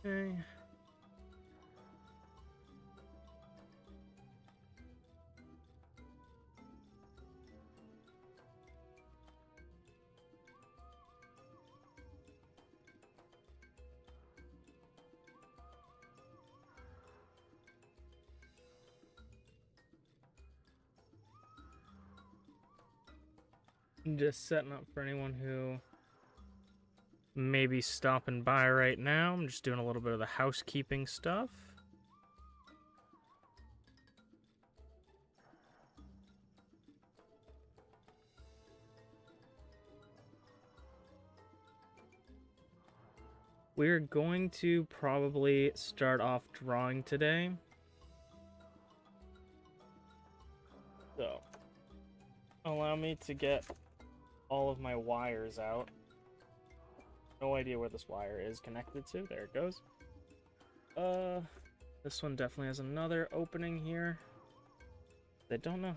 Okay. Just setting up for anyone who may be stopping by right now. I'm just doing a little bit of the housekeeping stuff. We're going to probably start off drawing today. So, allow me to get all of my wires out. No idea where this wire is connected to. There it goes. This one definitely has another opening here. I don't know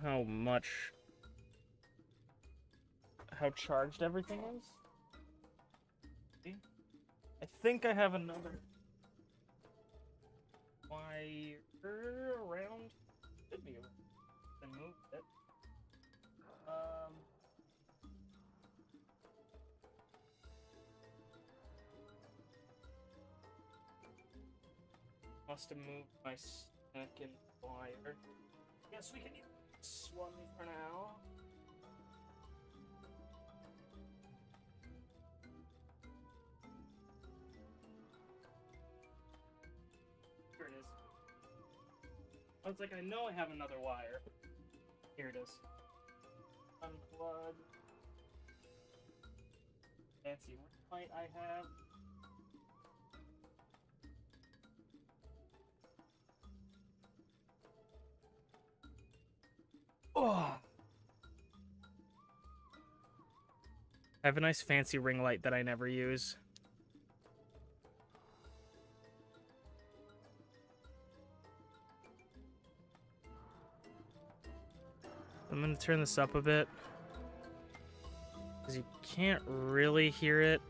how charged everything is. I think I have another wire around. Should be able to move it. Must have moved my second wire. Guess we can use this one for now. Here it is. I was like, I know I have another wire. Here it is. Unplug. Fancy light I have. Oh. I have a nice fancy ring light that I never use. I'm going to turn this up a bit, because you can't really hear it.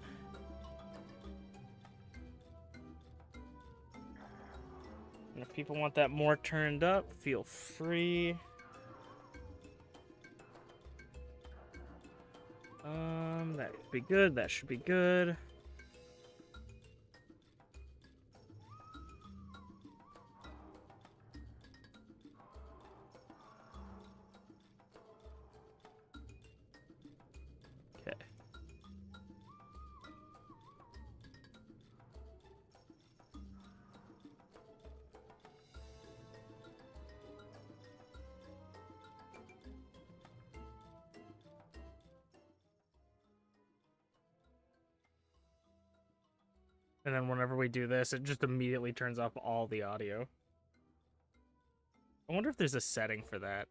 And if people want that more turned up, feel free. That should be good. That should be good. Okay. And then whenever we do this, it just immediately turns off all the audio. I wonder if there's a setting for that.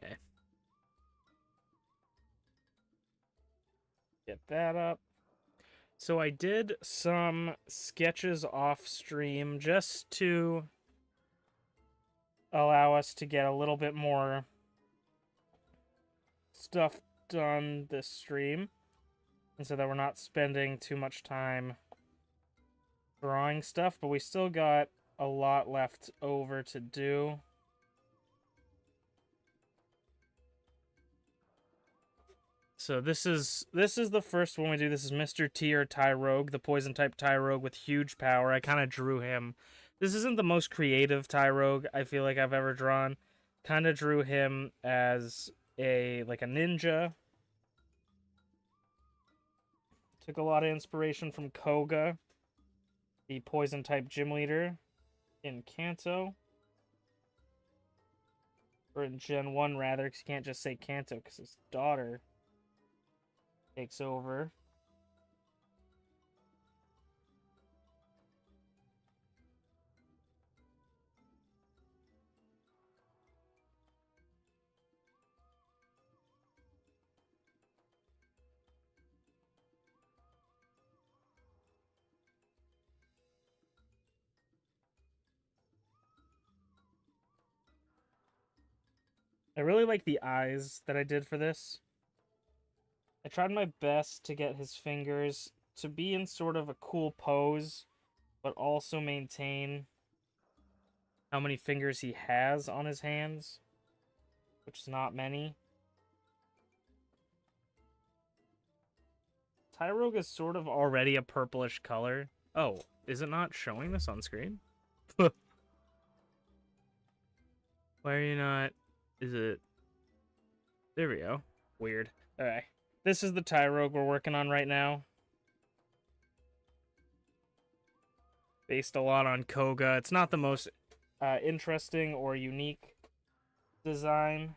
Okay. Get that up. So I did some sketches off stream just to allow us to get a little bit more stuff done this stream, and so that we're not spending too much time drawing stuff, but we still got a lot left over to do. So this is the first one we do. This is Mr. T or Tyrogue, the poison type Tyrogue with huge power. I kind of drew him. This isn't the most creative Tyrogue I feel like I've ever drawn. Kind of drew him as a ninja. Took a lot of inspiration from Koga, the poison type gym leader in Kanto. Or in Gen 1 rather, because you can't just say Kanto because his daughter takes over. I really like the eyes that I did for this. I tried my best to get his fingers to be in sort of a cool pose, but also maintain how many fingers he has on his hands, which is not many. Tyrogue is sort of already a purplish color. Oh, is it not showing this on screen? Why are you not... Is it... There we go. Weird. Alright. This is the Tyrogue we're working on right now. Based a lot on Koga. It's not the most interesting or unique design.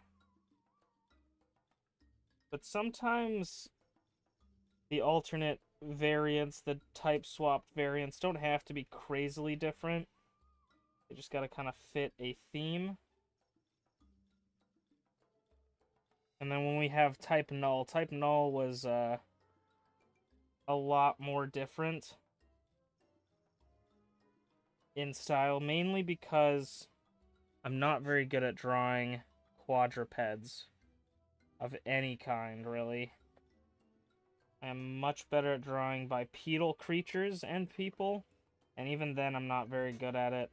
But sometimes the alternate variants, the type swapped variants, don't have to be crazily different. They just gotta kind of fit a theme. And then when we have type null was a lot more different in style, mainly because I'm not very good at drawing quadrupeds of any kind, really. I'm much better at drawing bipedal creatures and people, and even then I'm not very good at it.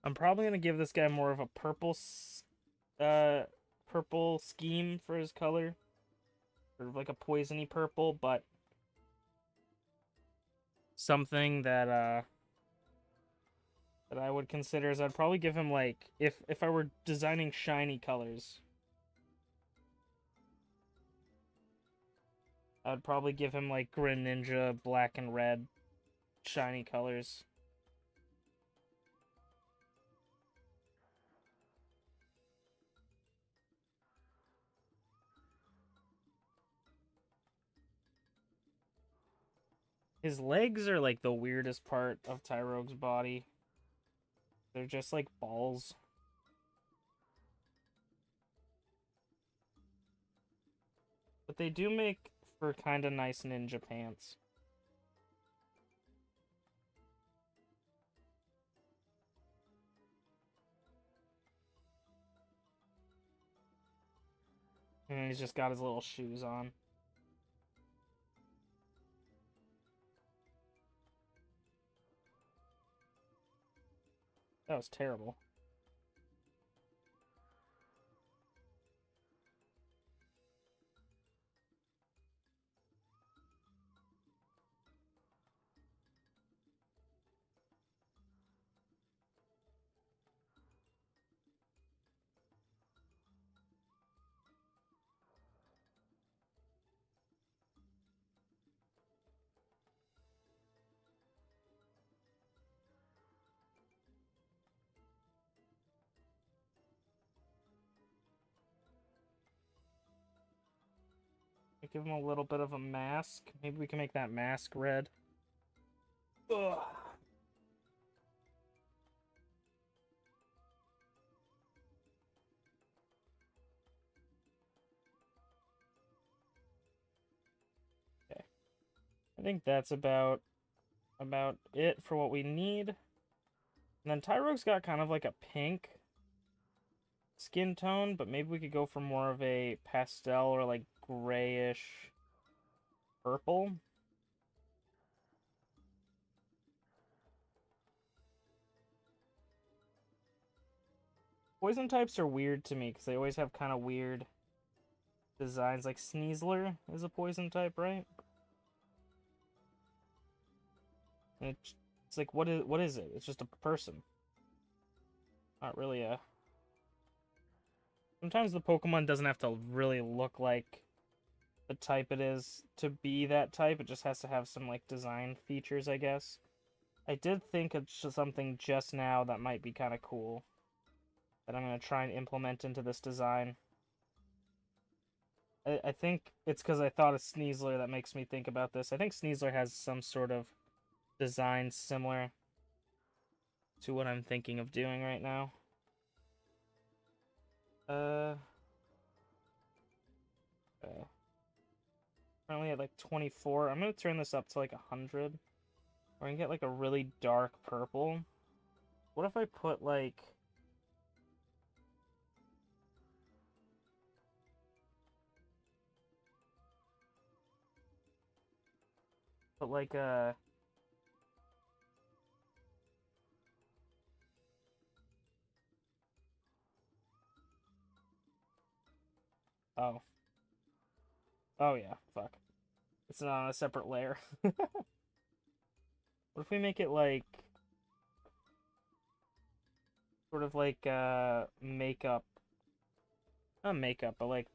I'm probably gonna give this guy more of a purple scheme for his color. Sort of like a poisony purple, but something that that I would consider is I'd probably give him like if I were designing shiny colors, I'd probably give him like Greninja black and red shiny colors. His legs are like the weirdest part of Tyrogue's body. They're just like balls. But they do make for kind of nice ninja pants. And he's just got his little shoes on. That was terrible. Give him a little bit of a mask. Maybe we can make that mask red. Ugh. Okay. I think that's about it for what we need. And then Tyrogue's got kind of like a pink skin tone, but maybe we could go for more of a pastel or like grayish purple. Poison types are weird to me because they always have kind of weird designs. Like Sneasler is a poison type, right? And it's like what is it? It's just a person. Not really a... Sometimes the Pokemon doesn't have to really look like the type it is to be that type. It just has to have some like design features, I guess. I did think of something just now that might be kind of cool that I'm going to try and implement into this design. I think it's because I thought of Sneasler that makes me think about this. I think Sneasler has some sort of design similar. to what I'm thinking of doing right now. Okay. Currently at like 24. I'm gonna turn this up to like 100. Or I can get like a really dark purple. What if I put like... Put like a... Oh. Oh yeah, fuck. It's not on a separate layer. What if we make it like... Sort of like makeup. Not makeup, but like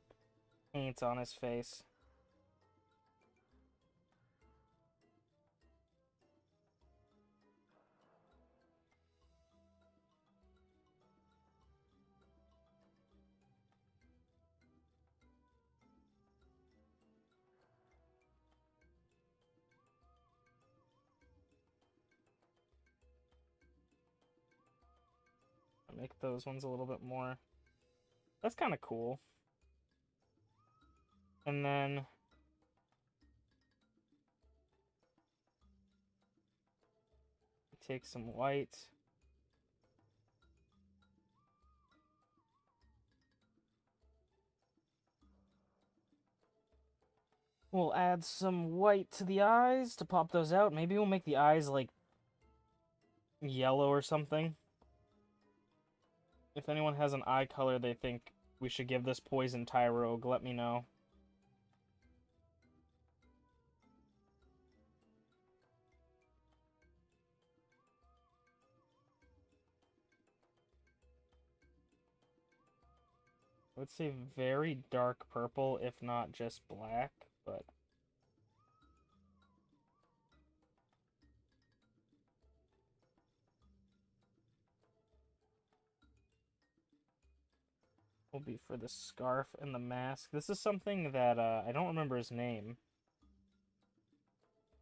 paint on his face. I'll make those ones a little bit more. That's kind of cool. And then... Take some white. We'll add some white to the eyes to pop those out. Maybe we'll make the eyes like yellow or something. If anyone has an eye color they think we should give this poison Tyrogue, let me know. I would say very dark purple, if not just black, but... will be for the scarf and the mask. This is something that, I don't remember his name.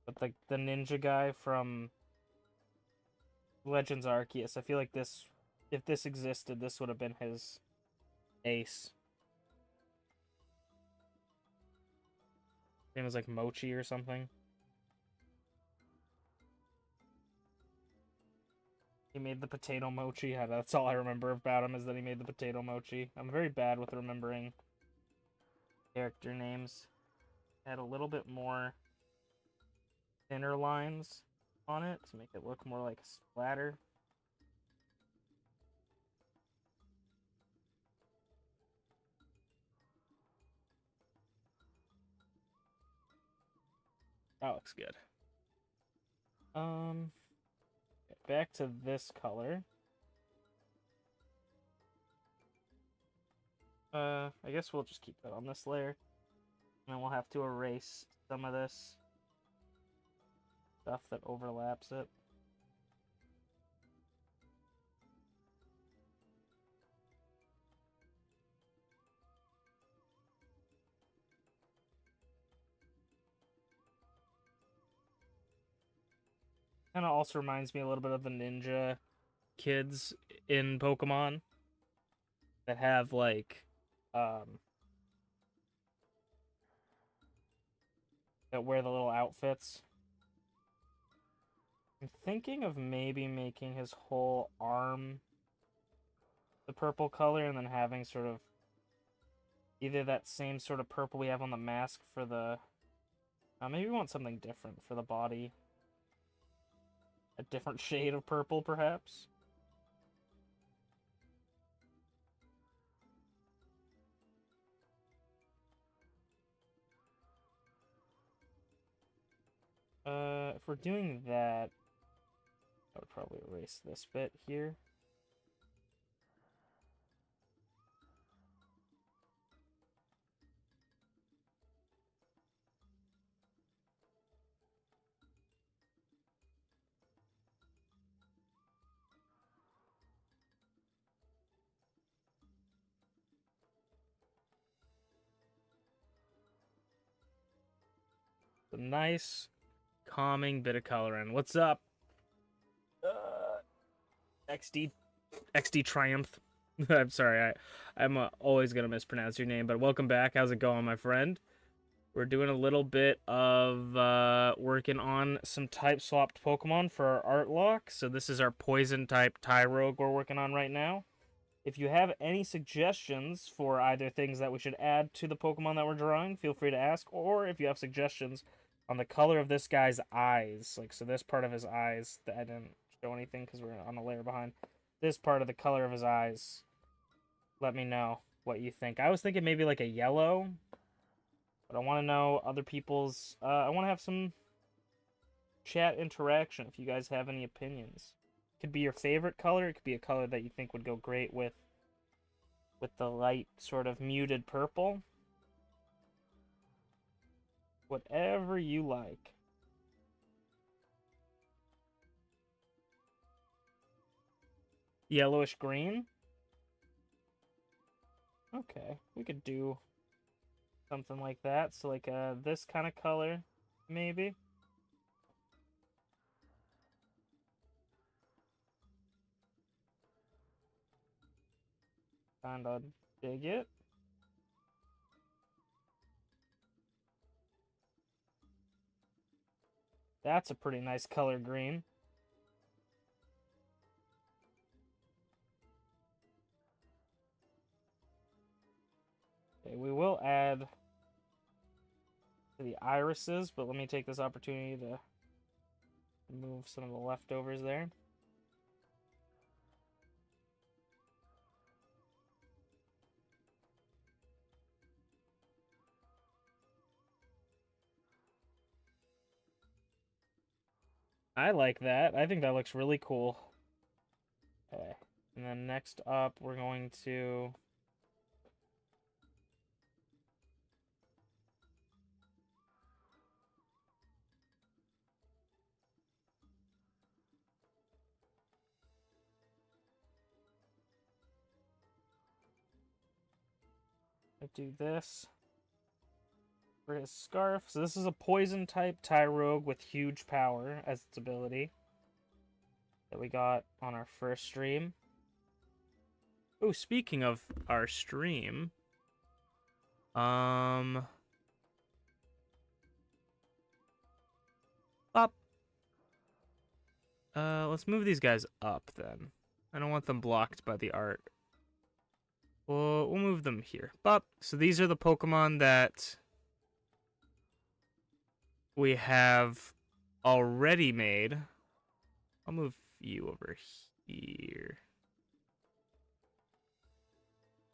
But the ninja guy from Legends Arceus, I feel like this, if this existed, this would have been his ace. His name was like Mochi or something. He made the potato mochi. Yeah, that's all I remember about him, is that he made the potato mochi. I'm very bad with remembering character names. Add a little bit more thinner lines on it to make it look more like a splatter. That looks good. Back to this color. I guess we'll just keep that on this layer. And then we'll have to erase some of this stuff that overlaps it. Kind of also reminds me a little bit of the ninja kids in Pokemon that have like that wear the little outfits. I'm thinking of maybe making his whole arm the purple color and then having sort of either that same sort of purple we have on the mask for the... maybe we want something different for the body. A different shade of purple, perhaps? If we're doing that, I would probably erase this bit here. A nice, calming bit of color in. What's up? XD Triumph. I'm sorry, I'm always gonna mispronounce your name, but welcome back. How's it going, my friend? We're doing a little bit of working on some type swapped Pokemon for our Artlocke. So this is our poison type Tyrogue we're working on right now. If you have any suggestions for either things that we should add to the Pokemon that we're drawing, feel free to ask. Or if you have suggestions on the color of this guy's eyes, like so this part of his eyes, that I didn't show anything because we're on the layer behind. This part of the color of his eyes, let me know what you think. I was thinking maybe like a yellow, but I want to know other people's. I want to have some chat interaction if you guys have any opinions. Could be your favorite color. It could be a color that you think would go great with the light sort of muted purple. Whatever you like. Yellowish green. Okay, we could do something like that. So like this kind of color, maybe. Kinda dig it. That's a pretty nice color green. Okay, we will add to the irises, but let me take this opportunity to remove some of the leftovers there. I like that. I think that looks really cool. Okay. And then next up, we're going to... do this for his scarf. So this is a poison type Tyrogue with huge power as its ability that we got on our first stream. Oh, speaking of our stream, up. Let's move these guys up then. I don't want them blocked by the art. We'll move them here. Bop. So these are the Pokemon that we have already made. I'll move you over here.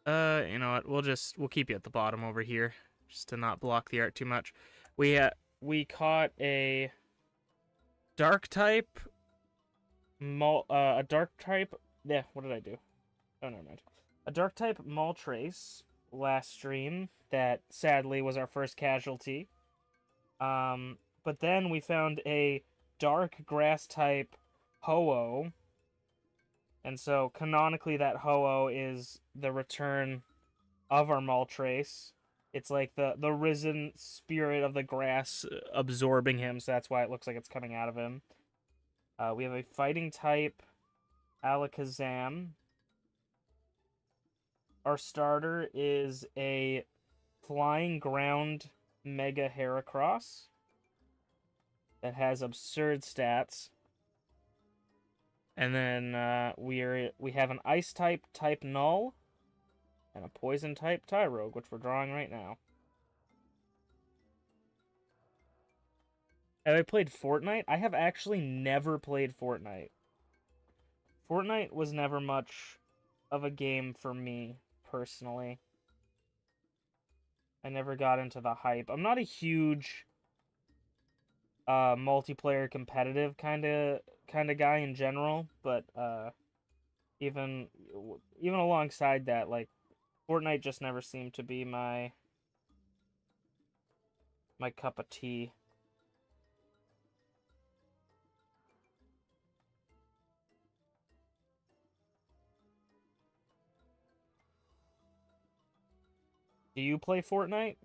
You know what? We'll keep you at the bottom over here, just to not block the art too much. We caught a dark type. A dark type. Yeah. What did I do? Oh, never mind. A dark type Moltres last stream that sadly was our first casualty. But then we found a dark grass type Ho-Oh. And so canonically that Ho-Oh is the return of our Moltres. It's like the risen spirit of the grass absorbing him, so that's why it looks like it's coming out of him. We have a fighting type Alakazam. Our starter is a flying ground Mega Heracross that has absurd stats. And then we have an ice type Null and a poison type Tyrogue, which we're drawing right now. Have I played Fortnite? I have actually never played Fortnite. Fortnite was never much of a game for me, personally. I never got into the hype. I'm not a huge multiplayer competitive kind of guy in general, but even alongside that, like Fortnite just never seemed to be my cup of tea. Do you play Fortnite?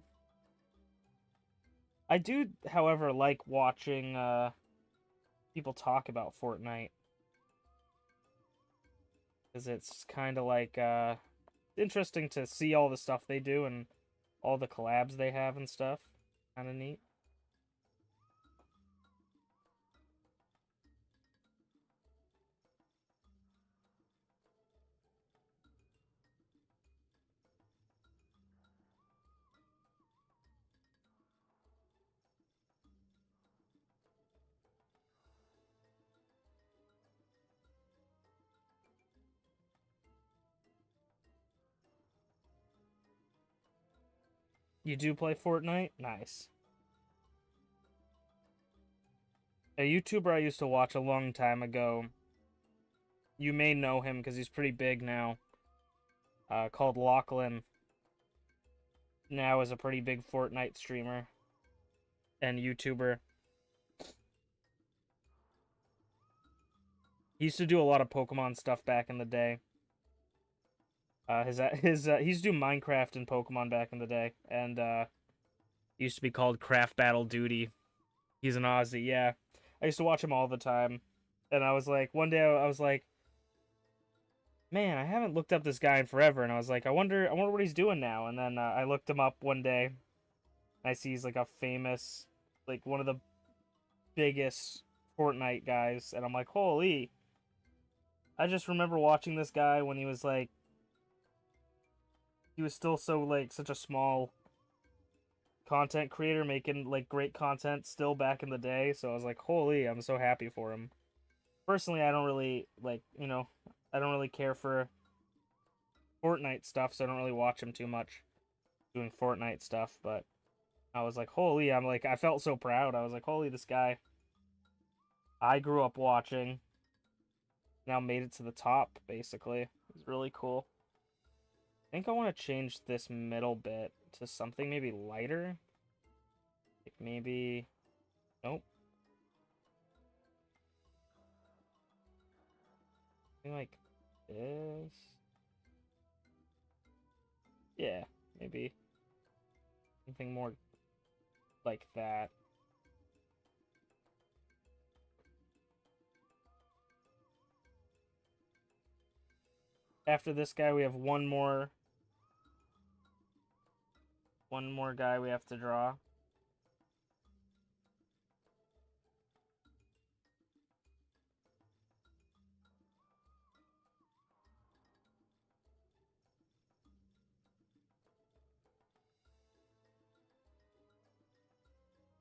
I do, however, like watching people talk about Fortnite. because it's kind of like interesting to see all the stuff they do and all the collabs they have and stuff. Kind of neat. You do play Fortnite? Nice. A YouTuber I used to watch a long time ago, you may know him because he's pretty big now, called Lachlan. Now is a pretty big Fortnite streamer and YouTuber. He used to do a lot of Pokemon stuff back in the day. He used to do Minecraft and Pokemon back in the day, and he used to be called Craft Battle Duty. He's an Aussie, yeah. I used to watch him all the time, and I was like, one day I was like, man, I haven't looked up this guy in forever, and I was like, I wonder what he's doing now. And then I looked him up one day, and I see he's like a famous, like one of the biggest Fortnite guys, and I'm like, holy. I just remember watching this guy when he was like, he was still so like such a small content creator making like great content still back in the day. So I was like, holy, I'm so happy for him. Personally, I don't really like, I don't really care for Fortnite stuff, so I don't really watch him too much doing Fortnite stuff, but I was like, holy, I felt so proud. I was like, holy, this guy I grew up watching now made it to the top, basically. It was really cool. I think I want to change this middle bit to something maybe lighter. Like maybe... Nope. Something like this. Yeah, maybe something more like that. After this guy, we have one more guy we have to draw.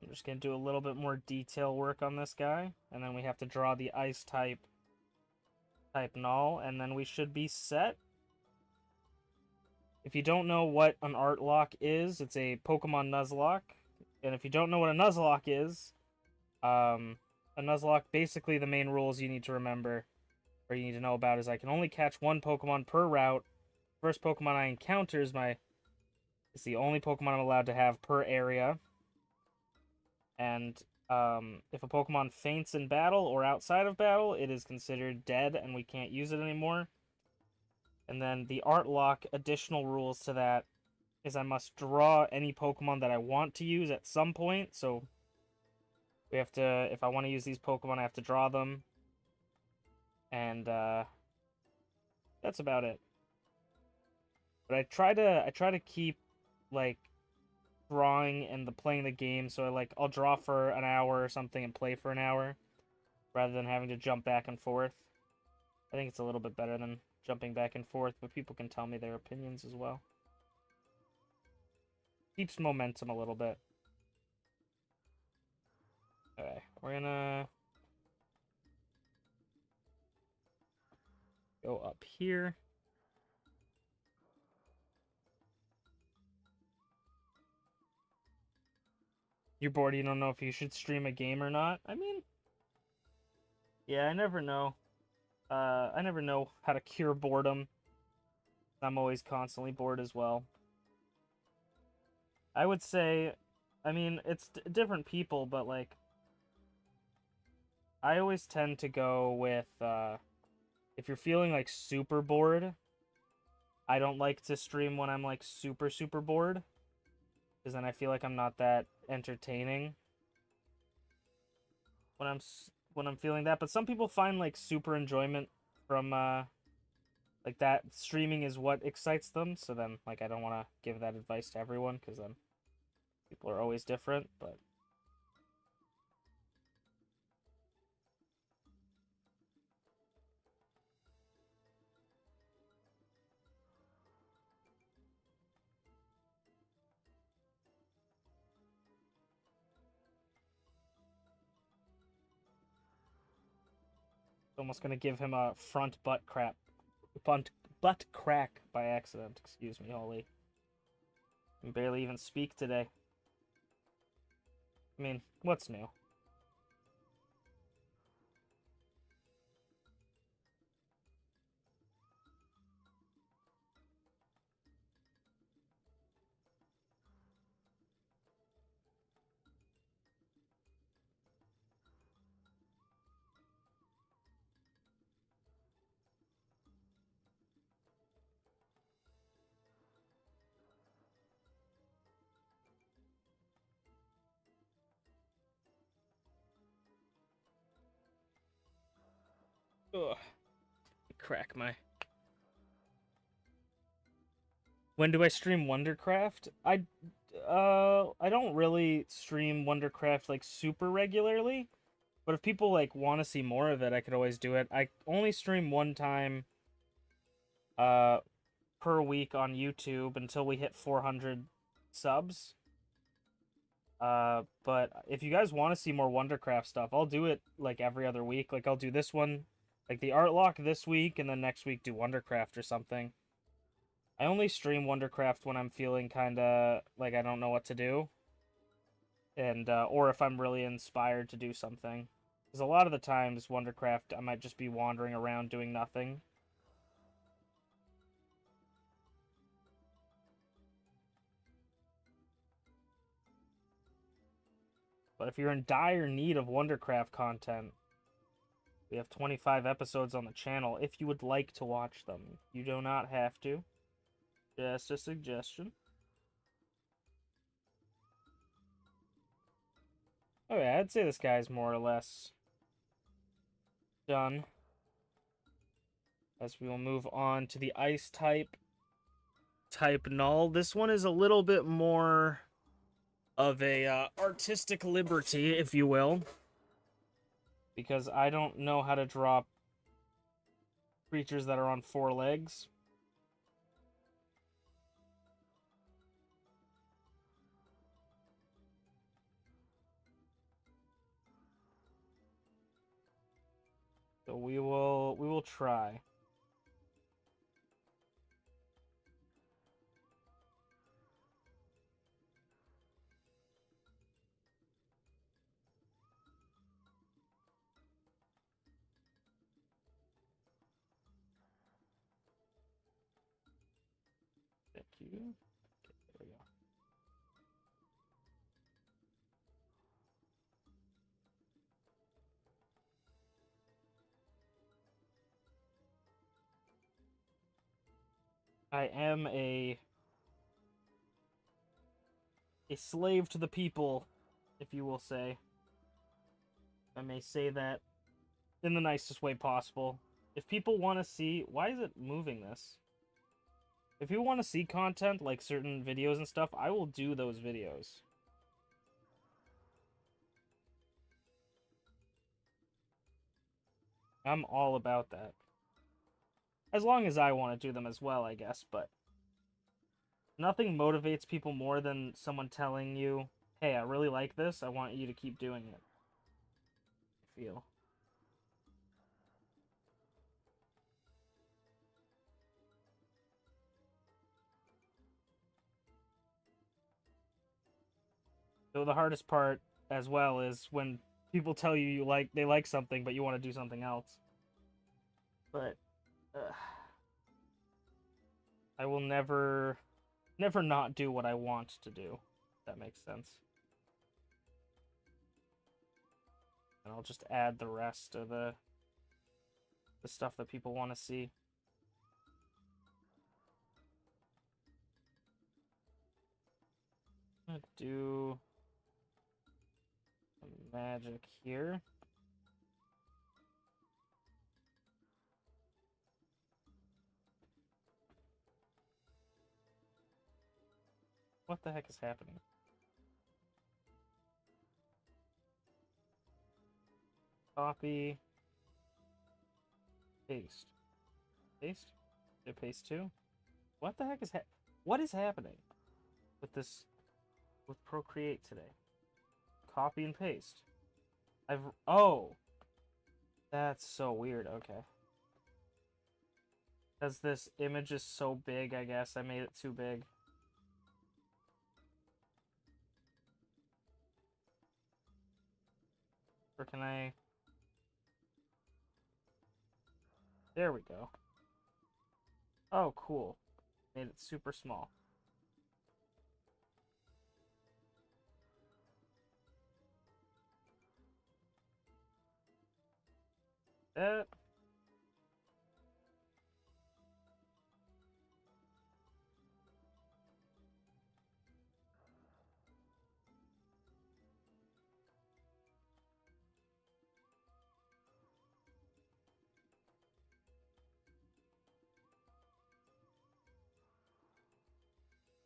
I'm just going to do a little bit more detail work on this guy, and then we have to draw the ice type null, and then we should be set. If you don't know what an Artlocke is, it's a Pokemon Nuzlocke. And if you don't know what a Nuzlocke is, a Nuzlocke, basically the main rules you need to remember, or you need to know about, is I can only catch one Pokemon per route. First Pokemon I encounter is it's the only Pokemon I'm allowed to have per area. And if a Pokemon faints in battle or outside of battle, it is considered dead and we can't use it anymore. And then the Artlocke additional rules to that is I must draw any Pokemon that I want to use at some point. So we have to, if I want to use these Pokemon, I have to draw them. And that's about it. But I try to keep like drawing and playing the game, so I'll draw for an hour or something and play for an hour rather than having to jump back and forth. I think it's a little bit better than jumping back and forth, but people can tell me their opinions as well. Keeps momentum a little bit. Okay, we're gonna go up here. You're bored, you don't know if you should stream a game or not? I mean, yeah, I never know. I never know how to cure boredom. I'm always constantly bored as well. I would say, I mean, it's different people, but like, I always tend to go with, if you're feeling like super bored, I don't like to stream when I'm like super, super bored, because then I feel like I'm not that entertaining when I'm feeling that. But some people find like super enjoyment from Like that streaming is what excites them. So then, like, I don't want to give that advice to everyone because then people are always different. But almost gonna give him a front butt butt crack by accident. Excuse me, Holly. I can barely even speak today. I mean, what's new? Ugh. Crack my. When do I stream Wondercraft? I don't really stream Wondercraft like super regularly, but if people like want to see more of it, I could always do it. I only stream one time uh per week on YouTube until we hit 400 subs. But if you guys want to see more Wondercraft stuff, I'll do it like every other week. Like I'll do this one, like the Artlocke this week, and then next week do Wondercraft or something. I only stream Wondercraft when I'm feeling kind of like I don't know what to do, and or if I'm really inspired to do something. Because a lot of the times Wondercraft, I might just be wandering around doing nothing. But if you're in dire need of Wondercraft content, we have 25 episodes on the channel if you would like to watch them. You do not have to. Just a suggestion. Okay, I'd say this guy's more or less done. As we will move on to the ice type null. This one is a little bit more of a artistic liberty, if you will, because I don't know how to drop creatures that are on 4 legs. So we will try. Thank you. Okay, there we go. I am a slave to the people, if you will say. I may say that in the nicest way possible. If people want to see, why is it moving this? If you want to see content like certain videos and stuff, I will do those videos. I'm all about that. As long as I want to do them as well, I guess, but nothing motivates people more than someone telling you, hey, I really like this, I want you to keep doing it. I feel. So the hardest part as well is when people tell you they like something, but you want to do something else. But I will never not do what I want to do. If that makes sense. And I'll just add the rest of the stuff that people want to see. I'm gonna do some magic here. What the heck is happening? Copy. Paste. Paste? Did I paste too? What the heck is what is happening with this with Procreate today? Copy and paste. Oh, that's so weird. Okay. Because this image is so big, I guess I made it too big. Or can I? There we go. Oh, cool. Made it super small. That.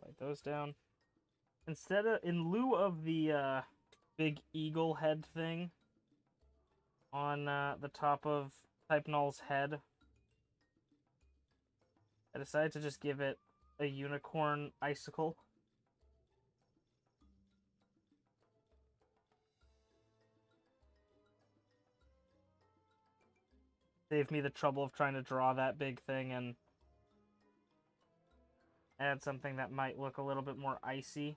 Write those down. In lieu of the big eagle head thing on the top of Type Null's head, I decided to just give it a unicorn icicle. Saved me the trouble of trying to draw that big thing and add something that might look a little bit more icy.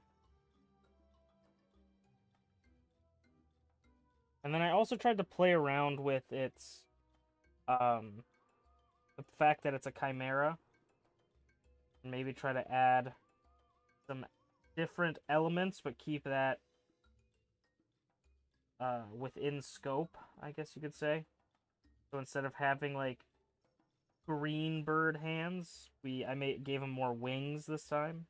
And then I also tried to play around with its the fact that it's a chimera, and maybe try to add some different elements, but keep that within scope, I guess you could say. So instead of having like green bird hands, gave him more wings this time.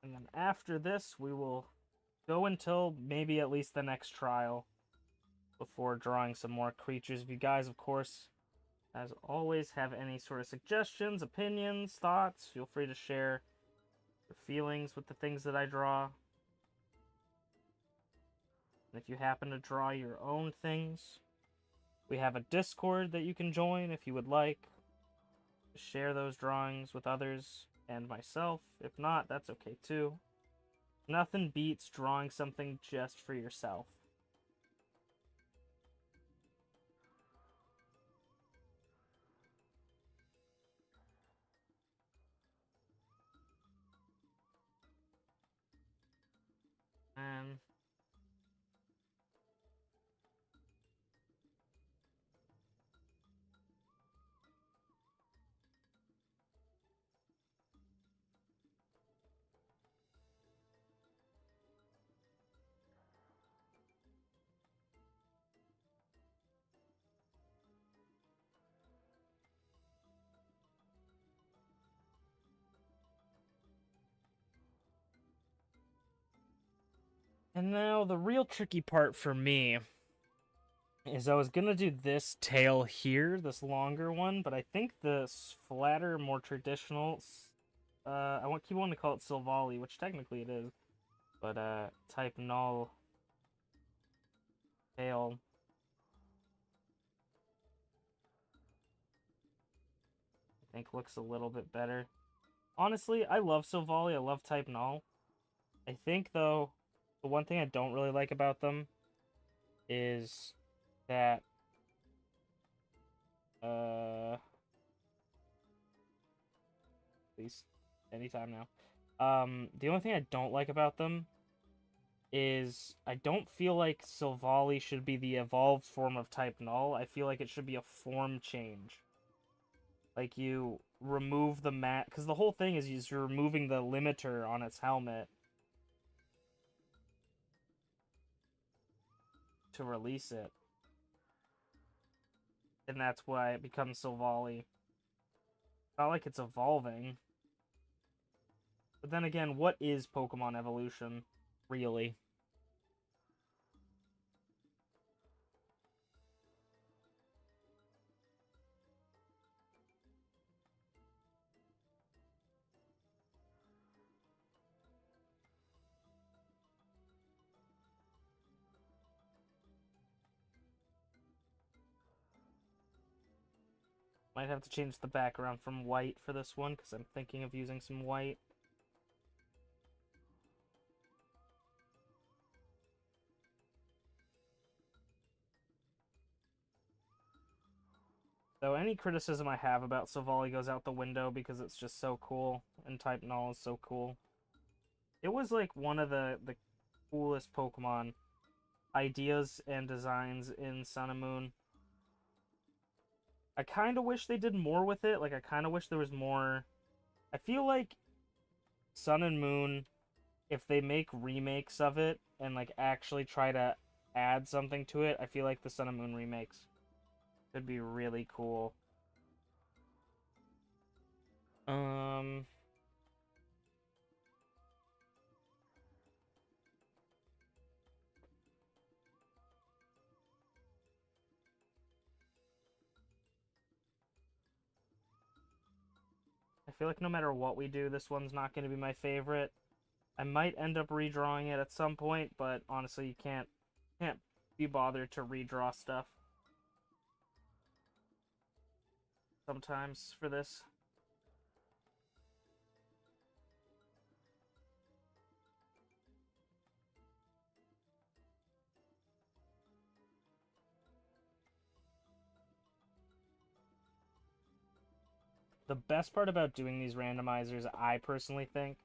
And then after this, we will go until maybe at least the next trial before drawing some more creatures. If you guys, of course, as always, have any sort of suggestions, opinions, thoughts, feel free to share your feelings with the things that I draw. And if you happen to draw your own things, we have a Discord that you can join if you would like. Share those drawings with others and myself. If not, that's okay too. Nothing beats drawing something just for yourself. And now the real tricky part for me is I was gonna do this tail here, this longer one, but I think this flatter, more traditional, I keep wanting to call it Silvally, which technically it is, but Type Null tail. I think looks a little bit better. Honestly, I love Silvally, I love Type Null. I think, though, the one thing I don't really like about them is that please, anytime now. The only thing I don't like about them is I don't feel like Silvally should be the evolved form of type Null. I feel like it should be a form change. Like you remove the mat, because the whole thing is you're removing the limiter on its helmet to release it. And that's why it becomes Silvally. It's not like it's evolving. But then again, what is Pokemon evolution, really? Might have to change the background from white for this one, because I'm thinking of using some white. So any criticism I have about Silvally goes out the window because it's just so cool, and Type Null is so cool. It was like one of the coolest Pokemon ideas and designs in Sun and Moon. I kind of wish they did more with it. Like, I kind of wish there was more. I feel like Sun and Moon, if they make remakes of it and, like, actually try to add something to it, I feel like the Sun and Moon remakes could be really cool. I feel like no matter what we do, this one's not going to be my favorite. I might end up redrawing it at some point, but honestly, you can't be bothered to redraw stuff sometimes for this. The best part about doing these randomizers, I personally think,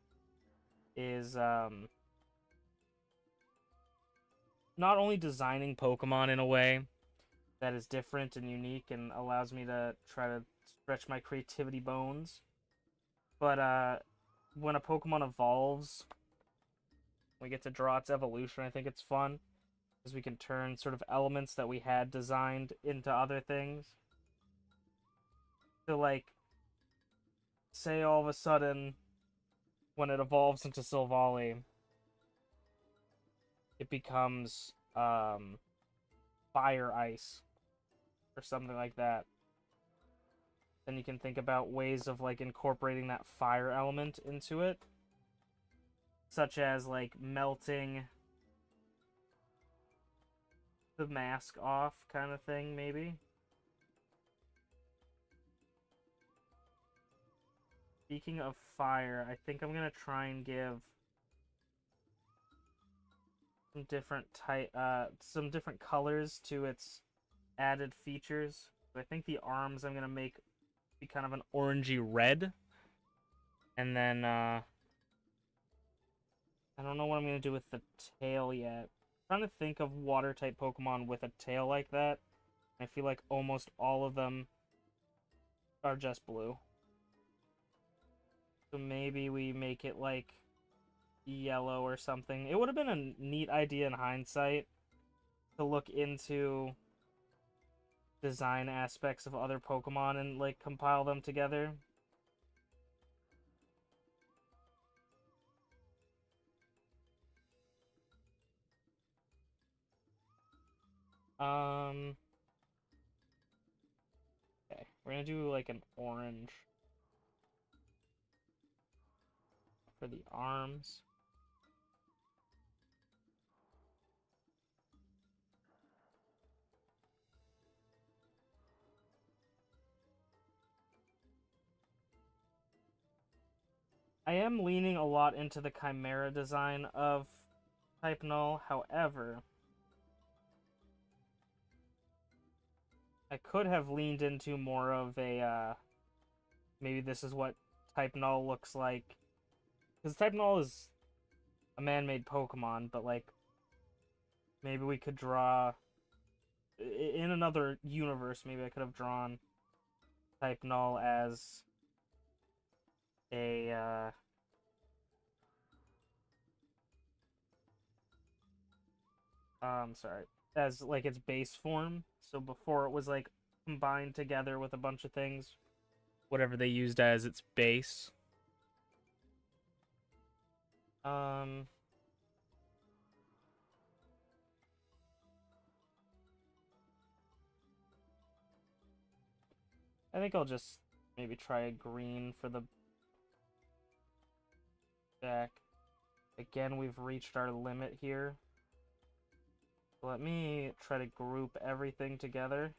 is not only designing Pokemon in a way that is different and unique and allows me to try to stretch my creativity bones, but when a Pokemon evolves, we get to draw its evolution. I think it's fun because we can turn sort of elements that we had designed into other things. So, like, say all of a sudden, when it evolves into Silvally, it becomes fire ice or something like that. Then you can think about ways of like incorporating that fire element into it, such as like melting the mask off kind of thing, maybe. Speaking of fire, I think I'm gonna try and give some different colors to its added features. I think the arms I'm gonna make be kind of an orangey red, and then I don't know what I'm gonna do with the tail yet. I'm trying to think of water type Pokemon with a tail like that. I feel like almost all of them are just blue. So maybe we make it like yellow or something. It would have been a neat idea in hindsight to look into design aspects of other Pokemon and like compile them together. Okay, we're gonna do like an orange for the arms. I am leaning a lot into the Chimera design of Type Null, however, I could have leaned into more of a, maybe this is what Type Null looks like. Because Type Null is a man-made Pokemon, but, like, Maybe we could draw in another universe. Maybe I could have drawn type null as a sorry, as like its base form. So before it was like combined together with a bunch of things, whatever they used as its base. Um, I think I'll just maybe try a green for the back. Again, we've reached our limit here. Let me try to group everything together.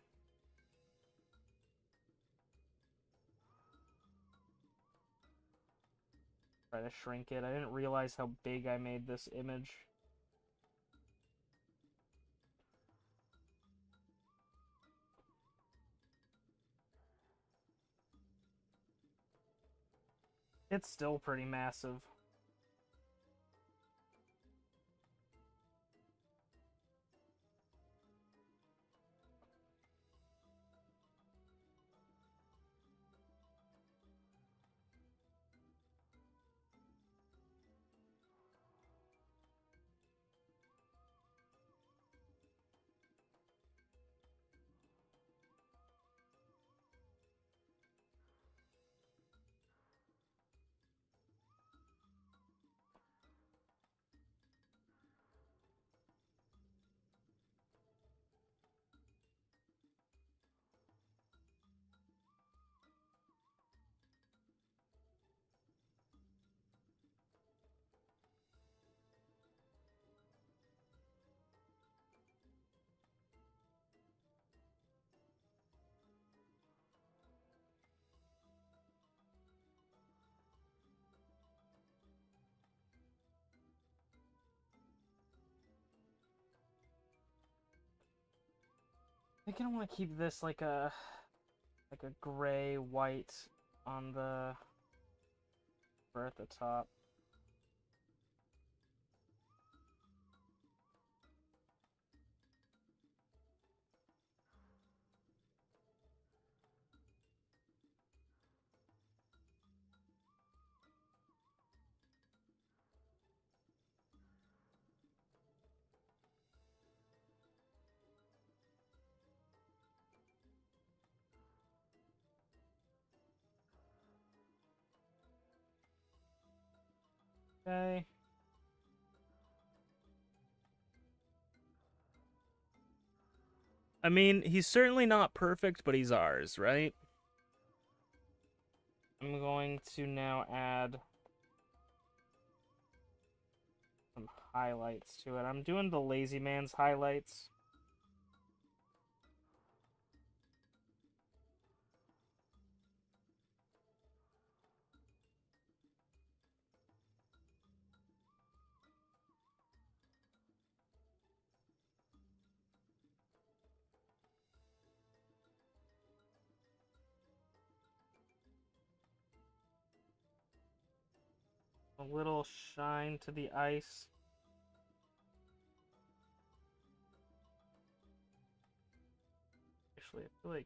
Try to shrink it. I didn't realize how big I made this image. It's still pretty massive. I think I want to keep this like a gray white on the or at the top. Okay. I mean, he's certainly not perfect, but he's ours, right? I'm going to now add some highlights to it. I'm doing the lazy man's highlights. A little shine to the ice. Actually, I feel like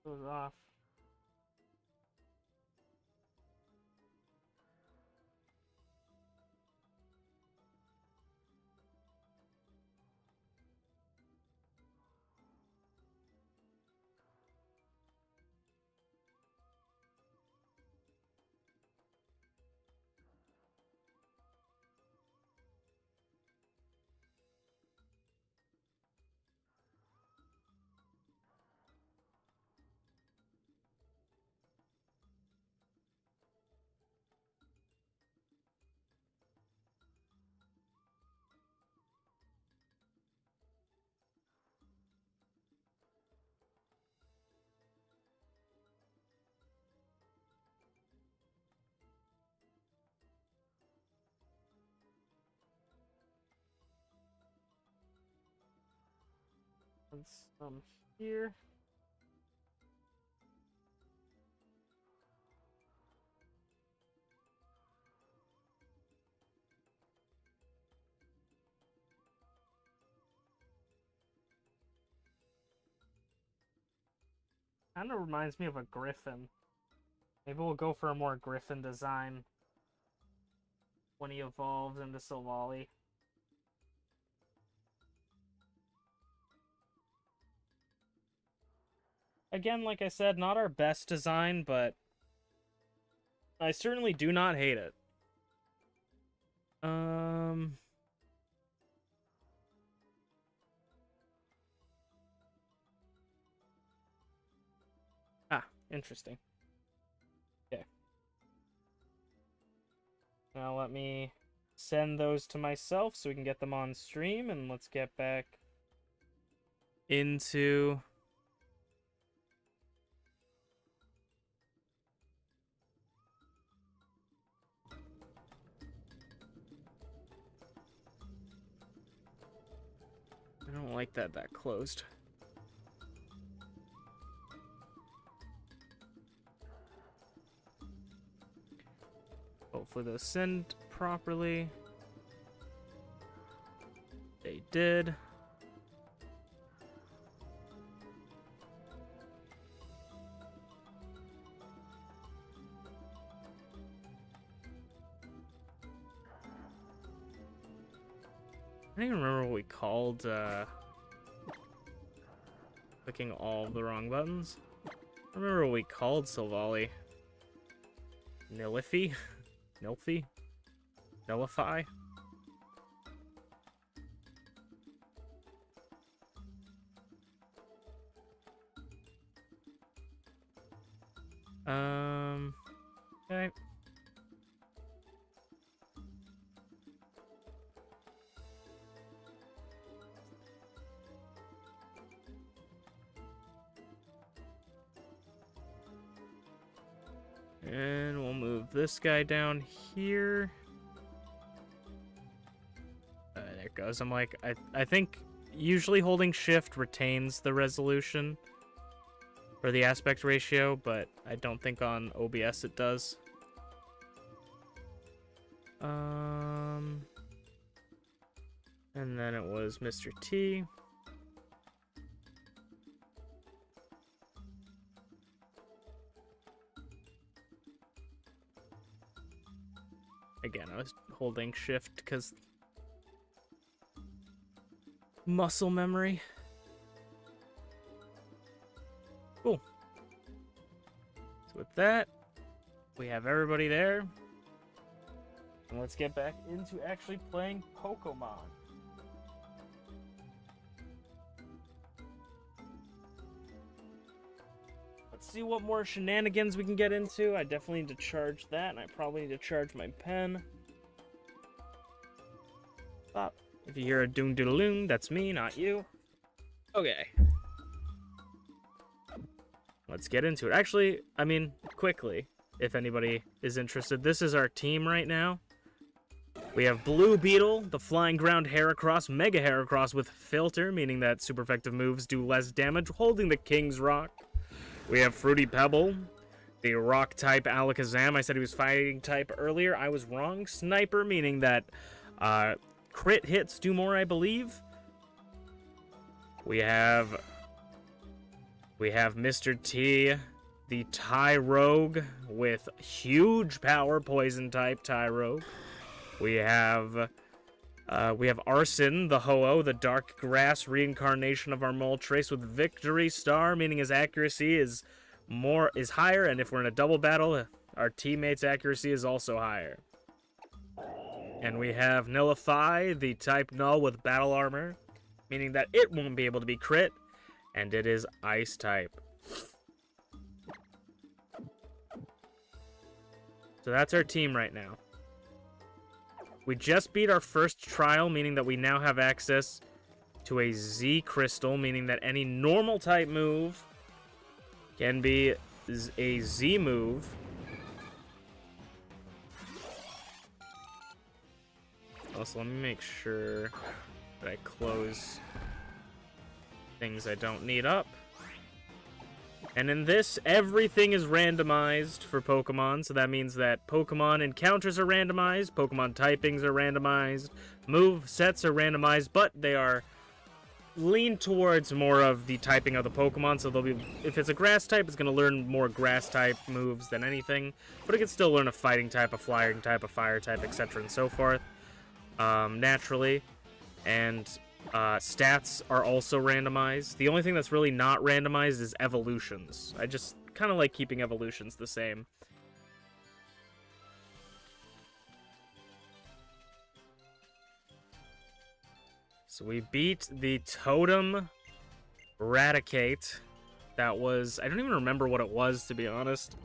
it goes off. Let's here. Kind of reminds me of a griffin. Maybe we'll go for a more griffin design when he evolves into Silvally. Again, like I said, not our best design, but I certainly do not hate it. Interesting. Okay. Now let me send those to myself so we can get them on stream, and let's get back into... I don't like that closed. Hopefully those send properly. They did. I don't even remember what we called clicking all of the wrong buttons. I remember what we called Silvally. Nilify? Nilfy? Nullify? Okay. And we'll move this guy down here. There it goes. I'm like, I think usually holding shift retains the resolution or the aspect ratio, but I don't think on OBS it does. And then it was Mr. T. Again, I was holding shift because muscle memory. Cool. So with that, we have everybody there. And let's get back into actually playing Pokemon. Let's see what more shenanigans we can get into. I definitely need to charge that, and I probably need to charge my pen. Stop. If you hear a doom doodle loom, that's me, not you. Okay. Let's get into it. Actually, I mean, quickly, if anybody is interested, this is our team right now. We have Blue Beetle, the Flying Ground Heracross, Mega Heracross with Filter, meaning that super effective moves do less damage, holding the King's Rock. We have Fruity Pebble, the Rock-type Alakazam. I said he was Fighting type earlier. I was wrong. Sniper, meaning that crit hits do more, I believe. We have Mr. T, the Tyrogue with huge power, Poison-type Tyrogue. We have Arson, the Ho-Oh, the Dark Grass reincarnation of our Moltres with Victory Star, meaning his accuracy is higher, and if we're in a double battle, our teammate's accuracy is also higher. And we have Nilify, the type Null with Battle Armor, meaning that it won't be able to be crit, and it is Ice type. So that's our team right now. We just beat our first trial, meaning that we now have access to a Z Crystal, meaning that any normal type move can be a Z move. Also, let me make sure that I close things I don't need up. And in this, everything is randomized for Pokemon, so that means that Pokemon encounters are randomized, Pokemon typings are randomized, move sets are randomized, but they are lean towards more of the typing of the Pokemon, so they'll be, if it's a grass type, it's going to learn more grass type moves than anything, but it can still learn a fighting type, a flying type, a fire type, etc. and so forth, naturally. And stats are also randomized. The only thing that's really not randomized is evolutions. I just kind of like keeping evolutions the same. So we beat the Totem Raticate. That was... I don't even remember what it was, to be honest.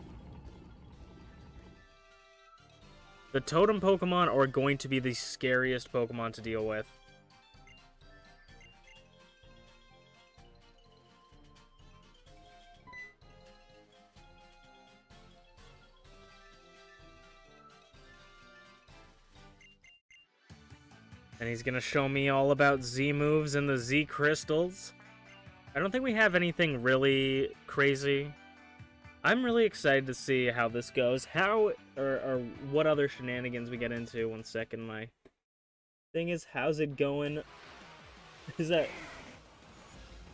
The Totem Pokemon are going to be the scariest Pokemon to deal with. And he's gonna show me all about Z moves and the Z crystals. I don't think we have anything really crazy. I'm really excited to see how this goes. How, or what other shenanigans we get into. 1 second, my thing is, how's it going? Is that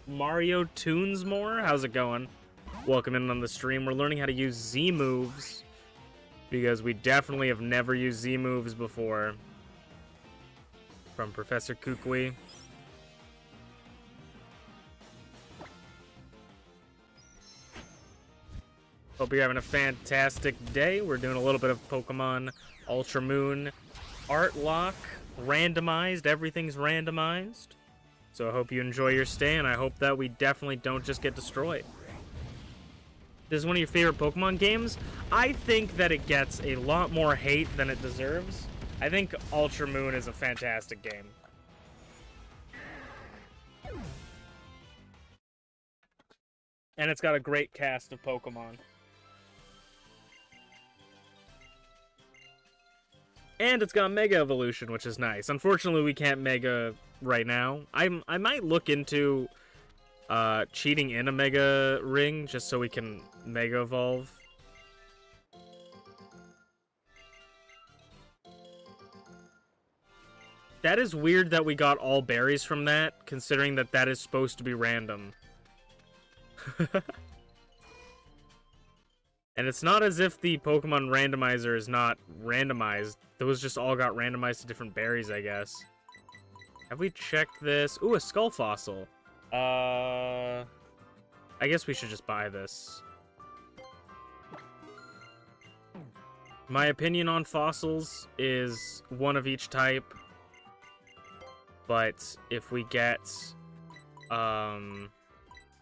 Mario Tunesmore? How's it going? Welcome in on the stream. We're learning how to use Z moves, because we definitely have never used Z moves before. From Professor Kukui. Hope you're having a fantastic day. We're doing a little bit of Pokemon Ultra Moon Artlocke. Randomized. Everything's randomized. So I hope you enjoy your stay, and I hope that we definitely don't just get destroyed. This is one of your favorite Pokemon games? I think that it gets a lot more hate than it deserves. I think Ultra Moon is a fantastic game. And it's got a great cast of Pokemon. And it's got Mega Evolution, which is nice. Unfortunately, we can't Mega right now. I might look into cheating in a Mega Ring just so we can Mega Evolve. That is weird that we got all berries from that, considering that that is supposed to be random. And it's not as if the Pokemon Randomizer is not randomized. Those just all got randomized to different berries, I guess. Have we checked this? Ooh, a skull fossil. I guess we should just buy this. My opinion on fossils is one of each type. But if we get one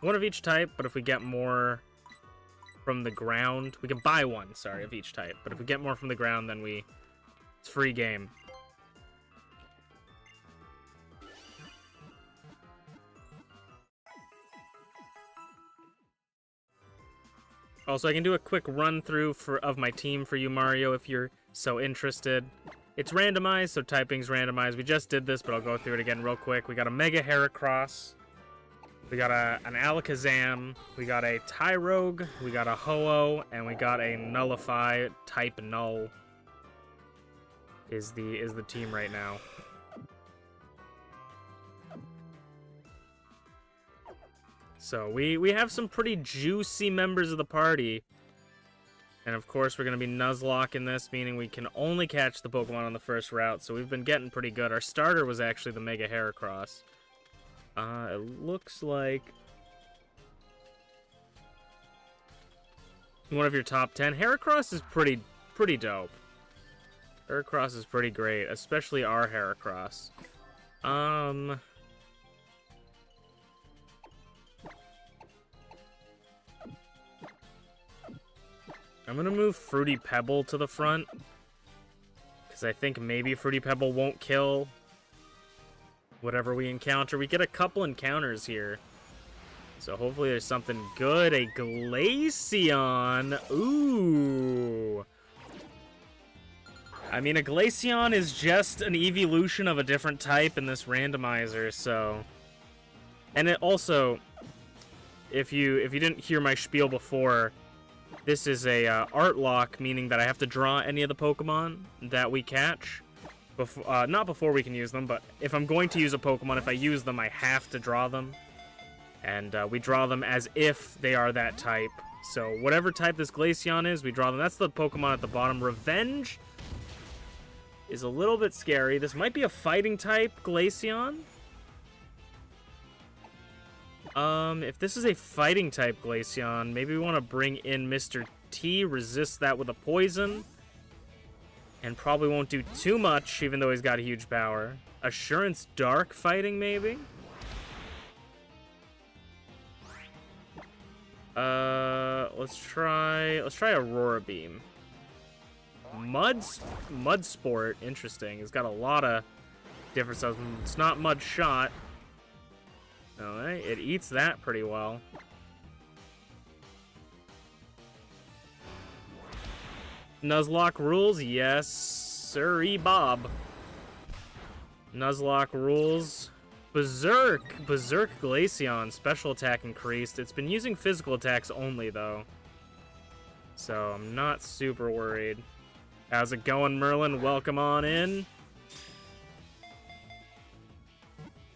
of each type, but if we get more from the ground, we can buy one, sorry, of each type. But if we get more from the ground, then it's free game. Also, I can do a quick run through of my team for you, Mario, if you're so interested. It's randomized, so typing's randomized. We just did this, but I'll go through it again real quick. We got a Mega Heracross. We got an Alakazam. We got a Tyrogue. We got a Ho-Oh. And we got a Nullify type Null. Is the team right now. So we have some pretty juicy members of the party. And of course, we're going to be Nuzlocke in this, meaning we can only catch the Pokemon on the first route, so we've been getting pretty good. Our starter was actually the Mega Heracross. It looks like one of your top 10. Heracross is pretty dope. Heracross is pretty great, especially our Heracross. I'm gonna move Fruity Pebble to the front, because I think maybe Fruity Pebble won't kill whatever we encounter. We get a couple encounters here, so hopefully there's something good. A Glaceon! Ooh! I mean, a Glaceon is just an evolution of a different type in this randomizer, so And it also, if you didn't hear my spiel before, this is a Artlocke, meaning that I have to draw any of the Pokemon that we catch. Before, not before we can use them, but if I'm going to use a Pokemon, if I use them, I have to draw them. And we draw them as if they are that type. So whatever type this Glaceon is, we draw them. That's the Pokemon at the bottom. Revenge is a little bit scary. This might be a fighting type Glaceon. If this is a fighting type Glaceon, maybe we want to bring in Mr. T, resist that with a poison. And probably won't do too much, even though he's got huge power. Assurance Dark fighting, maybe? Let's try Aurora Beam. Mud Sport, interesting. It's got a lot of different stuff. It's not Mud Shot. Alright, it eats that pretty well. Nuzlocke rules? Yes, sirree Bob. Nuzlocke rules. Berserk Glaceon, special attack increased. It's been using physical attacks only, though. So, I'm not super worried. How's it going, Merlin? Welcome on in.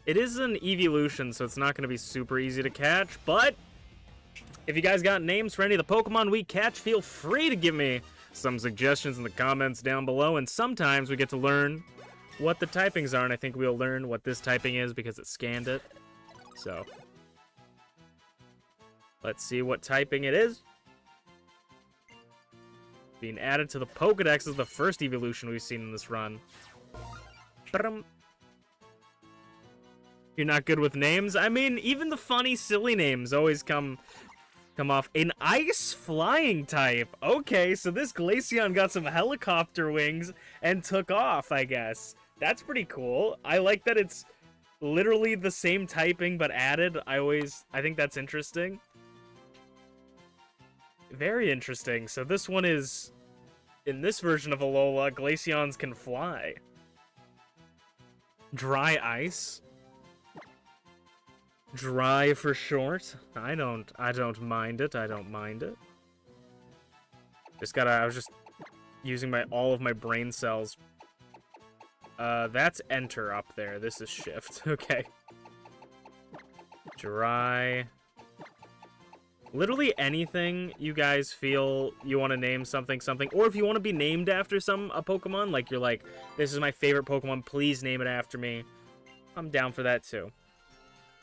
It is an evolution, so it's not going to be super easy to catch, but if you guys got names for any of the Pokemon we catch, feel free to give me some suggestions in the comments down below, and sometimes we get to learn what the typings are, and I think we'll learn what this typing is because it scanned it. So, let's see what typing it is. Being added to the Pokedex is the first evolution we've seen in this run. You're not good with names? I mean, even the funny, silly names always come off. An ice flying type. Okay, so this Glaceon got some helicopter wings and took off, I guess. That's pretty cool. I like that it's literally the same typing but added. I think that's interesting. Very interesting. So this one is, in this version of Alola, Glaceons can fly. Dry ice. Dry for short. I don't mind it. I don't mind it. I was just using all of my brain cells. That's enter up there. This is shift. Okay. Dry. Literally anything you guys feel you want to name something, or if you want to be named after a Pokemon, like you're like, this is my favorite Pokemon, please name it after me. I'm down for that too.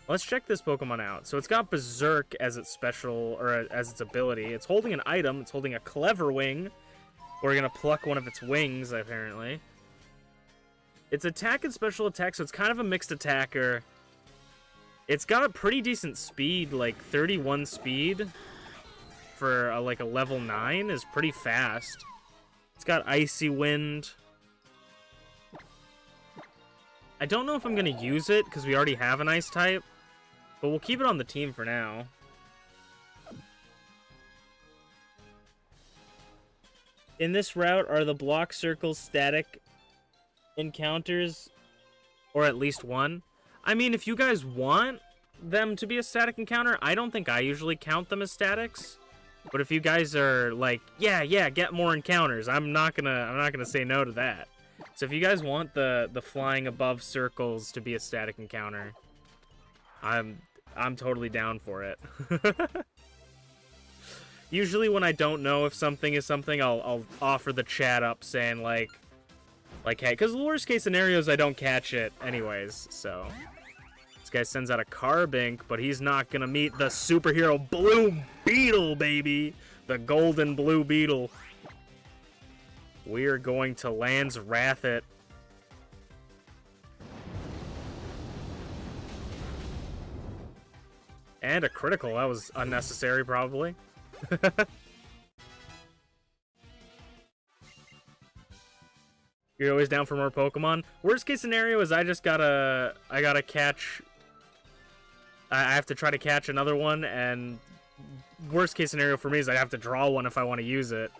Let's check this Pokemon out. So it's got Berserk as its special, or as its ability. It's holding an item. It's holding a Clever Wing. We're gonna pluck one of its wings, apparently. Its attack and special attack, so it's kind of a mixed attacker. It's got pretty decent speed, like 31 speed for like a level 9 is pretty fast. It's got Icy Wind. I don't know if I'm going to use it because we already have an Ice type, but we'll keep it on the team for now. In this route, are the block circles static encounters, or at least one? I mean, if you guys want them to be a static encounter, I don't think I usually count them as statics. But if you guys are like, yeah, get more encounters, I'm not gonna say no to that. So if you guys want the flying above circles to be a static encounter, I'm totally down for it. Usually when I don't know if something is something, I'll offer the chat up saying like, hey, because the worst case scenarios I don't catch it anyways, so. This guy sends out a Carbink, but he's not gonna meet the superhero Blue Beetle, baby! The golden Blue Beetle. We're going to Land's Wrath it. And a critical, that was unnecessary, probably. You're always down for more Pokemon? Worst case scenario is I gotta catch... I have to try to catch another one, and worst case scenario for me is I have to draw one if I want to use it.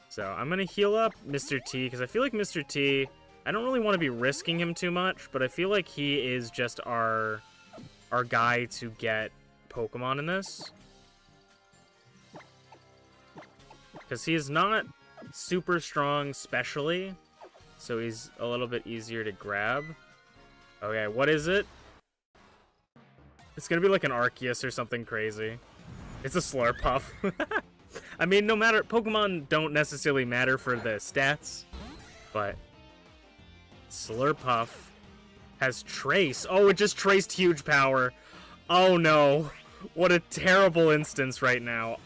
So I'm gonna heal up Mr. T, because I feel like Mr. T, I don't really want to be risking him too much, but I feel like he is just our our guy to get Pokemon in this. Because he is not super strong specially, so he's a little bit easier to grab. Okay, what is it? It's gonna be like an Arceus or something crazy. It's a Slurpuff. I mean, no matter, Pokemon don't necessarily matter for the stats, but Slurpuff has Trace. Oh, it just traced huge power. Oh no, what a terrible instance right now.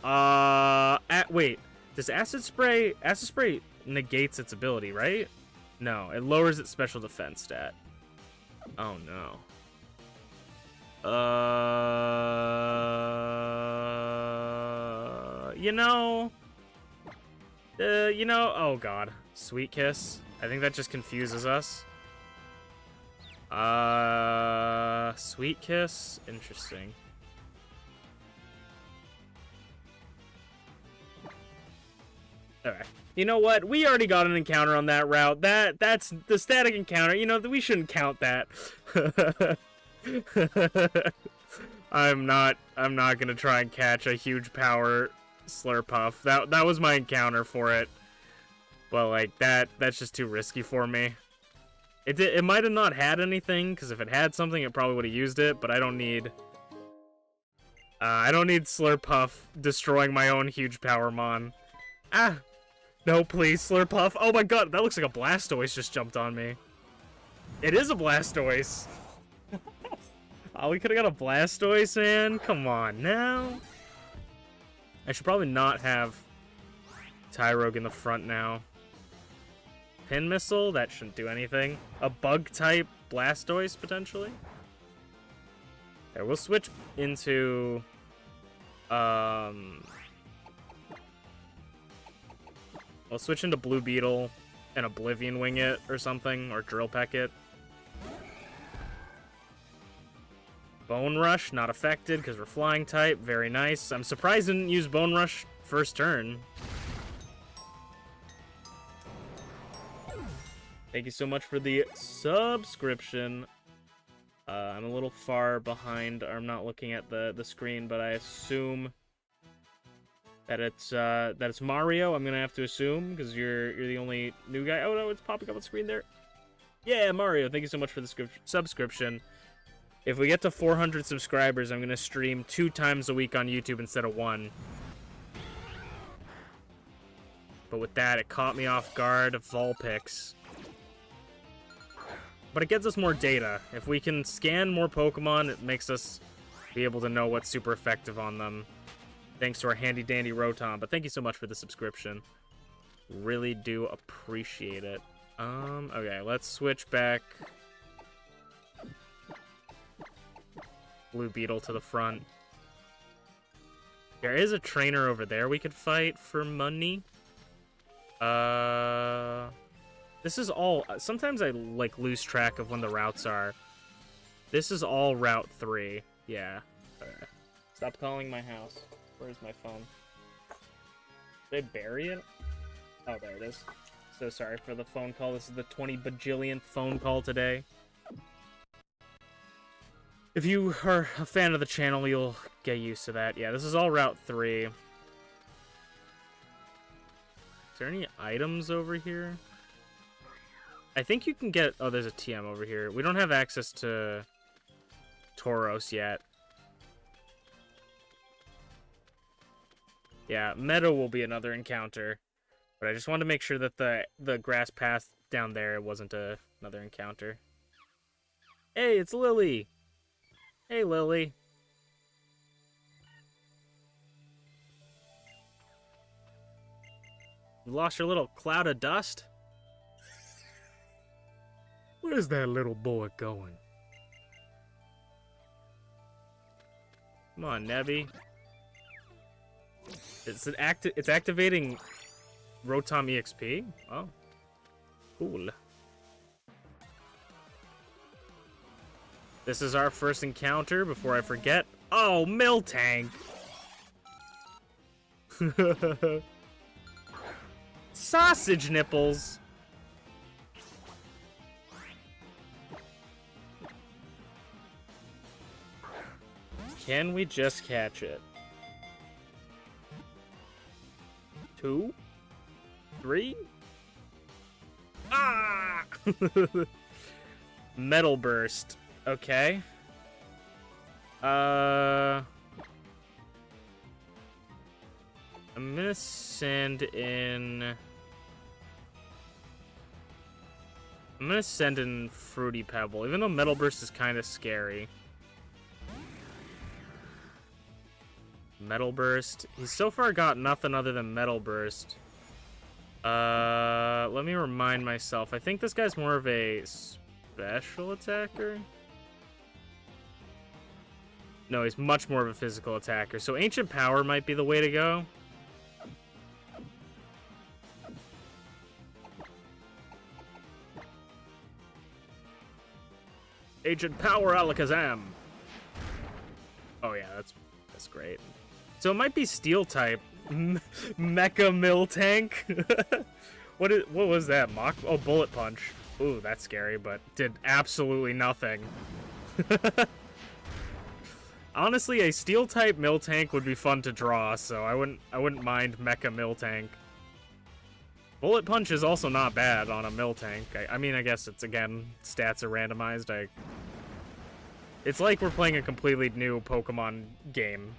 Wait, does Acid Spray negates its ability, right? No, it lowers its special defense stat. Oh no. Oh god. Sweet Kiss. I think that just confuses us. Sweet Kiss? Interesting. Alright. You know what? We already got an encounter on that route. That's the static encounter. You know, we shouldn't count that. I'm not gonna try and catch a huge power Slurpuff. That was my encounter for it. But like that's just too risky for me. It might have not had anything, because if it had something, it probably would have used it. But I don't need Slurpuff destroying my own huge power mon. Ah, no, please, Slurpuff. Oh my god, that looks like a Blastoise just jumped on me. It is a Blastoise. Oh, we could have got a Blastoise, man. Come on now. I should probably not have Tyrogue in the front now. Pin Missile? That shouldn't do anything. A Bug-type Blastoise, potentially? Okay, we'll switch into... I'll switch into Blue Beetle and Oblivion Wing it or something, or Drill Peck it. Bone Rush, not affected because we're flying type. Very nice. I'm surprised I didn't use Bone Rush first turn. Thank you so much for the subscription. I'm a little far behind. I'm not looking at the screen, but I assume that it's Mario. I'm gonna have to assume because you're the only new guy. Oh no, it's popping up on the screen there. Yeah, Mario. Thank you so much for the subscription. If we get to 400 subscribers, I'm gonna stream 2 times a week on YouTube instead of 1. But with that, it caught me off guard. Vulpix. But it gets us more data. If we can scan more Pokemon, it makes us be able to know what's super effective on them. Thanks to our handy-dandy Rotom. But thank you so much for the subscription. Really do appreciate it. Okay, let's switch back Blue Beetle to the front. There is a trainer over there we could fight for money. This is all... Sometimes I, like, lose track of when the routes are. This is all Route 3. Yeah. Stop calling my house. Where's my phone? Did I bury it? Oh, there it is. So sorry for the phone call. This is the 20 bajillionth phone call today. If you are a fan of the channel, you'll get used to that. Yeah, this is all Route 3. Is there any items over here? I think you can get... Oh, there's a TM over here. We don't have access to Tauros yet. Yeah, Meadow will be another encounter. But I just wanted to make sure that the grass path down there wasn't another encounter. Hey, it's Lily! Hey, Lily. You lost your little cloud of dust? Where's that little boy going? Come on, Nebby. It's activating Rotom EXP? Oh. Cool. This is our first encounter before I forget. Oh, Miltank! Sausage nipples! Can we just catch it? 2? 3? Ah! Metal Burst. Okay. I'm gonna send in... I'm gonna send in Fruity Pebble, even though Metal Burst is kind of scary. Metal Burst. He's so far got nothing other than Metal Burst. Let me remind myself. I think this guy's more of a special attacker. No, he's much more of a physical attacker. So Ancient Power might be the way to go. Ancient Power Alakazam. Oh yeah, that's great. So it might be Steel type. Mecha Miltank. What was that? Oh, Bullet Punch. Ooh, that's scary, but did absolutely nothing. Honestly, a Steel type Miltank would be fun to draw, so I wouldn't mind Mecha Miltank. Bullet Punch is also not bad on a Miltank. I mean, I guess it's, again, stats are randomized. It's like we're playing a completely new Pokemon game.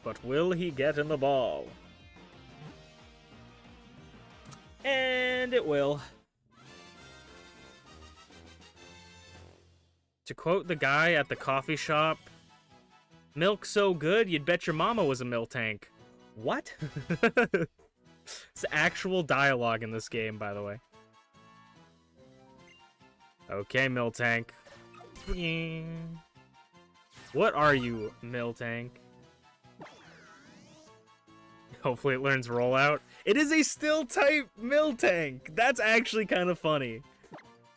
But will he get in the ball? And it will. To quote the guy at the coffee shop, "Milk so good, you'd bet your mama was a Miltank." What? It's actual dialogue in this game, by the way. Okay, Miltank. What are you, Miltank? Hopefully it learns Rollout. It is a Steel type Miltank. That's actually kind of funny.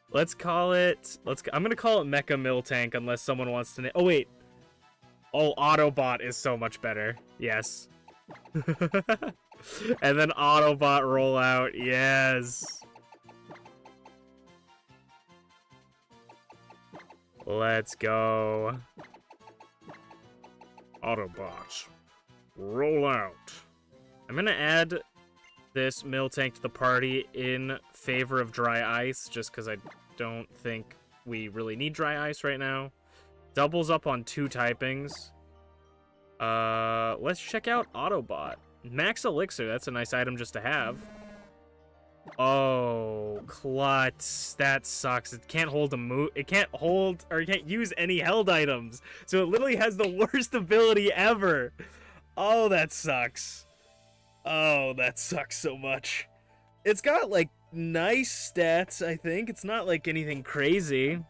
Let's call it... I'm gonna call it Mecha Miltank unless someone wants to... Oh, wait. Oh, Autobot is so much better. Yes. And then Autobot Rollout. Yes. Let's go. Autobots. Rollout. I'm gonna add this Miltank to the party in favor of Dry Ice, just because I don't think we really need Dry Ice right now. Doubles up on 2 typings. Let's check out Autobot. Max Elixir, that's a nice item just to have. Oh, Klutz. That sucks. It can't hold a move. It can't hold, or it can't use any held items. So it literally has the worst ability ever. Oh, that sucks. Oh, that sucks so much. It's got, like, nice stats, I think. It's not, like, anything crazy.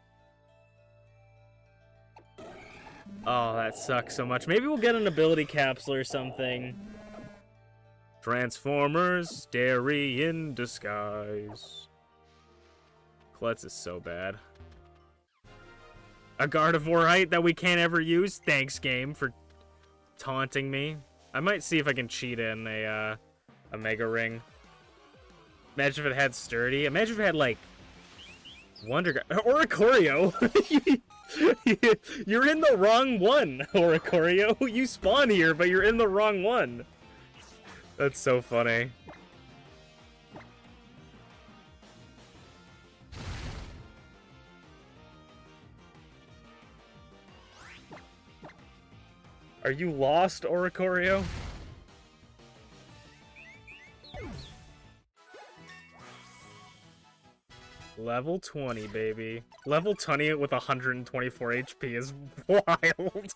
Oh, that sucks so much. Maybe we'll get an ability capsule or something. Transformers, Dairy in disguise. Klutz is so bad. A Gardevoirite that we can't ever use? Thanks, game, for taunting me. I might see if I can cheat in a Mega Ring. Imagine if it had Sturdy. Imagine if it had, like, Wonder... Oricorio! You're in the wrong one, Oricorio. You spawn here, but you're in the wrong one. That's so funny. Are you lost, Oricorio? Level 20, baby. Level 20 with 124 HP is wild.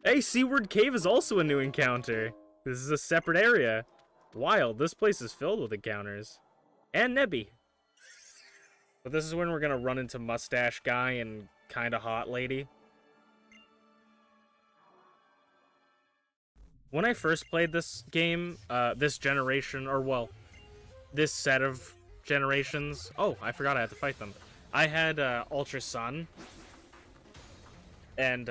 Hey, Seaward Cave is also a new encounter. This is a separate area. Wild, this place is filled with encounters. And Nebby. But this is when we're gonna run into Mustache Guy and Kinda Hot Lady. When I first played this game, this generation, or well, this set of generations... Oh, I forgot I had to fight them. I had Ultra Sun. And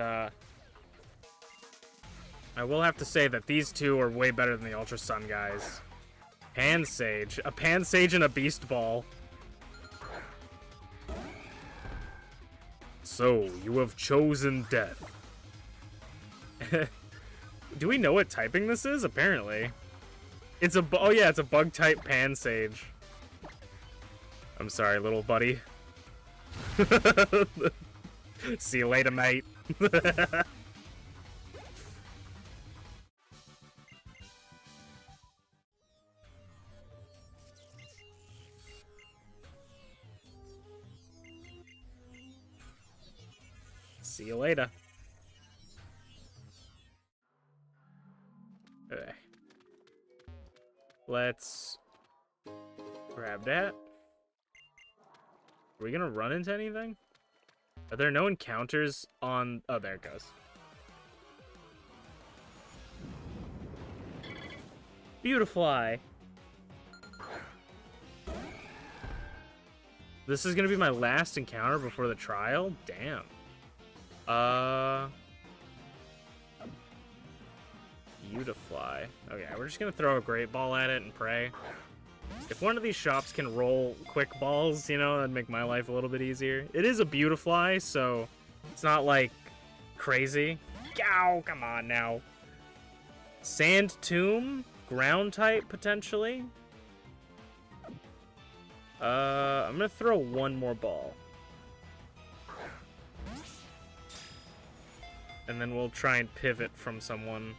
I will have to say that these two are way better than the Ultra Sun guys. Pansage. A Pansage and a Beast Ball. So, you have chosen death. Do we know what typing this is? Apparently. It's a... Oh yeah, it's a Bug-type Pansage. I'm sorry, little buddy. See you later, mate. See you later. Okay. Let's grab that. Are we gonna run into anything? Are there no encounters on... Oh, there it goes. Beautifly. This is gonna be my last encounter before the trial? Damn. Beautifly. Okay, we're just gonna throw a Great Ball at it and pray. If one of these shops can roll quick balls, you know, that'd make my life a little bit easier. It is a Beautifly, so it's not, like, crazy. Ow, come on now. Sand Tomb? Ground type, potentially? I'm gonna throw one more ball. And then we'll try and pivot from someone.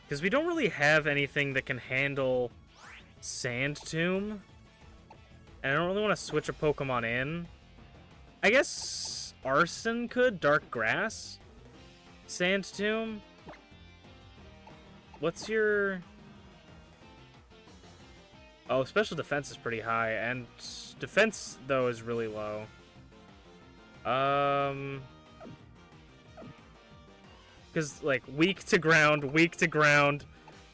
Because we don't really have anything that can handle Sand Tomb. And I don't really want to switch a Pokemon in. I guess Arson could. Dark Grass. Sand Tomb. What's your... Oh, special defense is pretty high. And defense, though, is really low. Because, like, weak to ground.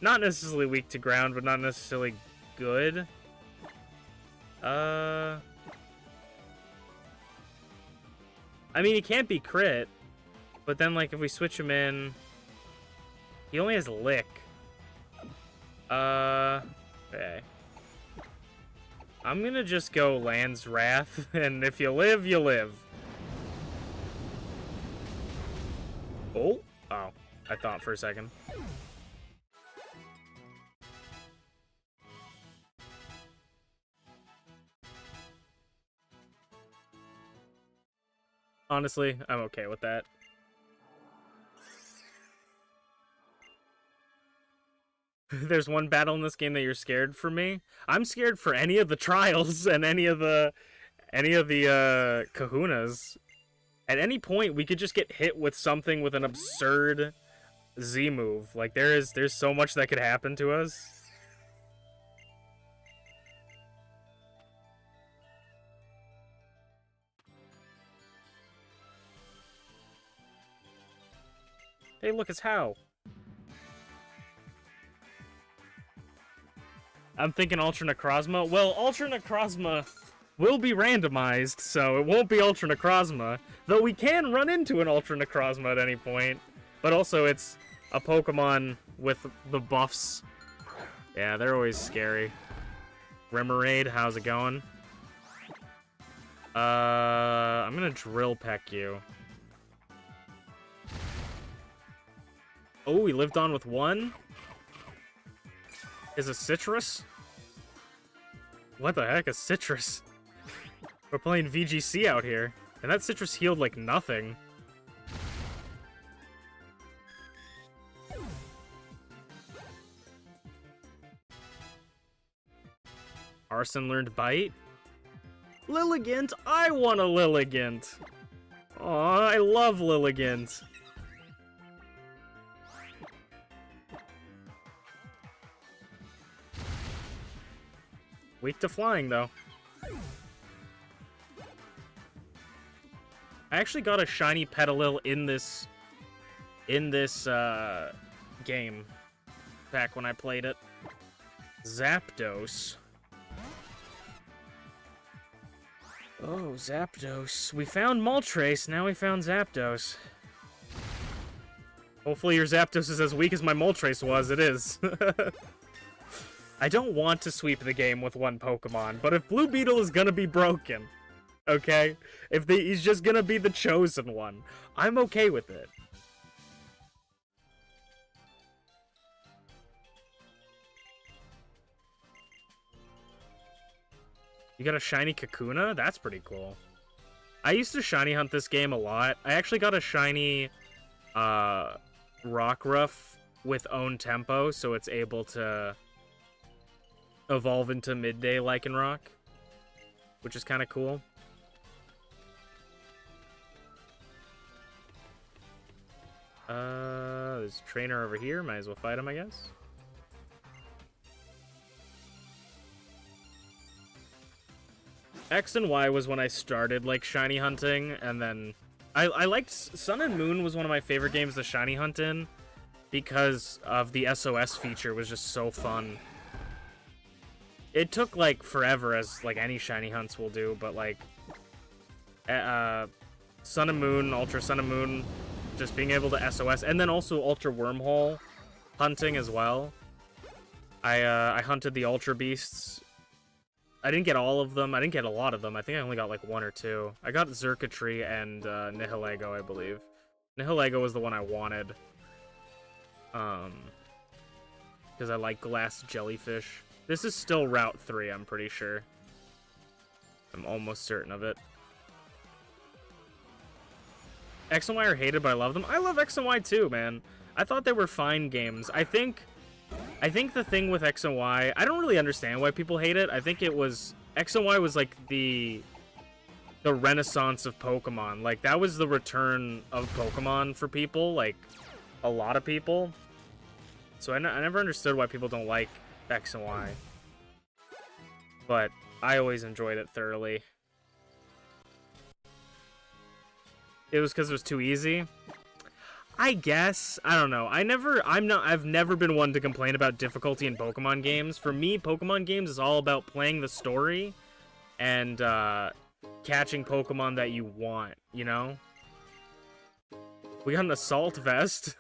Not necessarily weak to ground, but not necessarily good. I mean, he can't be crit. But then, like, if we switch him in... He only has Lick. Okay. I'm gonna just go Land's Wrath, and if you live, you live. Oh. Oh, I thought for a second. Honestly, I'm okay with that. There's one battle in this game that you're scared for me. I'm scared for any of the trials and any of the kahunas. At any point, we could just get hit with something with an absurd Z move. Like, there's so much that could happen to us. Hey, look, it's How. I'm thinking Ultra Necrozma. Well, Ultra Necrozma will be randomized, so it won't be Ultra Necrozma. Though we can run into an Ultra Necrozma at any point. But also, it's a Pokemon with the buffs. Yeah, they're always scary. Remoraid, how's it going? I'm gonna Drill Peck you. Oh, he lived on with one? Is a Citrus? What the heck is Citrus? We're playing VGC out here. And that Citrus healed like nothing. Arson learned Bite? Lilligant? I want a Lilligant! Aw, I love Lilligant. Weak to flying, though. I actually got a shiny Petalil in this game back when I played it. Zapdos. Oh, Zapdos. We found Moltres, now we found Zapdos. Hopefully your Zapdos is as weak as my Moltres was. It is. I don't want to sweep the game with one Pokemon, but if Blue Beetle is gonna be broken, okay? If he's just gonna be the chosen one, I'm okay with it. You got a shiny Kakuna? That's pretty cool. I used to shiny hunt this game a lot. I actually got a shiny Rockruff with own tempo, so it's able to evolve into midday Lycanroc, which is kind of cool. There's a trainer over here. Might as well fight him, I guess. X and Y was when I started, like, shiny hunting, and then I liked Sun and Moon was one of my favorite games to shiny hunt in because of the SOS feature was just so fun. It took, like, forever, as, like, any shiny hunts will do, but, like, Sun and Moon, Ultra Sun and Moon, just being able to SOS, and then also Ultra Wormhole hunting as well. I hunted the Ultra Beasts. I didn't get all of them. I didn't get a lot of them. I think I only got, like, one or two. I got Xurkitree and Nihilego, I believe. Nihilego was the one I wanted. Because I like glass jellyfish. This is still Route 3, I'm pretty sure. I'm almost certain of it. X and Y are hated, but I love them. I love X and Y too, man. I thought they were fine games. I think the thing with X and Y, I don't really understand why people hate it. I think it was... X and Y was like the renaissance of Pokemon. Like, that was the return of Pokemon for people. Like, a lot of people. So I never understood why people don't like X and Y. But I always enjoyed it thoroughly. It was because it was too easy? I guess. I don't know. I've never been one to complain about difficulty in Pokemon games. For me, Pokemon games is all about playing the story and catching Pokemon that you want, you know? We got an Assault Vest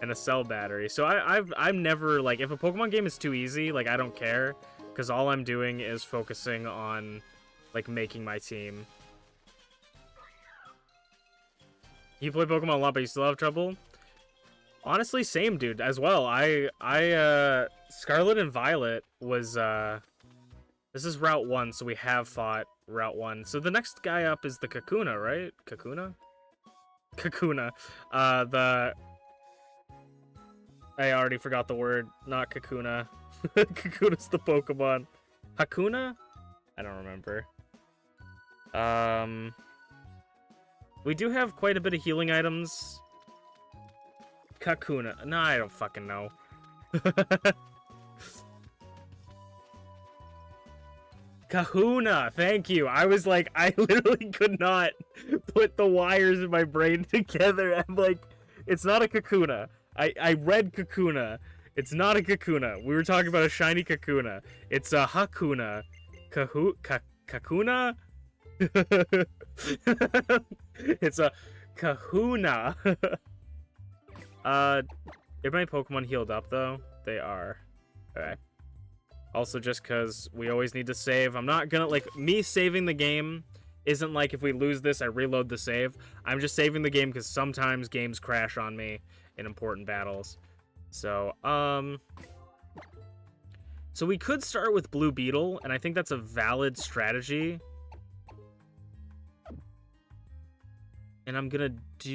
and a Cell Battery. So I'm never, like, if a Pokemon game is too easy, like, I don't care. Because all I'm doing is focusing on, like, making my team. You play Pokemon a lot, but you still have trouble? Honestly, same, dude, as well. Scarlet and Violet was, this is Route 1, so we have fought Route 1. So the next guy up is the Kakuna, right? Kakuna? Kakuna. I already forgot the word. Not Kakuna. Kakuna's the Pokemon. Hakuna? I don't remember. We do have quite a bit of healing items. Kakuna. No, I don't fucking know. Kahuna, thank you. I was like, I literally could not put the wires in my brain together. I'm like, it's not a Kakuna. I read Kakuna. It's not a Kakuna. We were talking about a shiny Kakuna. It's a Hakuna. Kakuna? It's a Kahuna. Are my Pokemon healed up though? They are. Okay. Also, just because we always need to save. I'm not gonna, like, me saving the game isn't like if we lose this, I reload the save. I'm just saving the game because sometimes games crash on me in important battles. So, so we could start with Blue Beetle, and I think that's a valid strategy. And I'm gonna just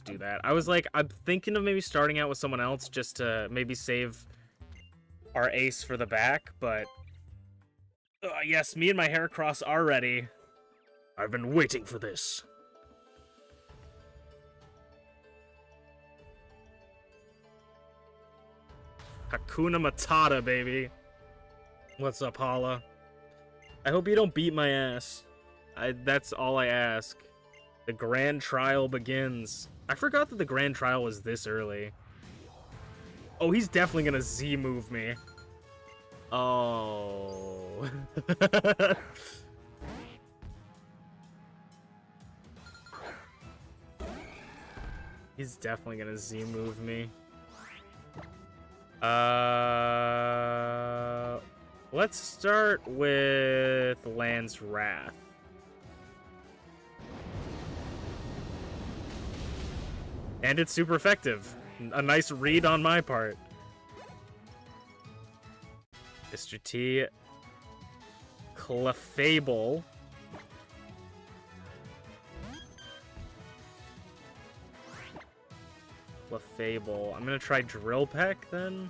do that. I was like, I'm thinking of maybe starting out with someone else just to maybe save our ace for the back, but yes, me and my Heracross are ready. I've been waiting for this. Hakuna Matata, baby. What's up, Hala? I hope you don't beat my ass. That's all I ask. The grand trial begins. I forgot that the grand trial was this early. Oh, he's definitely gonna Z-move me. Oh. He's definitely gonna Z move me. Let's start with Land's Wrath. And it's super effective. A nice read on my part. Mr. T. Clefable. Clefable. I'm gonna try Drill Peck then.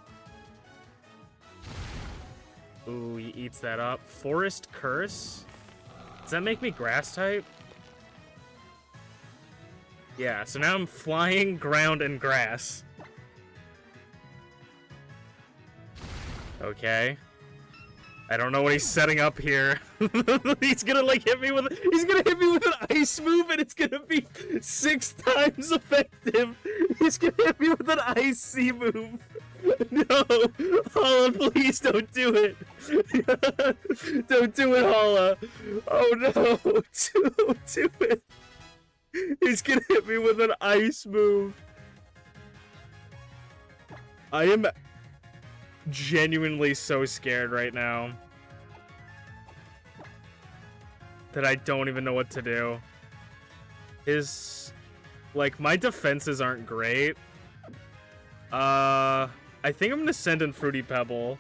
Ooh, he eats that up. Forest Curse? Does that make me Grass type? Yeah, so now I'm flying, ground, and grass. Okay. I don't know what he's setting up here. He's gonna like hit me with an ice move and it's gonna be 6 times effective. He's gonna hit me with an ice C move. No, Holla, please don't do it. Don't do it, Holla. Oh no, don't do it. He's gonna hit me with an ice move. I am genuinely so scared right now that I don't even know what to do. Like, my defenses aren't great. I think I'm gonna send in Fruity Pebble.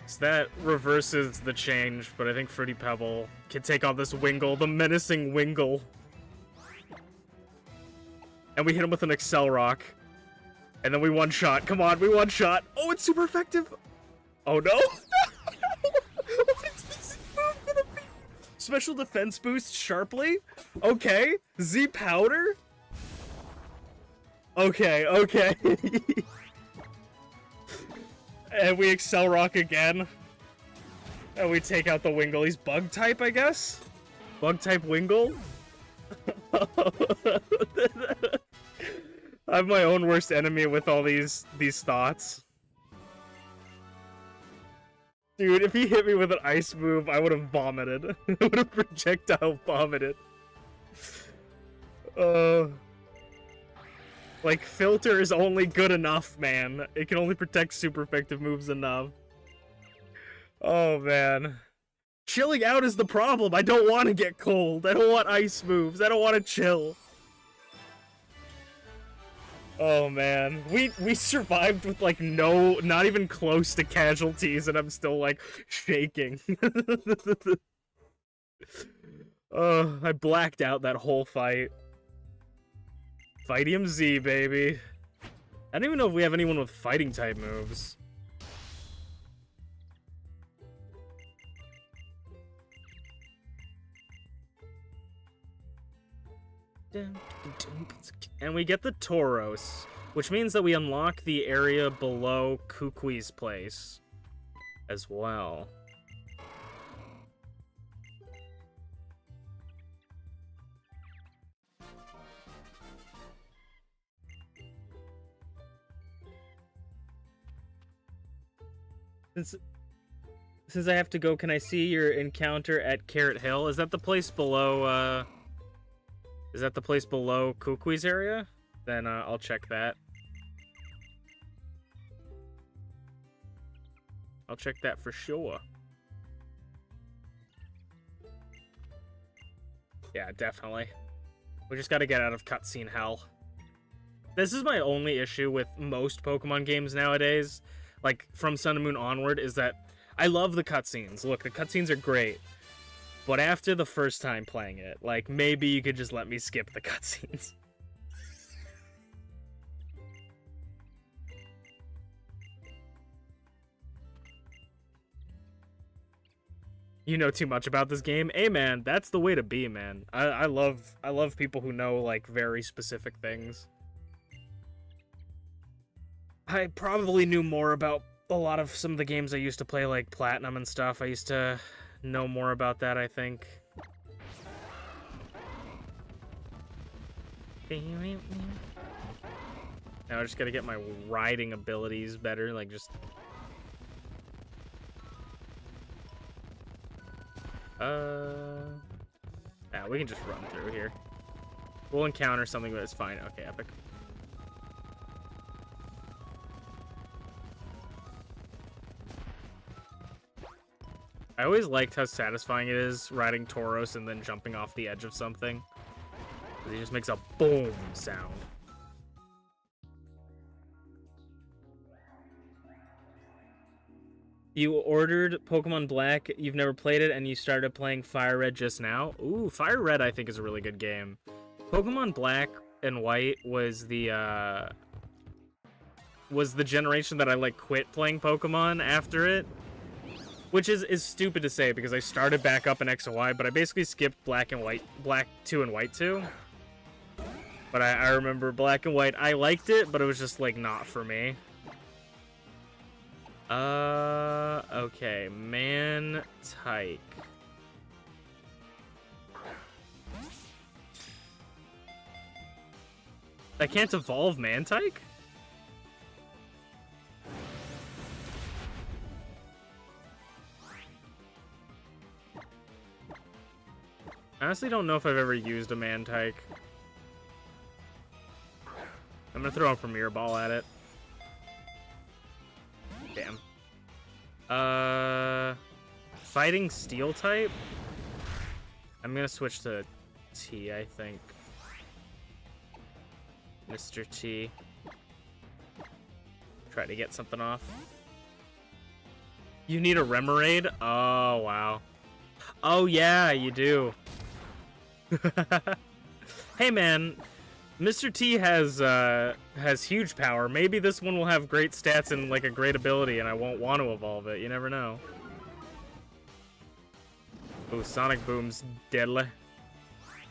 So that reverses the change, but I think Fruity Pebble can take on this Wingull, the menacing Wingull. And we hit him with an Excel Rock. And then we one-shot. Come on, we one-shot. Oh, it's super effective. Oh, no. What is this move gonna be? Special defense boost sharply? Okay. Z Powder? Okay, okay. And we Excel Rock again. And we take out the Wingull. He's Bug type, I guess? Bug type Wingull? I'm my own worst enemy with all these thoughts. Dude, if he hit me with an ice move, I would have vomited. I would have projectile vomited. Like, filter is only good enough, man. It can only protect super effective moves enough. Oh, man. Chilling out is the problem. I don't want to get cold. I don't want ice moves. I don't want to chill. Oh, man. We survived with, like, not even close to casualties, and I'm still, like, shaking. I blacked out that whole fight. Fightium Z, baby. I don't even know if we have anyone with fighting type moves. And we get the Tauros, which means that we unlock the area below Kukui's place as well. Since I have to go, can I see your encounter at Carrot Hill? Is that the place below, is that the place below Kukui's area? Then, I'll check that. I'll check that for sure. Yeah, definitely. We just gotta get out of cutscene hell. This is my only issue with most Pokemon games nowadays. Like, from Sun and Moon onward, is that I love the cutscenes. Look, the cutscenes are great. But after the first time playing it, like, maybe you could just let me skip the cutscenes. You know too much about this game? Hey, man, that's the way to be, man. I love people who know, like, very specific things. I probably knew more about a lot of some of the games I used to play, like Platinum and stuff. I used to know more about that, I think. Now I just gotta get my riding abilities better, like just... we can just run through here. We'll encounter something, but it's fine. Okay, epic. I always liked how satisfying it is riding Tauros and then jumping off the edge of something. He just makes a boom sound. You ordered Pokemon Black, you've never played it, and you started playing Fire Red just now? Ooh, Fire Red I think is a really good game. Pokemon Black and White was the generation that I like quit playing Pokemon after it. Which is stupid to say because I started back up in X and Y, but I basically skipped Black and White, Black 2 and White 2. But I remember Black and White, I liked it, but it was just like not for me. Okay, Mantike. I can't evolve Mantike? I honestly don't know if I've ever used a Mantike. I'm gonna throw a Premier Ball at it. Damn. Fighting Steel type? I'm gonna switch to T, I think. Mr. T. Try to get something off. You need a Remoraid? Oh, wow. Oh, yeah, you do. Hey, man. Mr. T has huge power. Maybe this one will have great stats and like a great ability, and I won't want to evolve it. You never know. Ooh, Sonic Boom's deadly.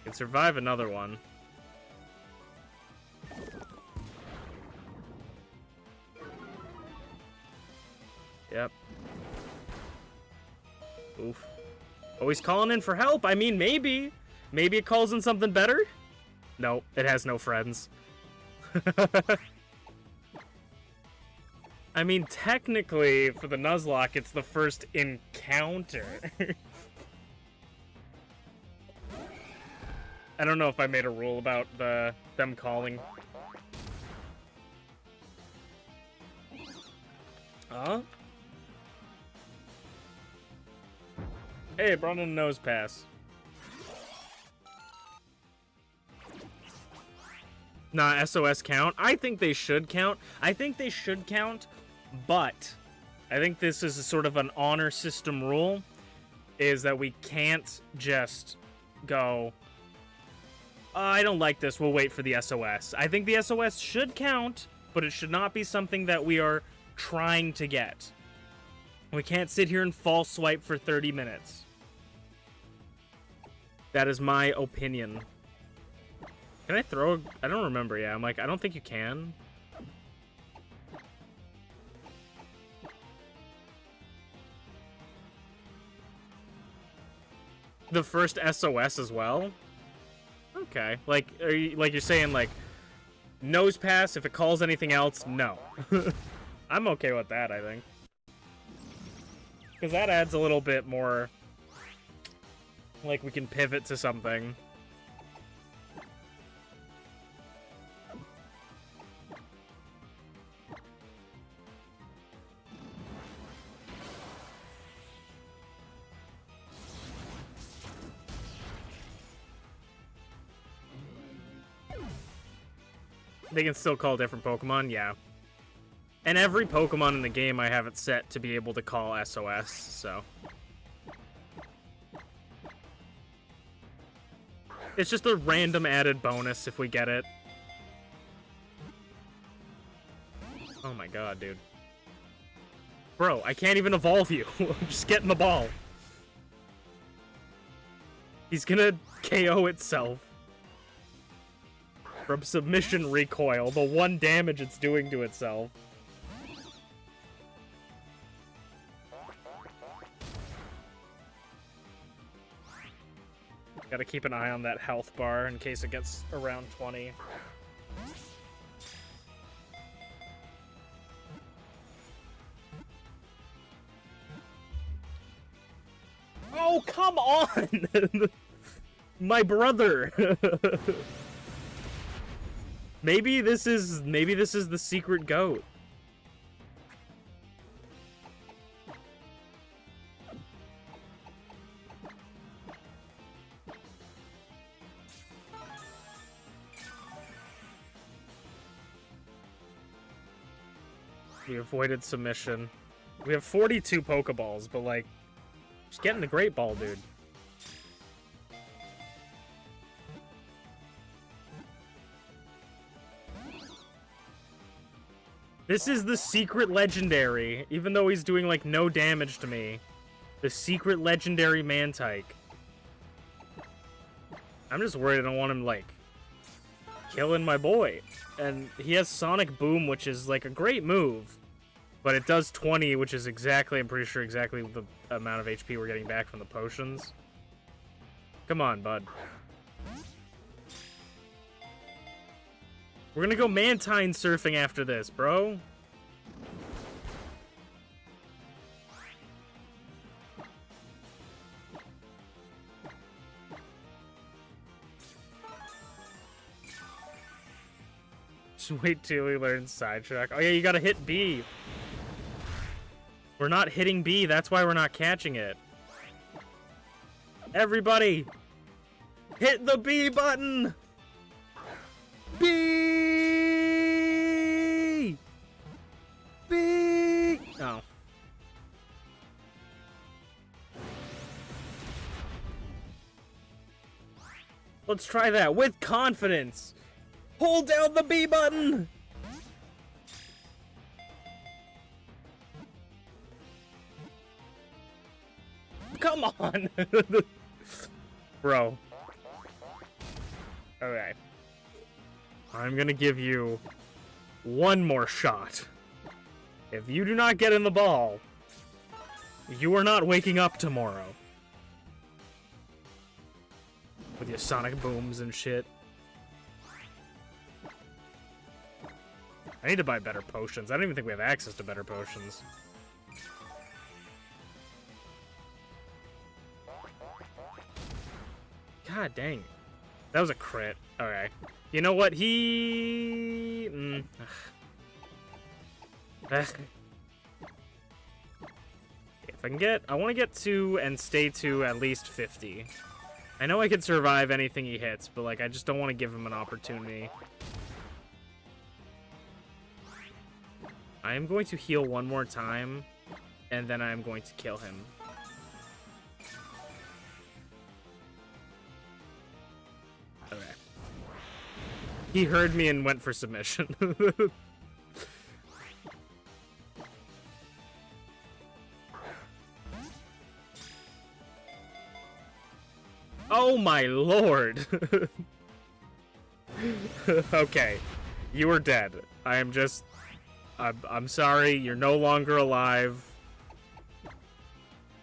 Can survive another one. Yep. Oof. Oh, he's calling in for help. I mean, maybe. Maybe it calls in something better? No, it has no friends. I mean, technically, for the Nuzlocke, it's the first encounter. I don't know if I made a rule about them calling. Huh? Hey, I brought in a nose pass. Nah, SOS count? I think they should count. I think they should count, but I think this is a sort of an honor system rule, is that we can't just go, oh, I don't like this, we'll wait for the SOS. I think the SOS should count, but it should not be something that we are trying to get. We can't sit here and false swipe for 30 minutes. That is my opinion. Can I throw? I don't remember. Yeah, I'm like, I don't think you can. The first SOS as well? Okay. Like, you're saying, like, nose pass, if it calls anything else, no. I'm okay with that, I think. Because that adds a little bit more, like, we can pivot to something. They can still call different Pokemon, yeah. And every Pokemon in the game I have it set to be able to call SOS, so. It's just a random added bonus if we get it. Oh my god, dude. Bro, I can't even evolve you. Just get in the ball. He's gonna KO itself. From submission recoil, the one damage it's doing to itself. Gotta keep an eye on that health bar in case it gets around 20. Oh, come on! My brother! Maybe this is the secret goat. We avoided submission. We have 42 Pokeballs, but like, just getting the Great Ball, dude. This is the secret legendary, even though he's doing like no damage to me. The secret legendary Mantike. I'm just worried I don't want him like killing my boy. And he has Sonic Boom, which is like a great move, but it does 20, which is exactly, I'm pretty sure, exactly the amount of HP we're getting back from the potions. Come on, bud. We're gonna go Mantine surfing after this, bro. Just wait till we learn Sidetrack. Oh yeah, you gotta hit B. We're not hitting B, that's why we're not catching it. Everybody, hit the B button! B! B! Oh. Let's try that with confidence. Hold down the B button! Come on! Bro. Okay. I'm gonna give you one more shot. If you do not get in the ball, you are not waking up tomorrow. With your Sonic Booms and shit. I need to buy better potions. I don't even think we have access to better potions. God dang. That was a crit. Okay. You know what? If I can get... I want to get to and stay to at least 50. I know I can survive anything he hits, but like I just don't want to give him an opportunity. I am going to heal one more time, and then I am going to kill him. Okay. He heard me and went for submission. Oh my lord! Okay. You are dead. I am just... I'm sorry, you're no longer alive.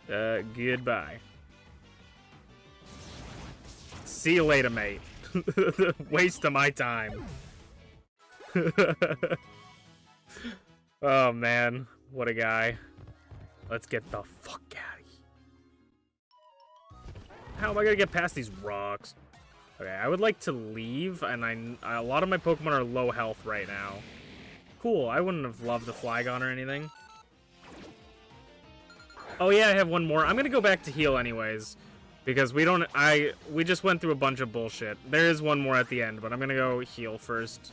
Goodbye. See you later, mate. Waste of my time. Oh, man. What a guy. Let's get the fuck out of here. How am I gonna get past these rocks? Okay, I would like to leave, and a lot of my Pokemon are low health right now. Cool, I wouldn't have loved the Flygon or anything. Oh yeah, I have one more. I'm gonna go back to heal anyways. Because we just went through a bunch of bullshit. There is one more at the end, but I'm gonna go heal first.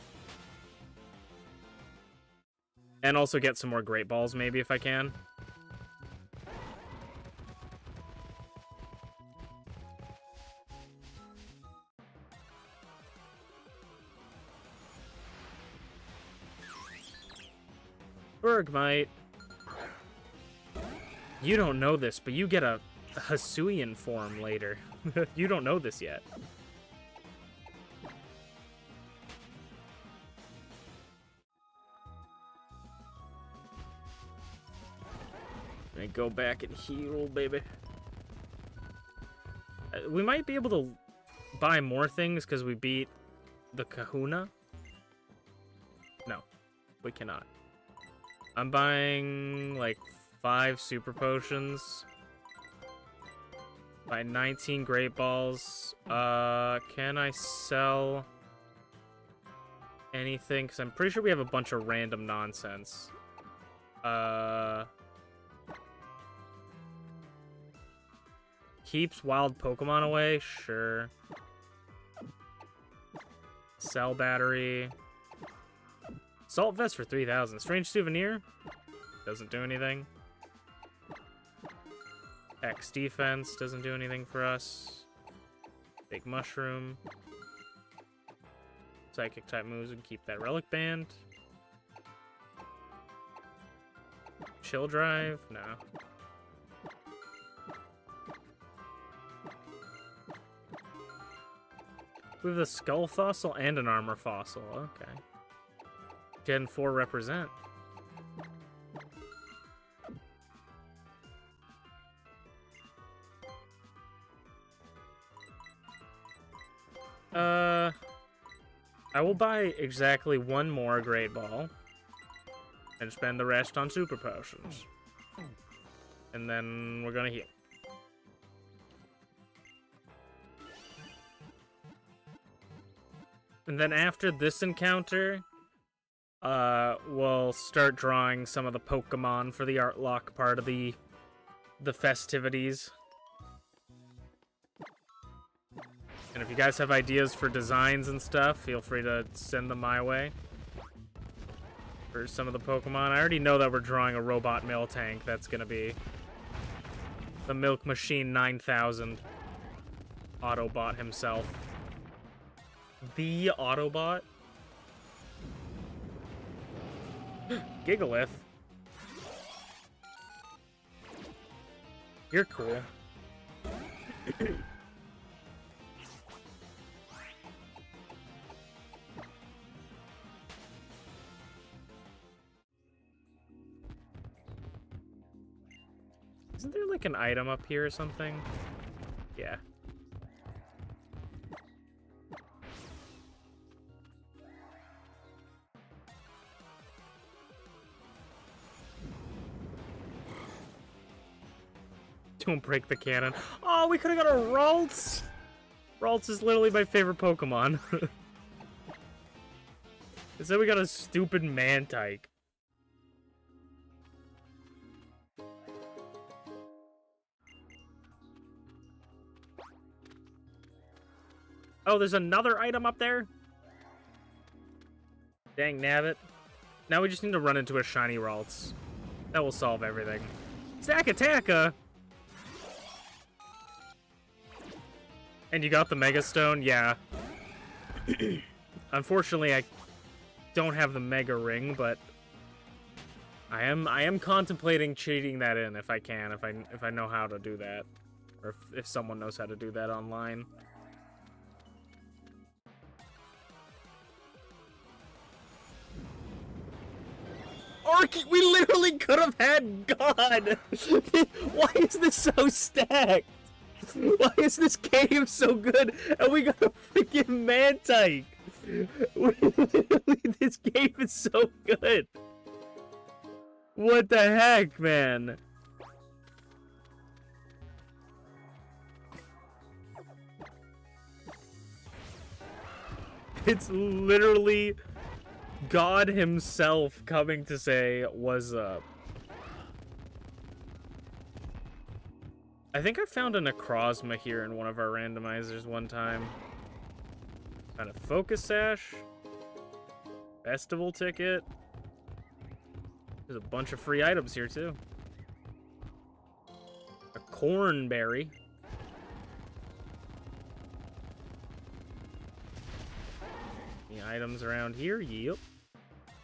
And also get some more Great Balls, maybe, if I can. Bergmite. You don't know this, but you get a Hisuian form later. You don't know this yet. I go back and heal, baby. We might be able to buy more things because we beat the Kahuna. No, we cannot. I'm buying like 5 super potions. Buy 19 Great Balls. Can I sell anything, because I'm pretty sure we have a bunch of random nonsense. Keeps wild Pokemon away? Sure. Cell battery. Salt vest for 3,000. Strange souvenir? Doesn't do anything. X defense doesn't do anything for us. Big mushroom. Psychic type moves and keep that relic band. Chill drive? No. We have a skull fossil and an armor fossil. Okay. Gen 4 represent. I will buy exactly one more Great Ball and spend the rest on Super Potions. And then we're gonna heal. And then after this encounter, we'll start drawing some of the Pokemon for the Artlocke part of the festivities. And if you guys have ideas for designs and stuff, feel free to send them my way. For some of the Pokemon. I already know that we're drawing a robot Miltank. That's gonna be the Milk Machine 9000 Autobot himself. The Autobot? Gigalith? You're cool. Isn't there like an item up here or something? Yeah. Don't break the cannon. Oh, we could have got a Ralts! Ralts is literally my favorite Pokemon. Instead we got a stupid Mantike. Oh, there's another item up there? Dang nabbit. Now we just need to run into a shiny Ralts. That will solve everything. Stack-a-tacka! And you got the Mega Stone? Yeah. Unfortunately, I don't have the Mega Ring, but I am contemplating cheating that in if I can, if I know how to do that. Or if someone knows how to do that online. We literally could have had God! Why is this so stacked? Why is this game so good and we got a freaking Mantike? This game is so good. What the heck, man? It's literally God himself coming to say, "What's up?" I think I found a Necrozma here in one of our randomizers one time. Found a Focus Sash. Festival ticket. There's a bunch of free items here, too. A Cornberry. Any items around here? Yep.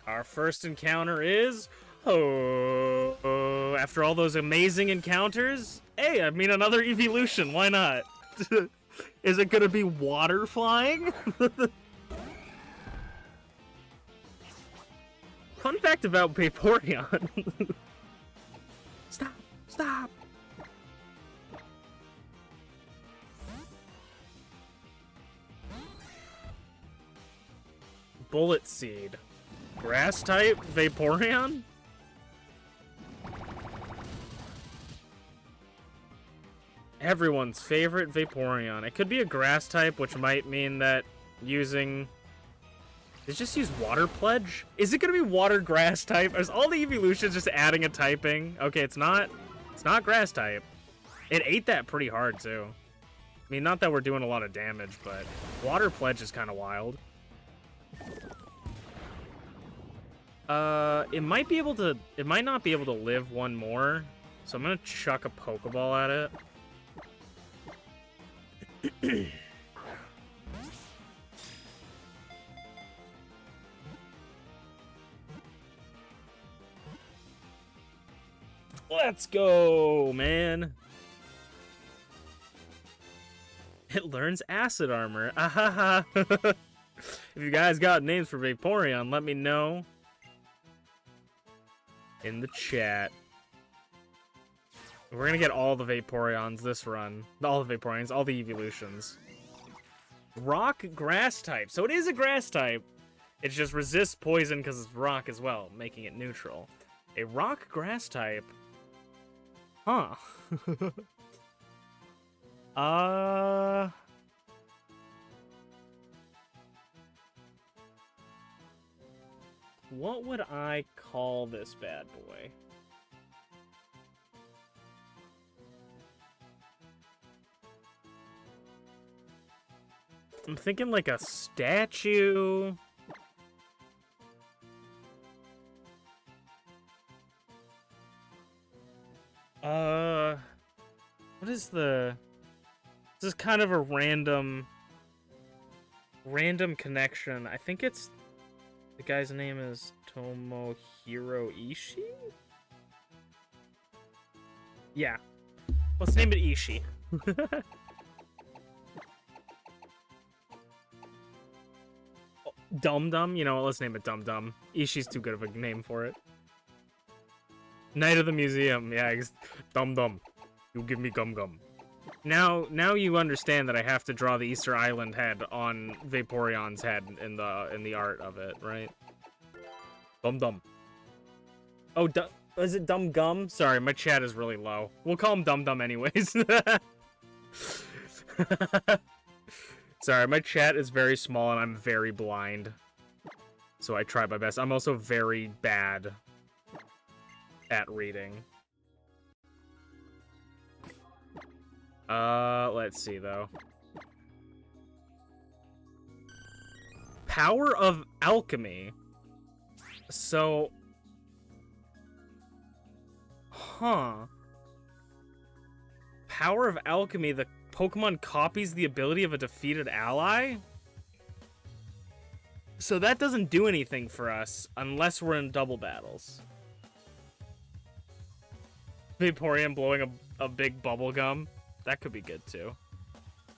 Our first encounter is... Oh, after all those amazing encounters... Hey, I mean, another evolution. Why not? Is it gonna be water flying? Fun fact about Vaporeon. Stop! Stop! Bullet Seed. Grass type Vaporeon? Everyone's favorite Vaporeon. It could be a grass type, which might mean that using Let's just use Water Pledge. Is it gonna be Water Grass type? Is all the evolutions just adding a typing? Okay, it's not. It's not Grass type. It ate that pretty hard too. I mean, not that we're doing a lot of damage, but Water Pledge is kind of wild. It might be able to. It might not be able to live one more. So I'm gonna chuck a Pokeball at it. Let's go, man. It learns Acid Armor. Ahaha. If you guys got names for Vaporeon, let me know in the chat. We're gonna get all the Vaporeons this run. All the Vaporeons, all the evolutions. Rock Grass type. So it is a Grass type. It just resists poison because it's rock as well, making it neutral. A Rock Grass type. Huh. What would I call this bad boy? I'm thinking like a statue. What is the... This is kind of a random connection. I think it's... The guy's name is Tomohiro Ishii? Yeah. Let's name it Ishii. Dum Dum? You know what? Let's name it Dum Dum. Ishii's too good of a name for it. Night of the Museum. Yeah, Dum Dum. You give me Gum Gum. Now you understand that I have to draw the Easter Island head on Vaporeon's head in the art of it, right? Dum Dum. Oh, is it Dum Gum? Sorry, my chat is really low. We'll call him Dum Dum anyways. Sorry, my chat is very small and I'm very blind. So I try my best. I'm also very bad at reading. Let's see though. Power of Alchemy. So, Power of Alchemy, the Pokemon copies the ability of a defeated ally? So that doesn't do anything for us unless we're in double battles. Vaporeon blowing a big bubble gum. That could be good too.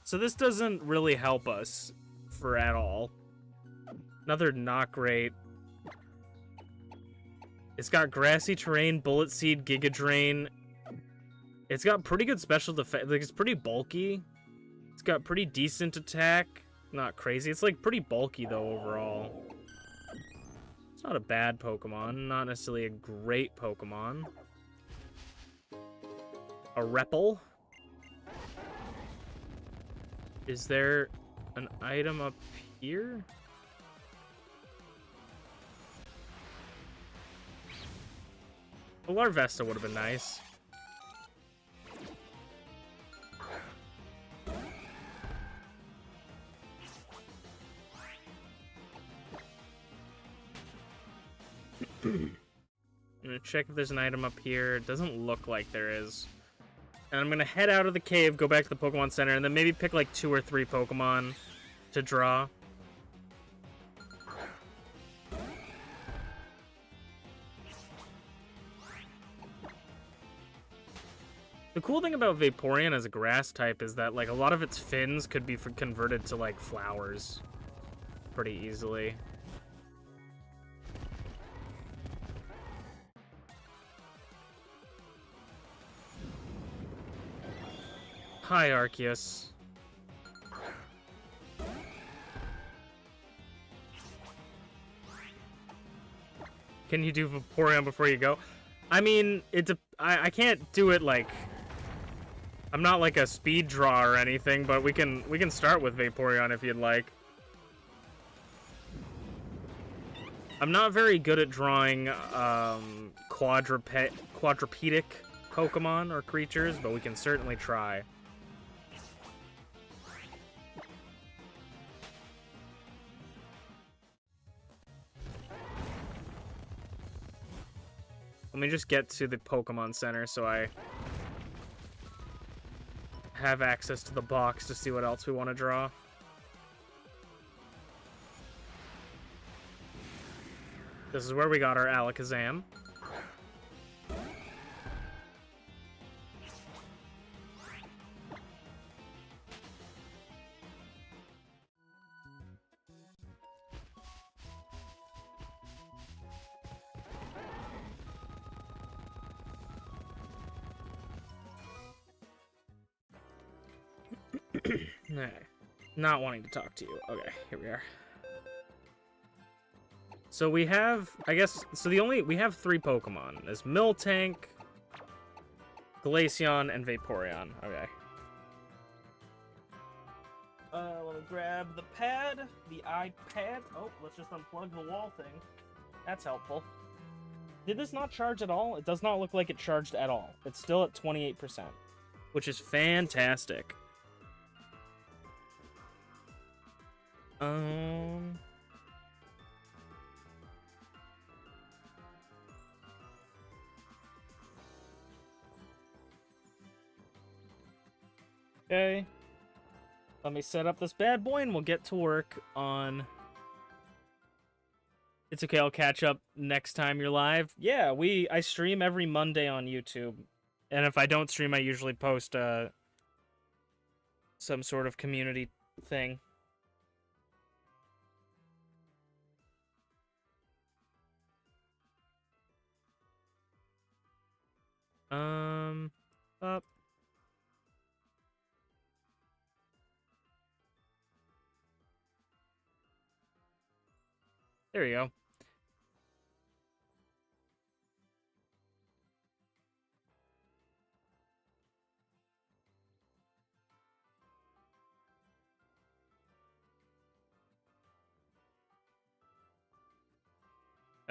So this doesn't really help us for at all. Another not great. It's got Grassy Terrain, Bullet Seed, Giga Drain. It's got pretty good special defense. Like, it's pretty bulky. It's got pretty decent attack. Not crazy. It's like pretty bulky though overall. It's not a bad Pokemon. Not necessarily a great Pokemon. A Repple. Is there an item up here? A Larvesta would have been nice. I'm gonna check if there's an item up here. It doesn't look like there is. And I'm gonna head out of the cave, go back to the Pokemon Center, and then maybe pick like 2 or 3 Pokemon to draw. The cool thing about Vaporeon as a grass type is that like a lot of its fins could be converted to like flowers pretty easily. Hi, Arceus. Can you do Vaporeon before you go? I mean, I can't do it like... I'm not like a speed draw or anything, but we can start with Vaporeon if you'd like. I'm not very good at drawing quadrupedic Pokemon or creatures, but we can certainly try. Let me just get to the Pokemon Center so I have access to the box to see what else we want to draw. This is where we got our Alakazam. Not wanting to talk to you. Okay, here we are. So we have, I guess, we have 3 Pokemon. There's Miltank, Glaceon, and Vaporeon. Okay. Let me grab the pad, the iPad. Oh, let's just unplug the wall thing. That's helpful. Did this not charge at all? It does not look like it charged at all. It's still at 28%, which is fantastic. Okay. Let me set up this bad boy and we'll get to work on... It's okay, I'll catch up next time you're live. Yeah, I stream every Monday on YouTube. And if I don't stream, I usually post some sort of community thing. Up. There you go.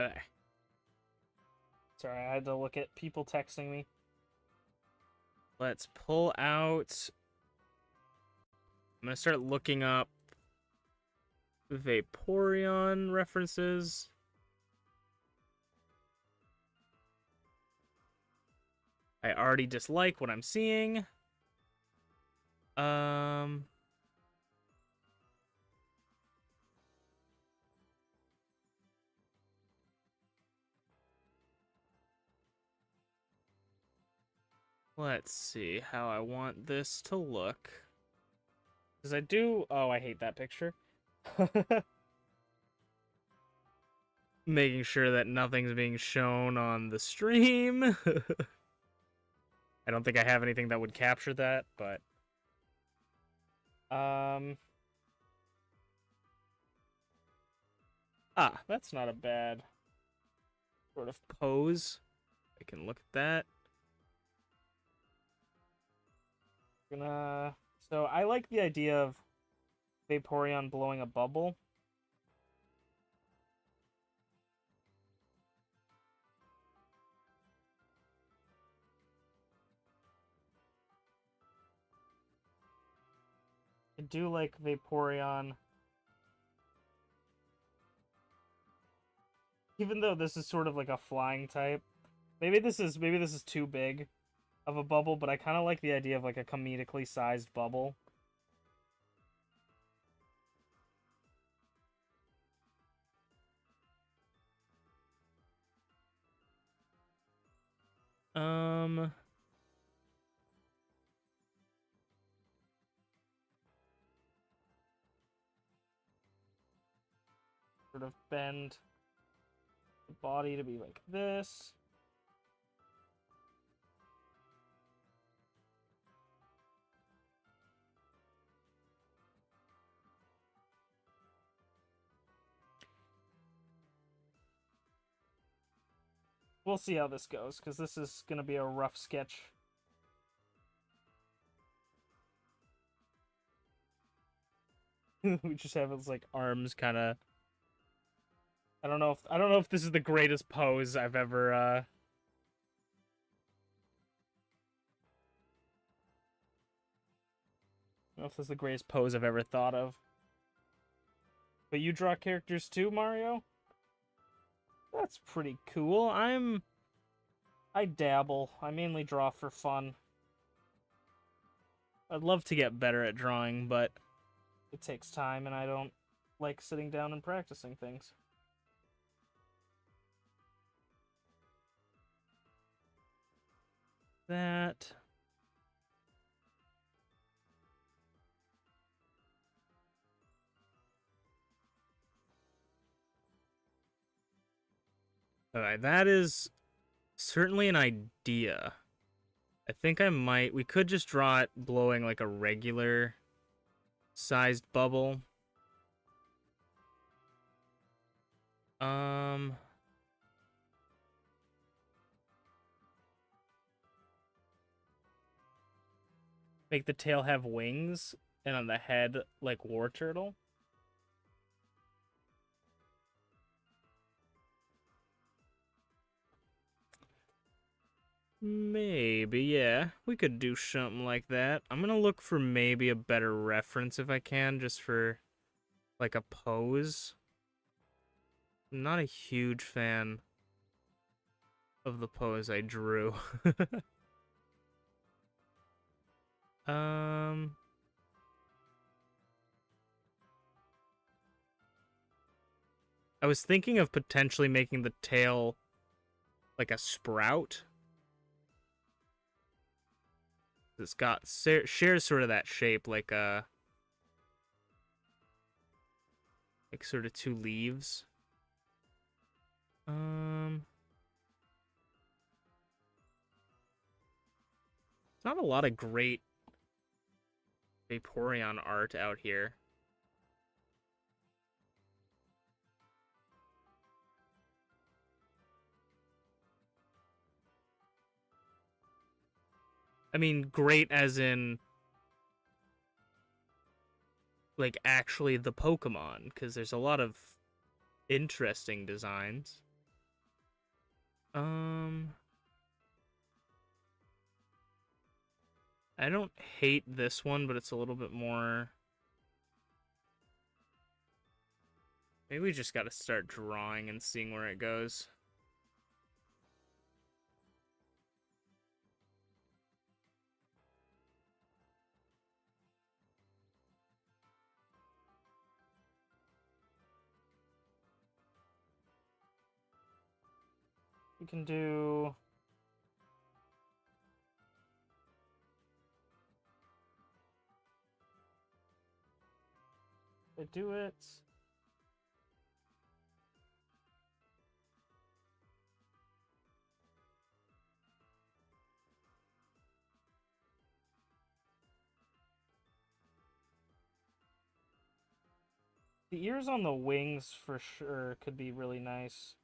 Okay. Sorry, I had to look at people texting me. Let's pull out... I'm going to start looking up Vaporeon references. I already dislike what I'm seeing. Let's see how I want this to look. Because I do... Oh, I hate that picture. Making sure that nothing's being shown on the stream. I don't think I have anything that would capture that, but... Ah, that's not a bad sort of pose. I can look at that. So I like the idea of Vaporeon blowing a bubble. I do like Vaporeon. Even though this is sort of like a flying type. Maybe this is too big of a bubble, but I kind of like the idea of like a comedically sized bubble. Sort of bend the body to be like this. We'll see how this goes, because this is going to be a rough sketch. We just have his, like, arms kind of I don't know if this is the greatest pose I've ever I don't know if this is the greatest pose I've ever thought of. But you draw characters too, Mario? That's pretty cool. I dabble. I mainly draw for fun. I'd love to get better at drawing, but it takes time and I don't like sitting down and practicing things. That. Alright, that is certainly an idea. I think I might. We could just draw it blowing like a regular sized bubble. Make the tail have wings and on the head like War Turtle. Maybe, yeah. We could do something like that. I'm gonna look for maybe a better reference if I can, just for like a pose. I'm not a huge fan of the pose I drew. I was thinking of potentially making the tail like a sprout. It's got shares sort of that shape, like sort of two leaves. Not a lot of great Vaporeon art out here. I mean, great as in like actually the Pokemon, because there's a lot of interesting designs. I don't hate this one, but it's a little bit more. Maybe we just got to start drawing and seeing where it goes. We can do. I do it. The ears on the wings for sure could be really nice.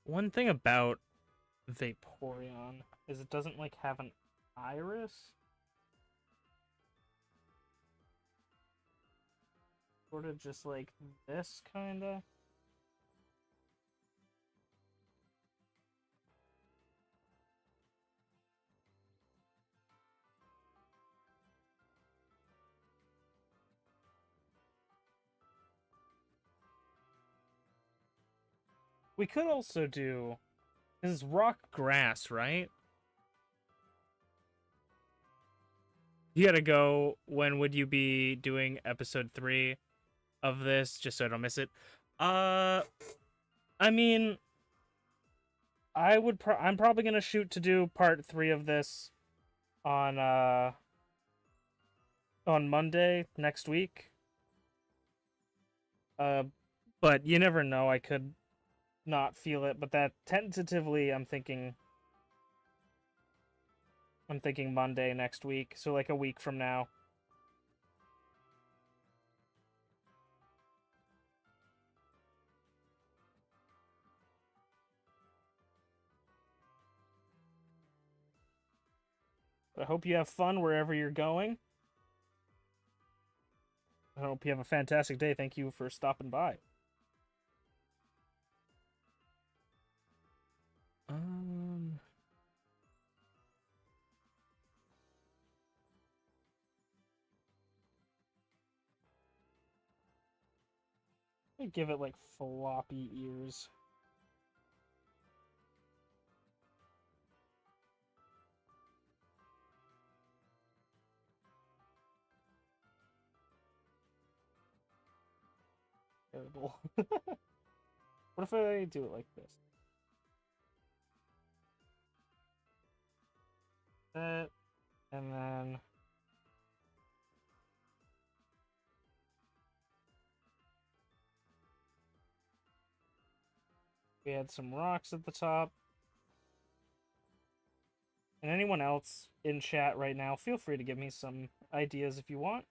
One thing about Vaporeon is it doesn't like have an iris. Sort of just like this kinda. We could also do. This is rock grass, right? You gotta go. When would you be doing episode 3 of this? Just so I don't miss it. I mean, I'm probably gonna shoot to do part 3 of this on Monday next week. But you never know. I could not feel it, but that tentatively I'm thinking Monday next week, so like a week from now. I hope you have fun wherever you're going. I hope you have a fantastic day. Thank you for stopping by. I give it like floppy ears. Terrible. What if I do it like this? That, and then we had some rocks at the top. And anyone else in chat right now, feel free to give me some ideas if you want.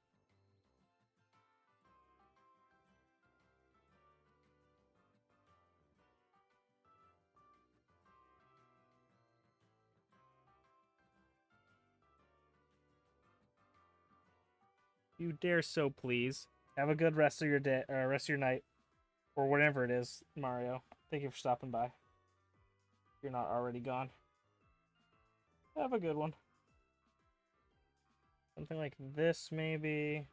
You dare so please. Have a good rest of your day, rest of your night, or whatever it is, Mario. Thank you for stopping by. If you're not already gone. Have a good one. Something like this, maybe.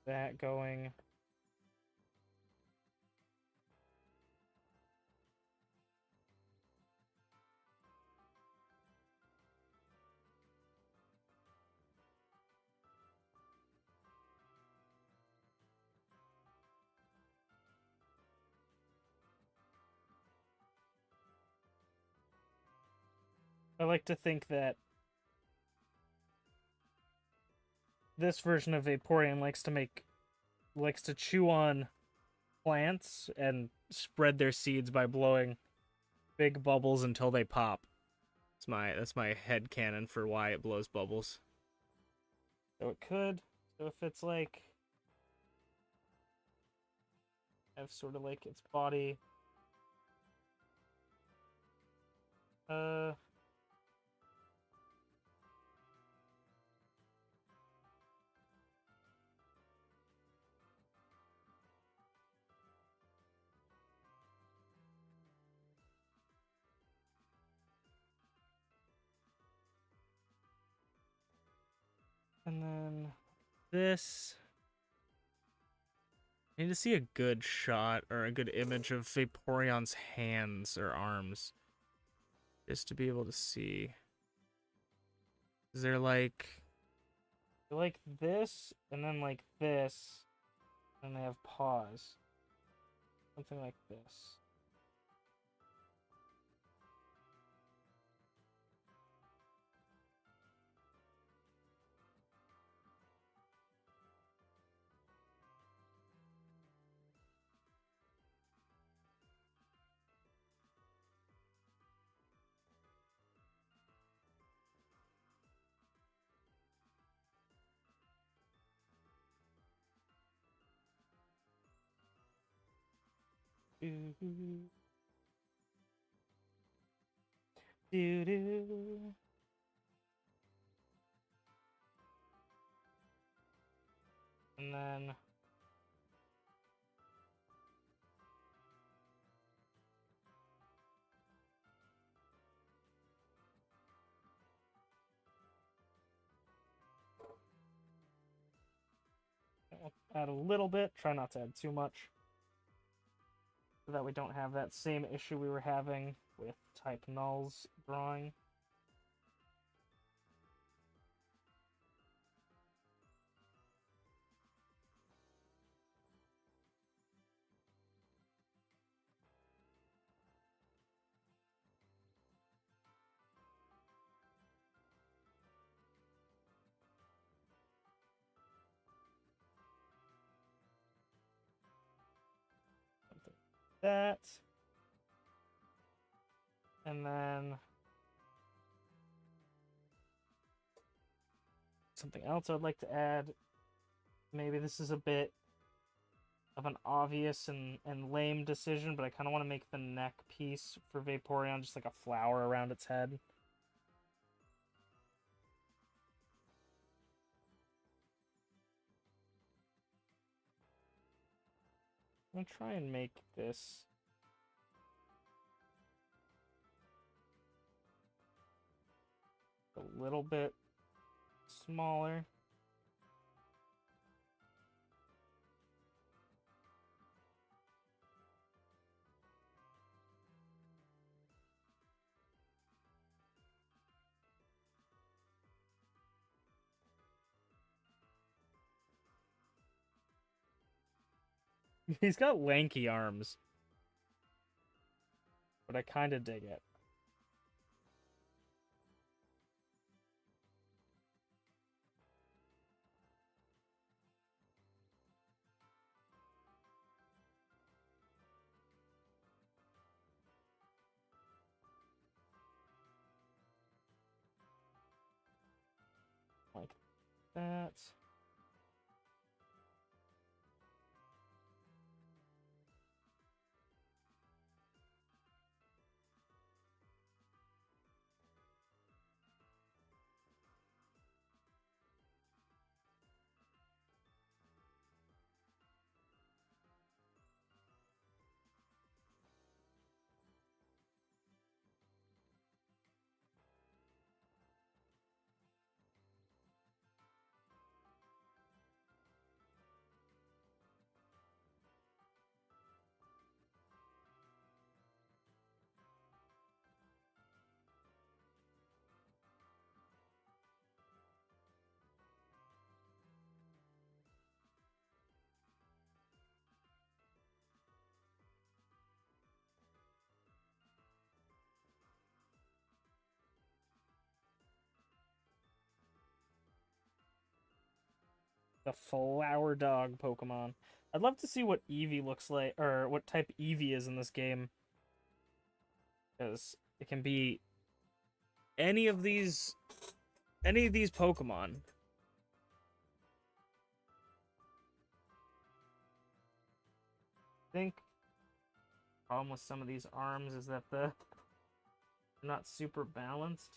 That going. I like to think that this version of Vaporeon likes to chew on plants and spread their seeds by blowing big bubbles until they pop. That's my head canon for why it blows bubbles. So it could. So if it's like have sort of like its body and then this. I need to see a good shot or a good image of Vaporeon's hands or arms. Just to be able to see. Is there like this and then like this, and they have paws. Something like this. Do do do. And then I'll add a little bit. Try not to add too much, so that we don't have that same issue we were having with type nulls drawing. that. And then something else I'd like to add. Maybe this is a bit of an obvious and lame decision, but I kind of want to make the neck piece for Vaporeon just like a flower around its head. I'm gonna try and make this a little bit smaller. He's got lanky arms, but I kind of dig it. Like that. The Flower Dog Pokemon. I'd love to see what Eevee looks like, or what type Eevee is in this game. Because it can be any of these Pokemon. I think the problem with some of these arms is that they're not super balanced.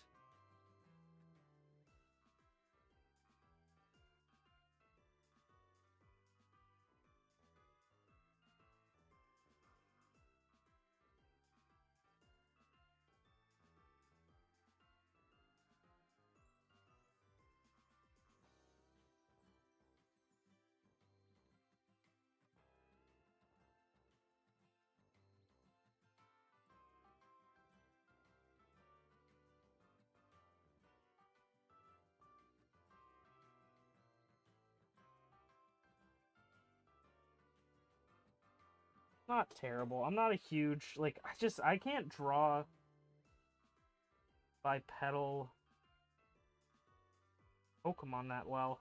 Not terrible. I'm not a huge, like, I can't draw bipedal Pokemon that well.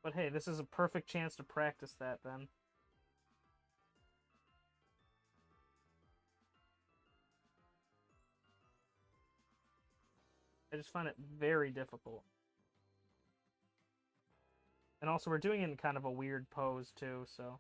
But hey, this is a perfect chance to practice that then. I just find it very difficult. And also, we're doing it in kind of a weird pose, too, so...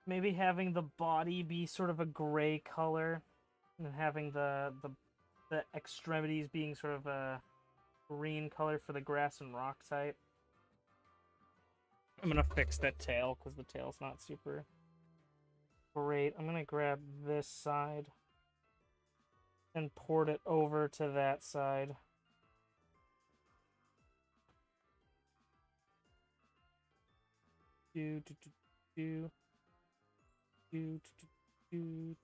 Maybe having the body be sort of a gray color, and having the extremities being sort of a green color for the grass and rock type. I'm gonna fix that tail, because the tail's not super great. I'm gonna grab this side. and port it over to that side. Do do do do do do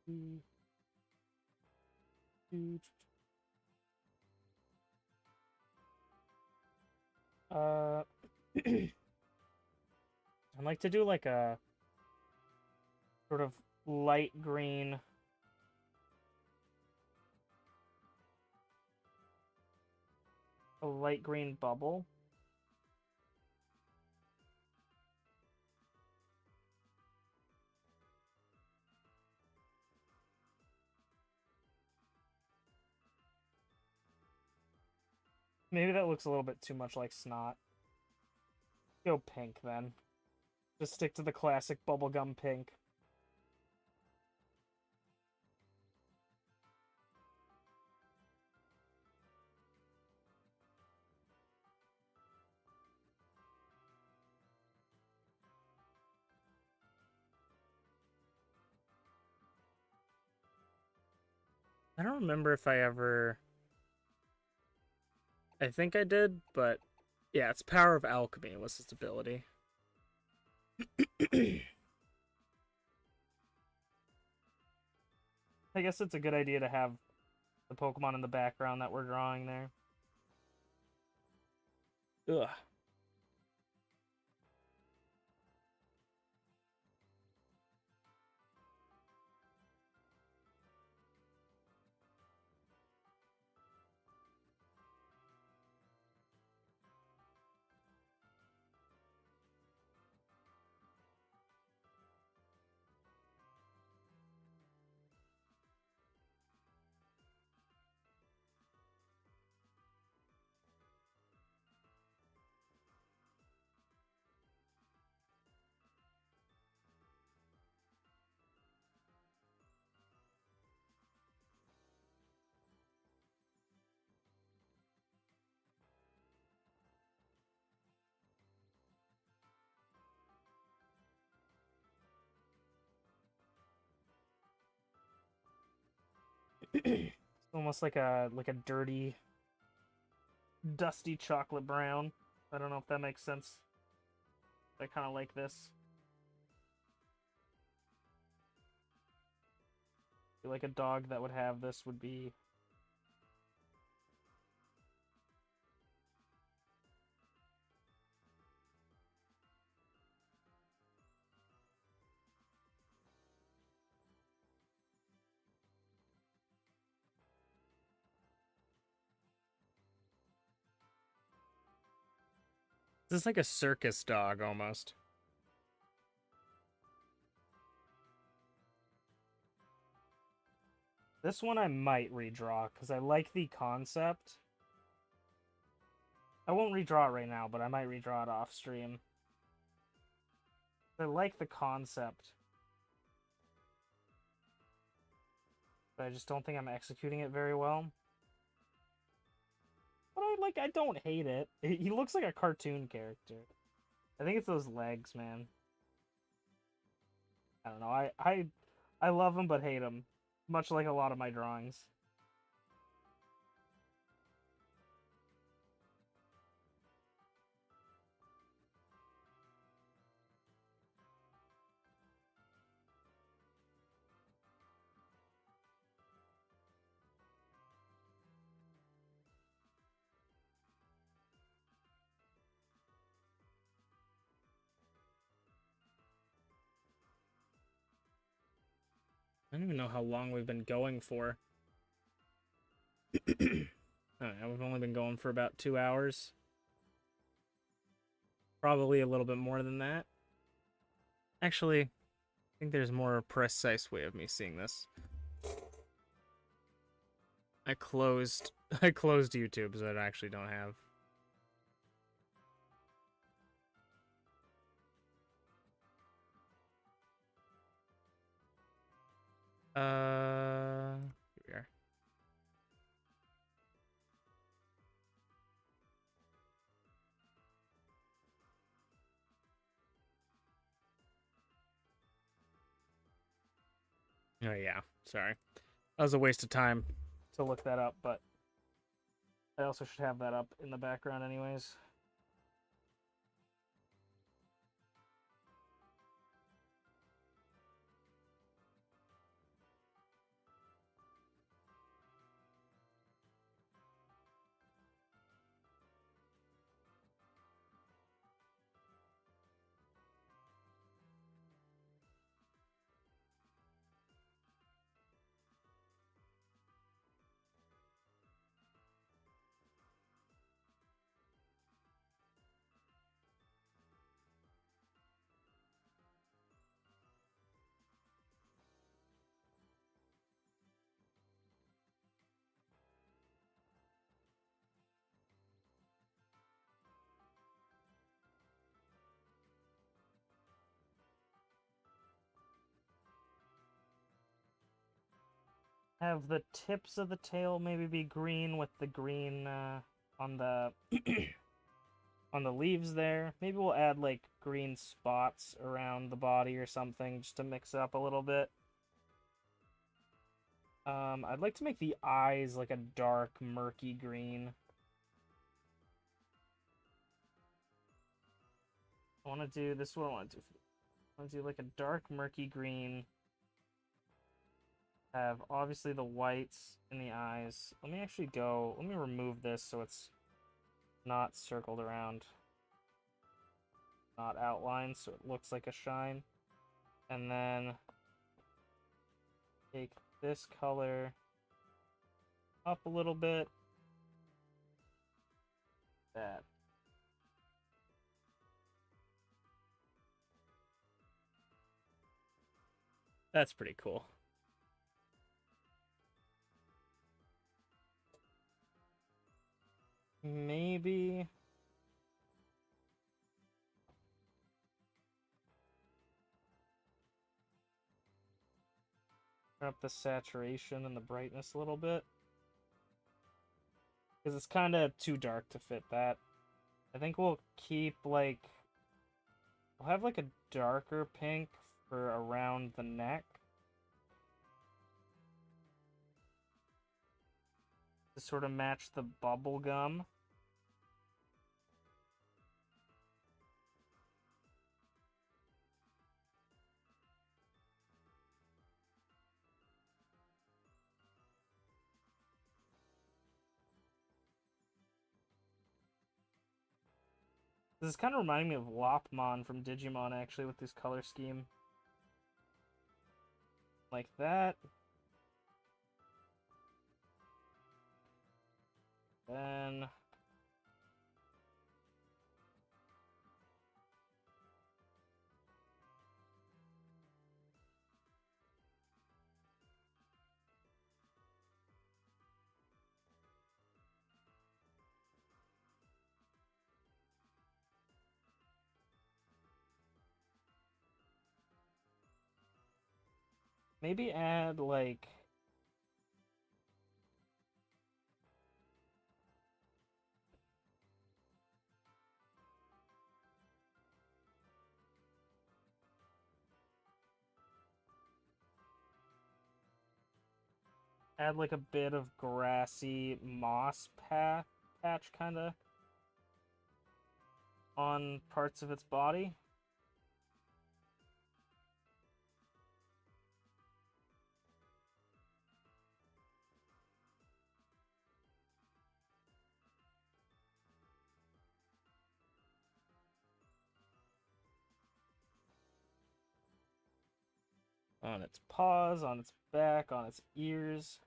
do do. I'd like to do like a sort of light green bubble. Maybe that looks a little bit too much like snot. Go pink then. Just stick to the classic bubblegum pink. I don't remember if I ever... I think I did, but yeah, it's Power of Alchemy was his ability. I guess it's a good idea to have the Pokemon in the background that we're drawing there. Ugh. It's almost like a dirty, dusty chocolate brown. I don't know if that makes sense. I kind of like this. I feel like a dog that would have this would be... This is like a circus dog, almost. This one I might redraw, because I like the concept. I won't redraw it right now, but I might redraw it off stream. I like the concept. But I just don't think I'm executing it very well. But I don't hate it. He looks like a cartoon character. I think it's those legs, man. I don't know. I love him but hate him. Much like a lot of my drawings. I don't even know how long we've been going for. Alright, we've only been going for about 2 hours. Probably a little bit more than that. Actually, I think there's a more precise way of me seeing this. I closed YouTube, so I actually don't have. Here we are. Oh yeah, sorry. That was a waste of time to look that up, but I also should have that up in the background anyways. Have the tips of the tail maybe be green with the green on the on the leaves there. Maybe we'll add like green spots around the body or something just to mix it up a little bit. I'd like to make the eyes like a dark, murky green. I want to do this. Is what I want to do. I want to do like a dark, murky green. Have obviously the whites in the eyes. Let me actually go. Let me remove this so it's not circled around, not outlined, so it looks like a shine. And then take this color up a little bit. That. That's pretty cool. Maybe turn up the saturation and the brightness a little bit, because it's kind of too dark to fit that. I think we'll keep like, we'll have like a darker pink for around the neck to sort of match the bubble gum. This is kind of reminding me of Lopmon from Digimon, actually, with this color scheme. Like that. Then maybe add like, a bit of grassy moss patch kind of on parts of its body. On its paws, on its back, on its ears.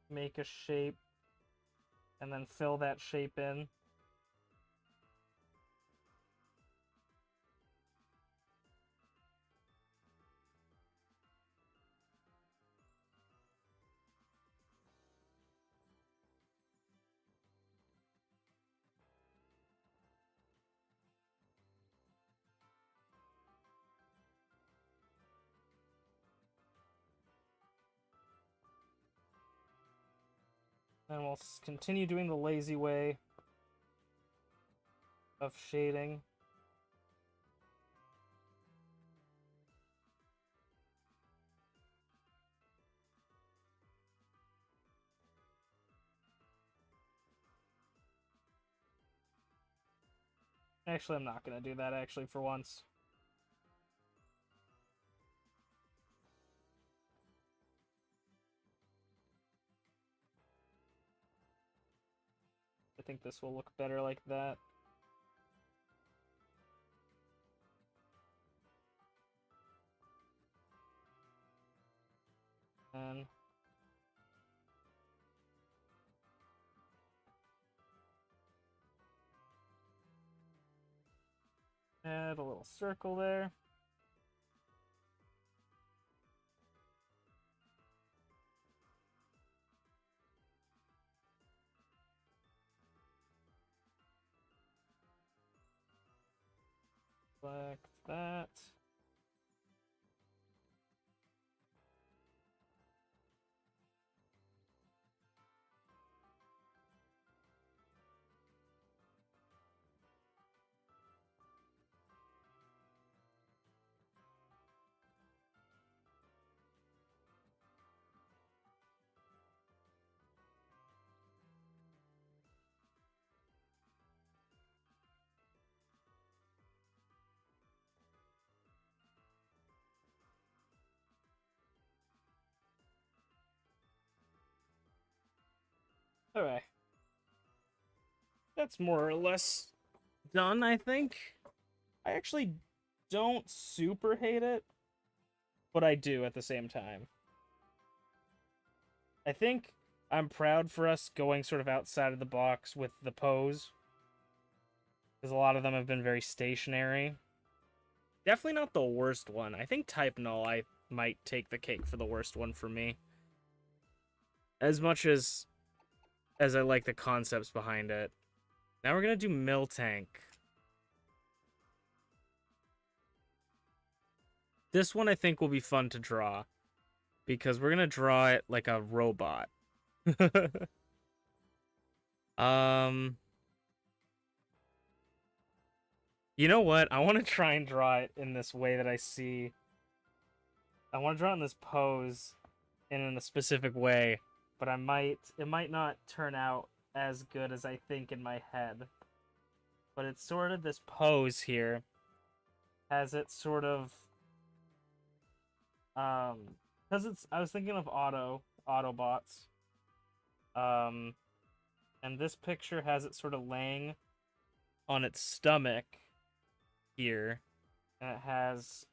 Make a shape and then fill that shape in. And we'll continue doing the lazy way of shading. Actually, I'm not going to do that, actually, for once. I think this will look better like that. And add a little circle there. Select that. Alright. That's more or less done, I think. I actually don't super hate it, but I do at the same time. I think I'm proud for us going sort of outside of the box with the pose, because a lot of them have been very stationary. Definitely not the worst one. I think Type Null I might take the cake for the worst one for me. As much as I like the concepts behind it. Now we're gonna do Miltank. This one I think will be fun to draw, because we're gonna draw it like a robot. You know what? I want to try and draw it in this way that I see. I want to draw it in this pose and in a specific way, but it might not turn out as good as I think in my head. But it's sort of this pose here has it sort of because I was thinking of Autobots. And this picture has it sort of laying on its stomach here, and it has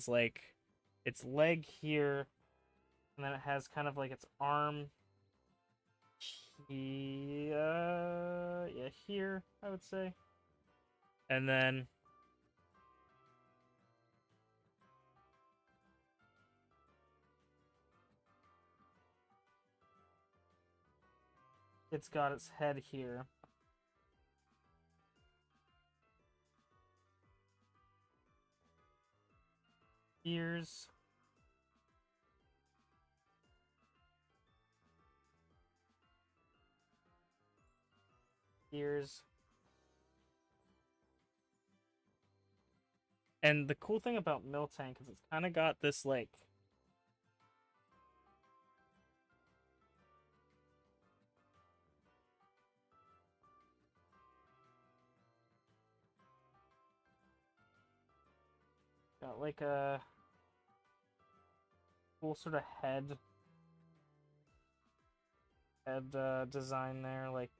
like its leg here, and then it has kind of like its arm here, yeah, here, I would say. And then it's got its head here. Ears. Ears. And the cool thing about Miltank is it's kind of got this, like, got like a cool sort of head design there, like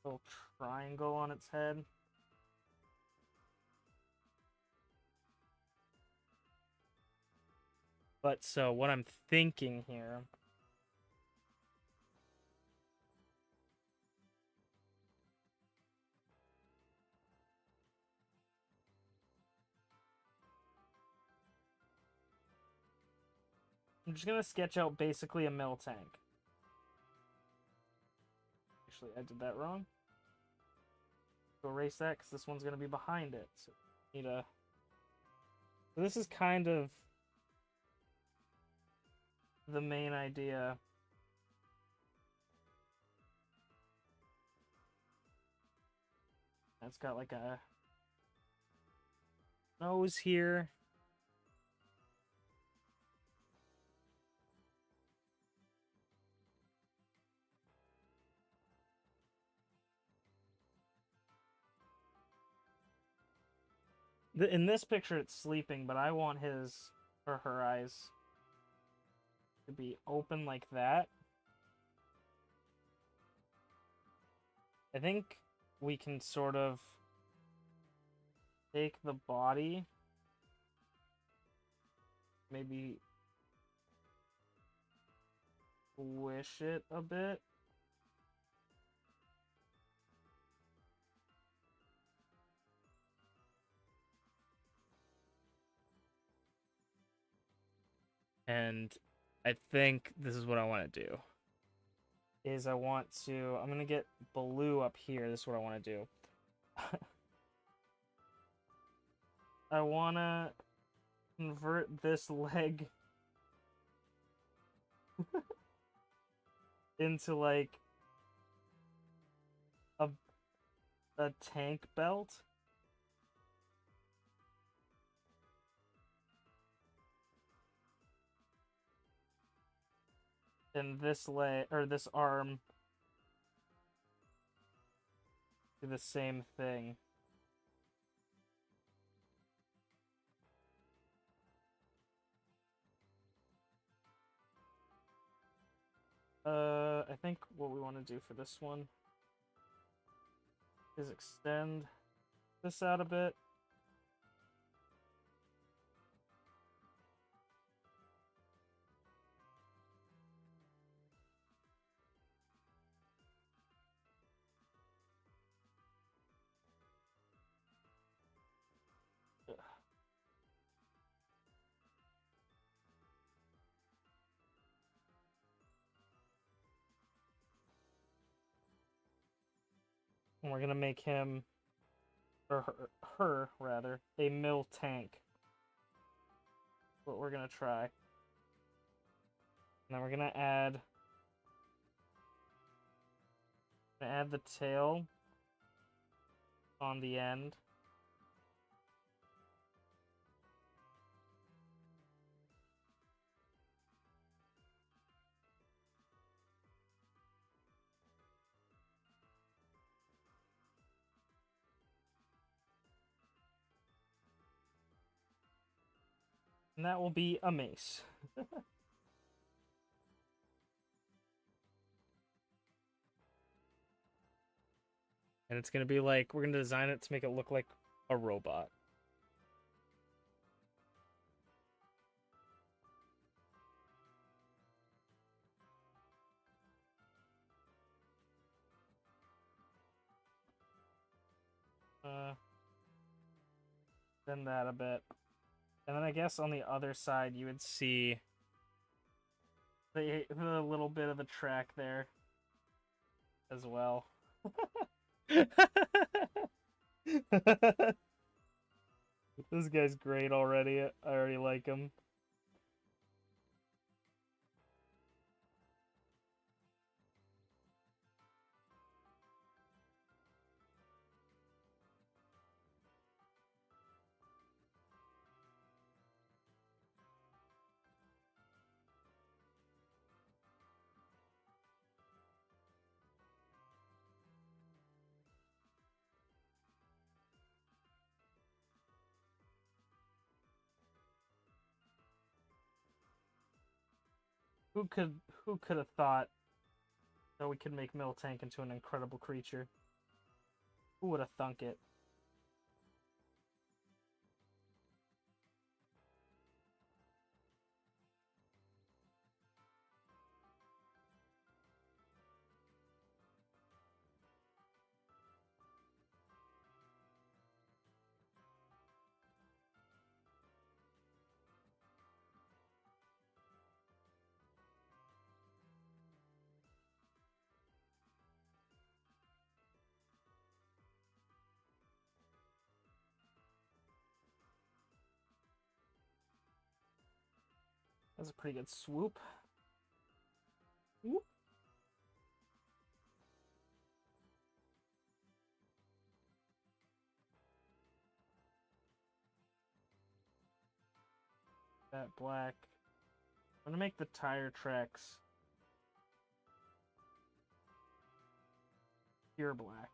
a little triangle on its head. But so what I'm thinking here I'm just gonna sketch out basically a Miltank. Actually, I did that wrong. So erase that because this one's gonna be behind it. So need a. So this is kind of the main idea. It's got like a nose here. In this picture, it's sleeping, but I want his or her eyes to be open like that. I think we can sort of take the body, maybe squish it a bit. And I think this is what I want to do. Is I'm going to get blue up here. This is what I want to do. I want to convert this leg into like a tank belt. And this leg or this arm do the same thing. I think what we want to do for this one is extend this out a bit. And we're gonna make him, or her rather, a mill tank. What we're gonna try. And then we're gonna add the tail on the end. And that will be a mace. And it's gonna be like, we're gonna design it to make it look like a robot. Then that a bit. And then I guess on the other side you would see the little bit of the track there as well. This guy's great already. I already like him. Who could have thought that we could make Miltank into an incredible creature? Who would have thunk it? That's a pretty good swoop. Whoop. That black. I'm gonna make the tire tracks pure black.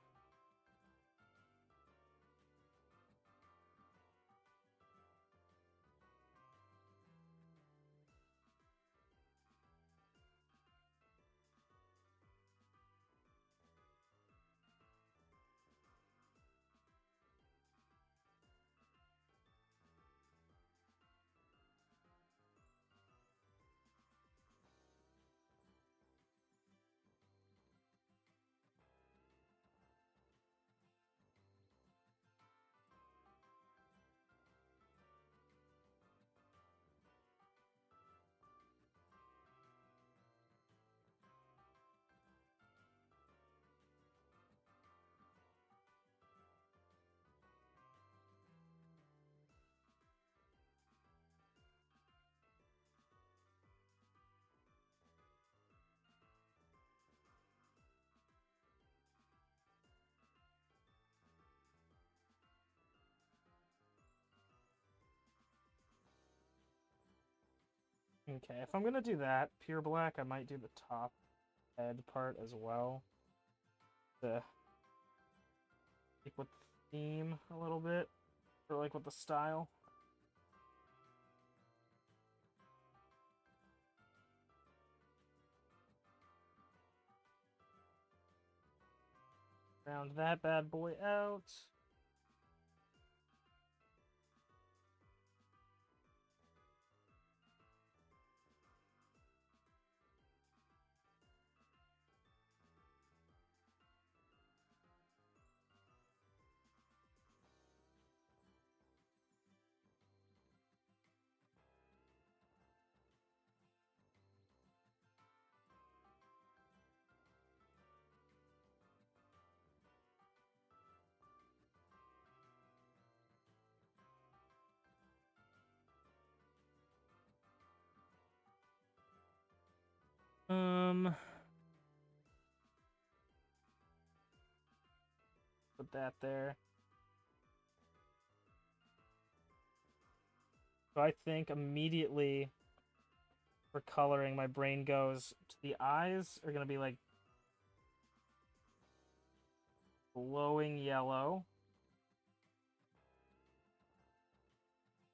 Okay, if I'm gonna do that, pure black, I might do the top head part as well. To keep with the theme a little bit, or like with the style. Round that bad boy out. Put that there. So I think immediately for coloring, my brain goes to the eyes are gonna be like glowing yellow.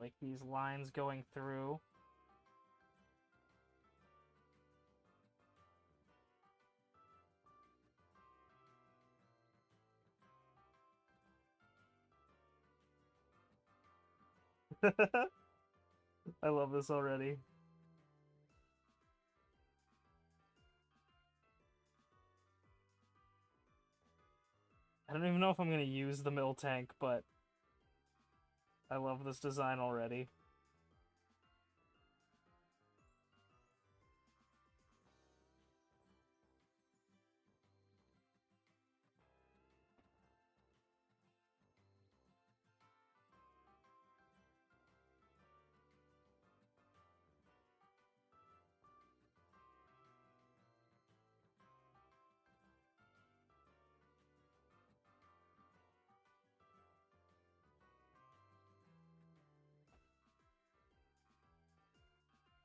Like these lines going through. I love this already. I don't even know if I'm going to use the mill tank, but I love this design already.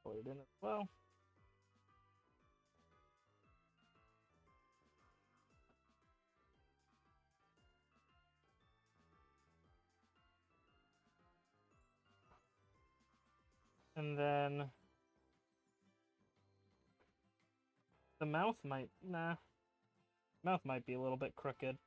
Put it in as well. And then the mouth might, nah, mouth might be a little bit crooked.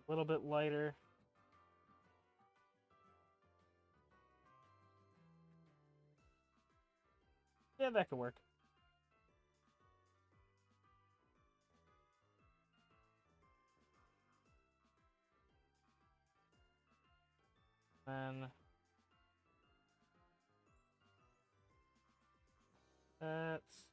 A little bit lighter. Yeah, that could work. Then that's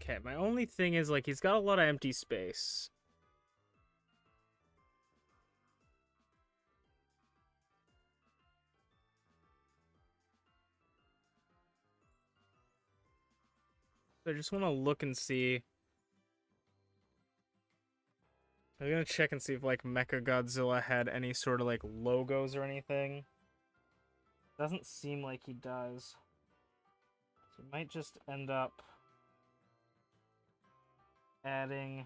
okay, my only thing is, like, he's got a lot of empty space. So I just want to look and see. I'm gonna check and see if, like, Mechagodzilla had any sort of, like, logos or anything. Doesn't seem like he does. So we might just end up adding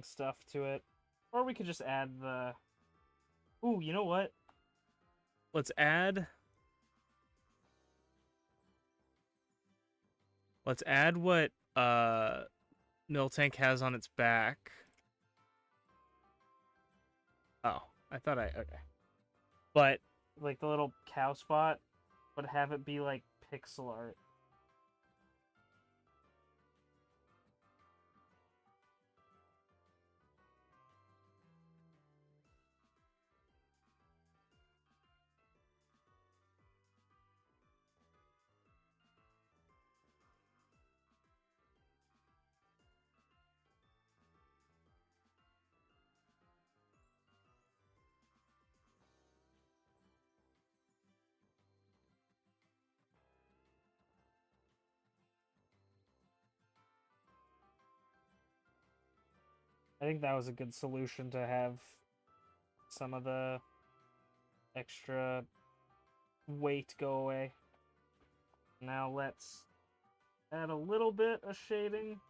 stuff to it. Or we could just add the... Ooh, you know what? Let's add what Miltank has on its back. Oh, I thought okay. But like the little cow spot, but have it be like pixel art. I think that was a good solution to have some of the extra weight go away. Now let's add a little bit of shading.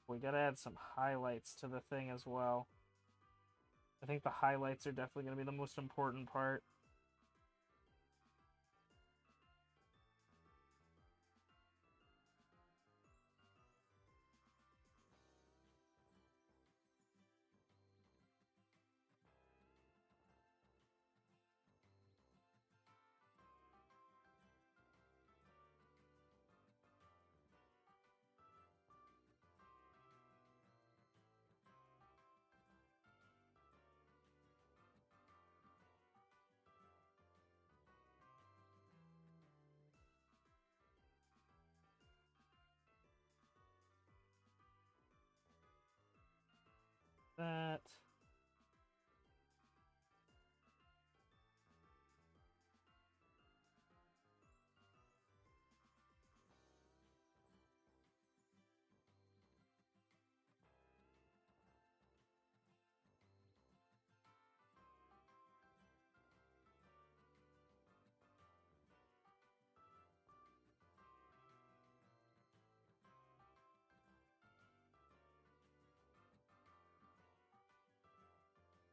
We gotta add some highlights to the thing as well. I think the highlights are definitely gonna be the most important part. That.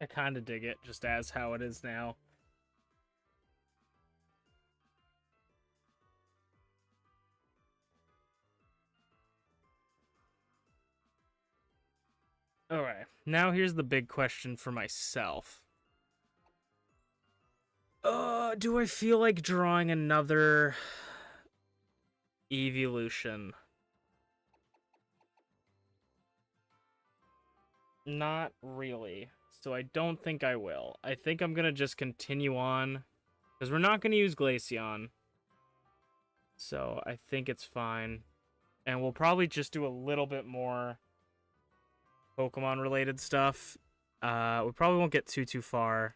I kind of dig it just as how it is now. Okay, now here's the big question for myself. Do I feel like drawing another evolution? Not really. So I don't think I will. I think I'm gonna just continue on, because we're not gonna use Glaceon. So I think it's fine. And we'll probably just do a little bit more Pokemon related stuff. We probably won't get too far.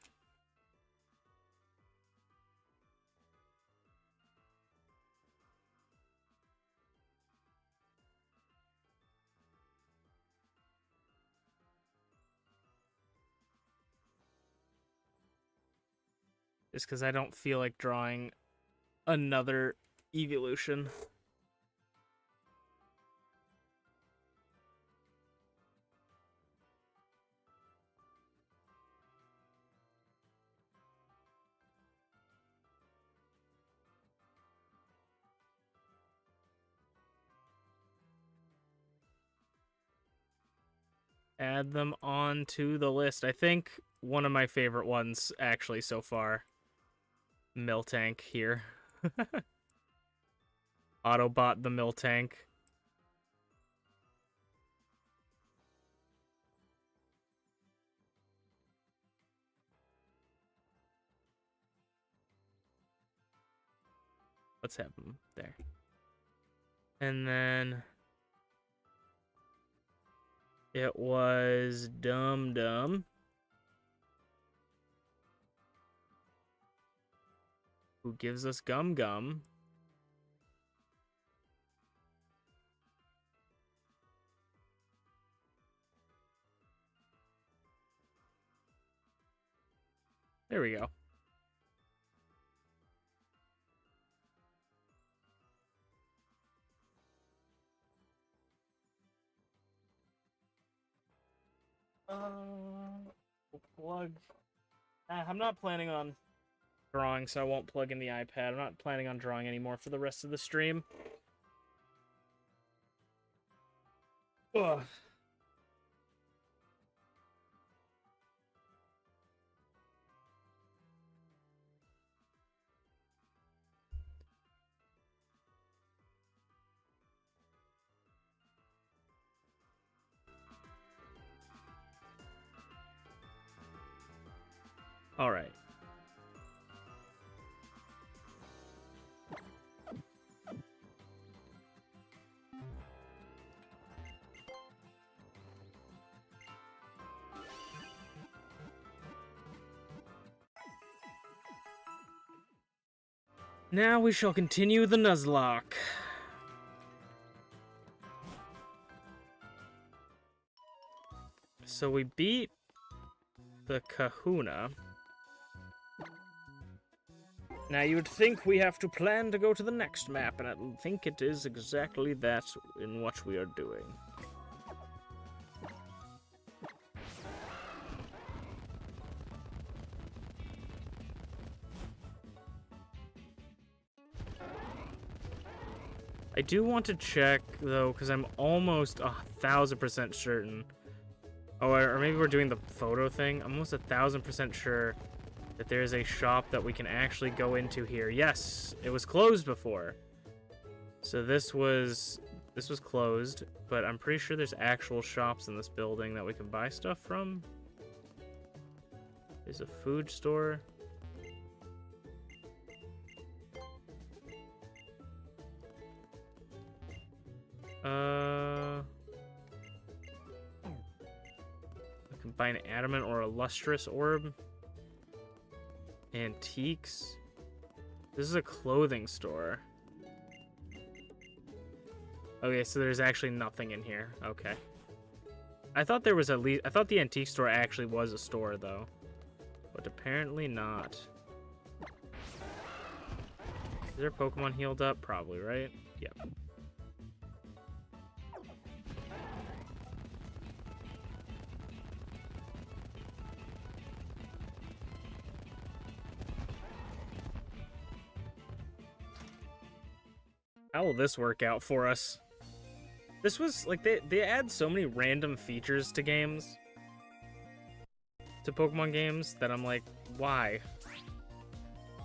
Just because I don't feel like drawing another evolution. Add them onto the list. I think one of my favorite ones, actually, so far. Miltank here. Autobot the Miltank. Let's have him there. And then it was Dum Dum, who gives us Gum Gum. There we go. Plug. I'm not planning on drawing, so I won't plug in the iPad. I'm not planning on drawing anymore for the rest of the stream. Ugh. All right. Now we shall continue the Nuzlocke. So we beat the Kahuna. Now you would think we have to plan to go to the next map, and I think it is exactly that in what we are doing. I do want to check, though, because I'm almost 1,000% certain. Oh, or maybe we're doing the photo thing. I'm almost 1,000% sure that there is a shop that we can actually go into here. Yes, it was closed before. So this was closed, but I'm pretty sure there's actual shops in this building that we can buy stuff from. There's a food store. I can buy an adamant or a lustrous orb. Antiques. This is a clothing store. Okay, so there's actually nothing in here. Okay. I thought there was at least... I thought the antique store actually was a store, though. But apparently not. Is there Pokemon healed up? Probably, right? Yep. How will this work out for us? This was, like, they add so many random features to games. To Pokemon games that I'm like, why?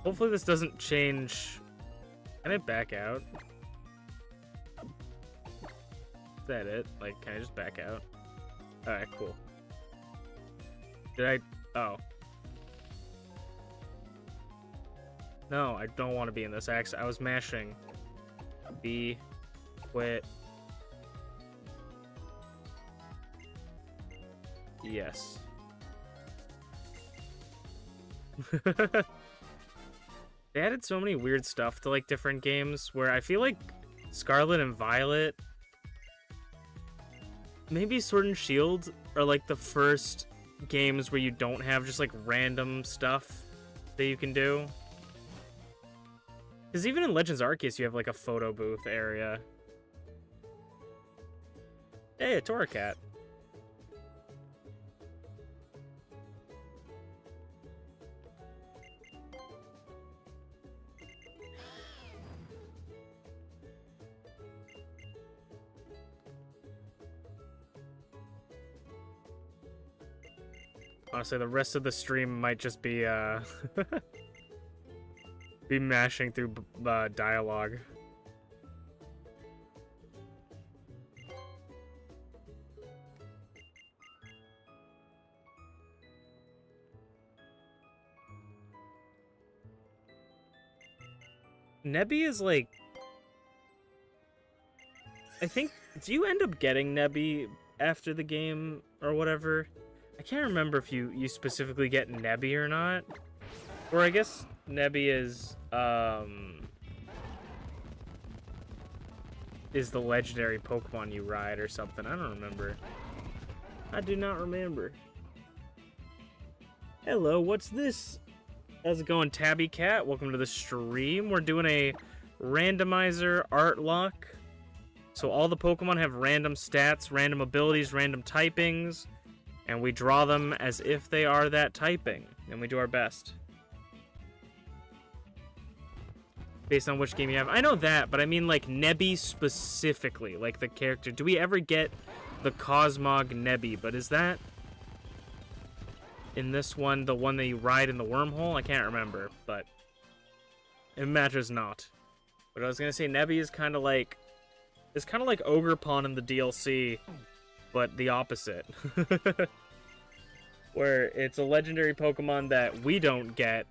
Hopefully this doesn't change. Can I back out? Is that it? Like, can I just back out? Alright, cool. Did I... Oh. No, I don't want to be in this. I was mashing. B. Quit. Yes. They added so many weird stuff to, like, different games where I feel like Scarlet and Violet, maybe Sword and Shield, are, like, the first games where you don't have just, like, random stuff that you can do. Because even in Legends Arceus, you have, like, a photo booth area. Hey, a Torracat. Honestly, the rest of the stream might just be, be mashing through, dialogue. Nebby is, like... I think... Do you end up getting Nebby after the game, or whatever? I can't remember if you specifically get Nebby or not. Or I guess Nebby is the legendary Pokemon you ride or something. I don't remember. I do not remember. Hello, what's this? How's it going, Tabby Cat? Welcome to the stream. We're doing a randomizer Artlocke. So all the Pokemon have random stats, random abilities, random typings. And we draw them as if they are that typing. And we do our best. Based on which game you have. I know that, but I mean, like, Nebby specifically. Like, the character. Do we ever get the Cosmog Nebby? But is that... in this one, the one that you ride in the wormhole? I can't remember, but... it matters not. But I was gonna say, Nebby is kind of like... it's kind of like Ogerpon in the DLC... but the opposite. Where it's a legendary Pokemon that we don't get,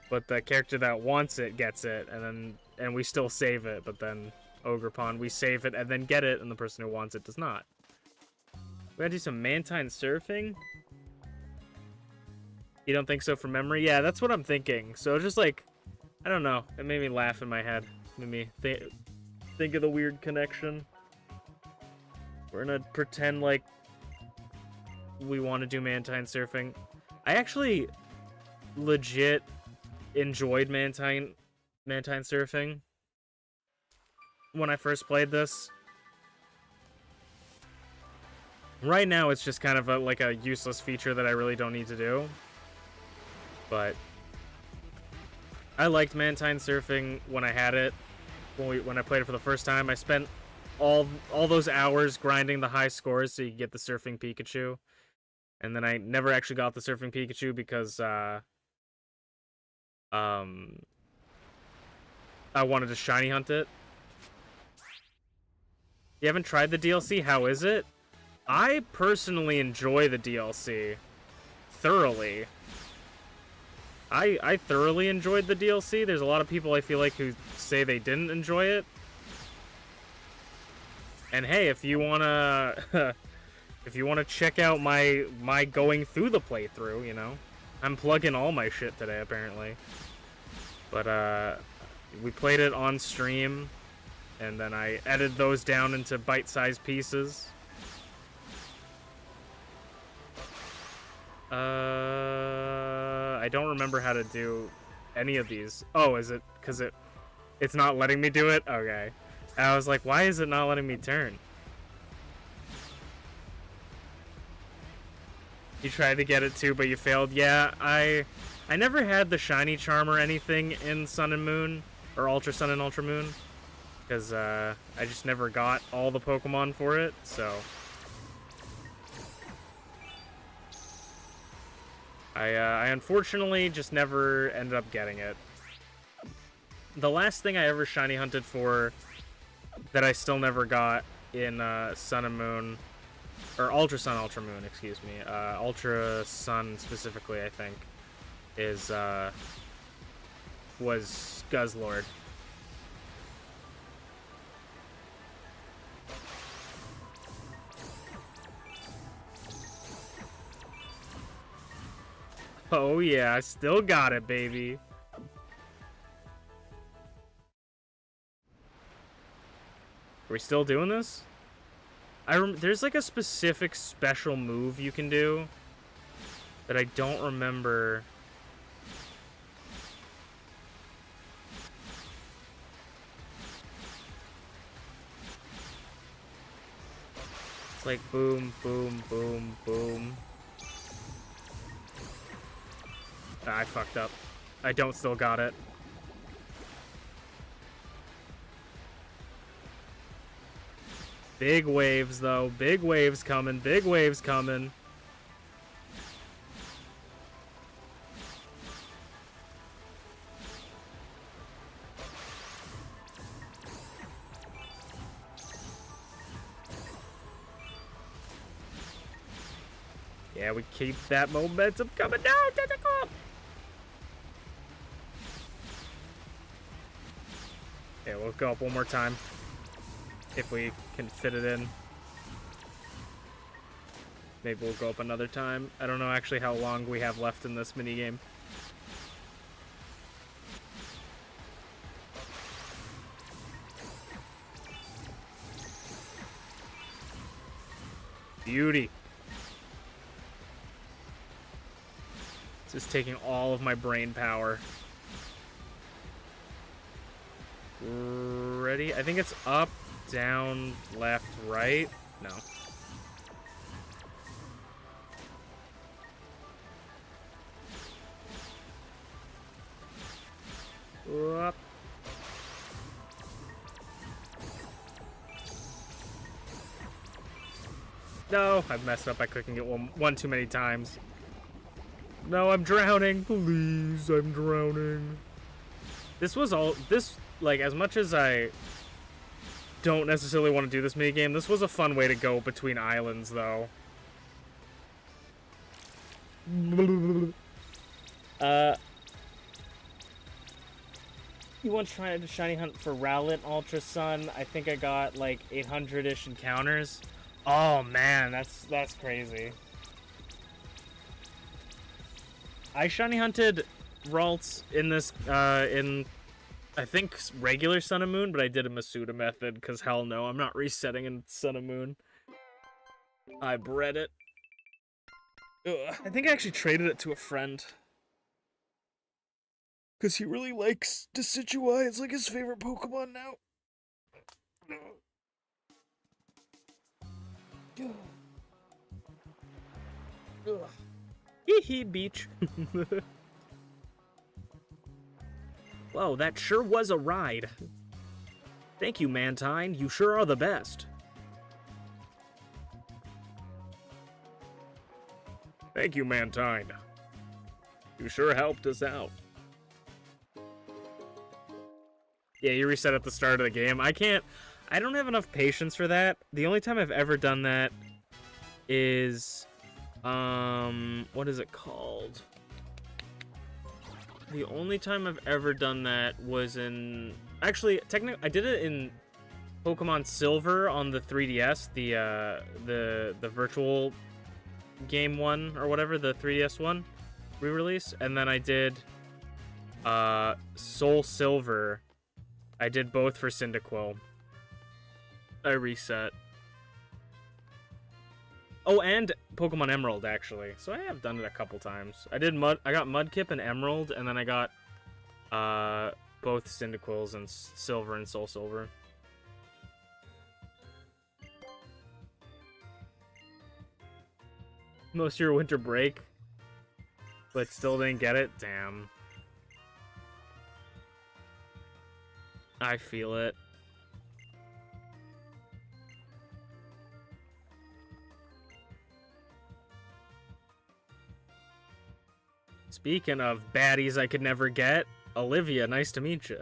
but the character that wants it gets it, and we still save it, but then Ogerpon, we save it and then get it, and the person who wants it does not. We gotta do some Mantine surfing? You don't think so from memory? Yeah, that's what I'm thinking. So just like, I don't know, it made me laugh in my head. Made me think of the weird connection. We're gonna pretend like we want to do Mantine surfing. I actually legit enjoyed Mantine surfing when I first played this. Right now, it's just kind of like a useless feature that I really don't need to do. But I liked Mantine surfing when I had it. When I played it for the first time, I spent all those hours grinding the high scores so you get the surfing Pikachu. And then I never actually got the surfing Pikachu because I wanted to shiny hunt it. You haven't tried the DLC? How is it? I personally enjoy the DLC thoroughly. I thoroughly enjoyed the DLC. There's a lot of people I feel like who say they didn't enjoy it. And hey, if you wanna check out my going through the playthrough, you know, I'm plugging all my shit today apparently. But we played it on stream, and then I edited those down into bite-sized pieces. I don't remember how to do any of these. Oh, is it because it's not letting me do it? Okay. I was like, why is it not letting me turn? You tried to get it too, but you failed. Yeah, I never had the shiny charm or anything in Sun and Moon, or Ultra Sun and Ultra Moon. because I just never got all the Pokemon for it, so I unfortunately just never ended up getting it. The last thing I ever shiny hunted for that I still never got in Sun and Moon, or Ultra Sun, Ultra Moon, excuse me, Ultra Sun specifically, I think, is was Guzzlord. Oh yeah, I still got it, baby. Are we still doing this? There's like a specific special move you can do that I don't remember. It's like boom, boom, boom, boom. I fucked up. I don't still got it. Big waves, though. Big waves coming. Big waves coming. Yeah, we keep that momentum coming down. Tentacle! Yeah, we'll go up one more time. If we can fit it in. Maybe we'll go up another time. I don't know actually how long we have left in this minigame. Beauty. This is taking all of my brain power. Ready? I think it's up, down, left, right. No. Up. No, I've messed up by clicking it one too many times. No, I'm drowning. Please, I'm drowning. This, like, as much as I don't necessarily want to do this minigame, this was a fun way to go between islands, though. You want to try to shiny hunt for Rowlet Ultra Sun? I think I got, like, 800-ish encounters. Oh, man, that's crazy. I shiny hunted Ralts in this, I think, regular Sun and Moon, but I did a Masuda method, because hell no, I'm not resetting in Sun and Moon. I bred it. Ugh, I think I actually traded it to a friend. Because he really likes Decidueye. It's like his favorite Pokemon now. Hee hee, beach. Whoa, that sure was a ride. Thank you, Mantine. You sure are the best. Thank you, Mantine. You sure helped us out. Yeah, you reset at the start of the game. I don't have enough patience for that. The only time I've ever done that is, what is it called? The only time I've ever done that was in... Actually, technically, I did it in Pokemon Silver on the 3DS, the virtual game one, or whatever, the 3DS one re-release. And then I did Soul Silver. I did both for Cyndaquil. I reset. Oh, and Pokemon Emerald, actually. So I have done it a couple times. I got Mudkip and Emerald, and then I got both Cyndaquils and Silver and Soul Silver. Most of your winter break, but still didn't get it? Damn. I feel it. Speaking of baddies I could never get, Olivia, nice to meet you.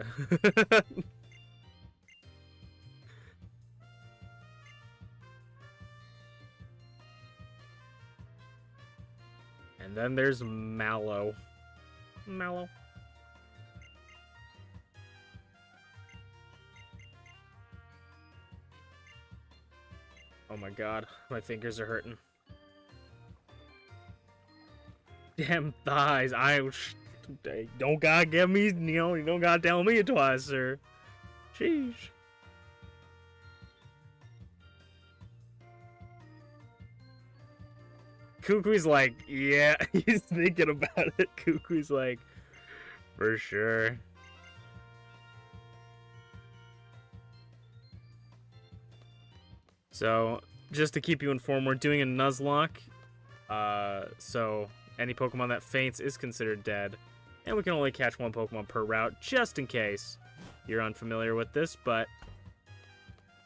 And then there's Mallow. Mallow. Oh my god, my fingers are hurting. Damn thighs, don't gotta give me, you don't gotta tell me it twice, sir. Sheesh. Cuckoo's like, yeah, he's thinking about it. Cuckoo's like, for sure. So, just to keep you informed, we're doing a Nuzlocke. So, any Pokemon that faints is considered dead. And we can only catch one Pokemon per route, just in case you're unfamiliar with this. But,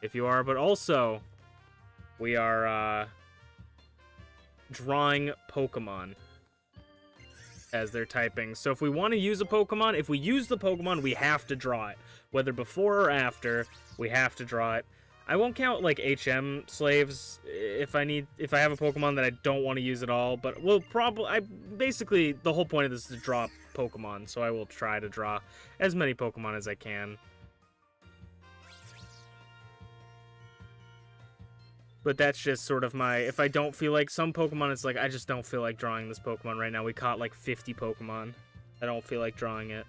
if you are, but also, we are, drawing Pokemon as they're typing. So if we want to use a Pokemon, if we use the Pokemon, we have to draw it. Whether before or after, we have to draw it. I won't count like HM slaves if I have a Pokemon that I don't want to use at all, but we'll probably basically the whole point of this is to draw Pokemon, so I will try to draw as many Pokemon as I can. But that's just sort of my, if I don't feel like some Pokemon, it's like, I just don't feel like drawing this Pokemon right now. We caught like 50 Pokemon. I don't feel like drawing it.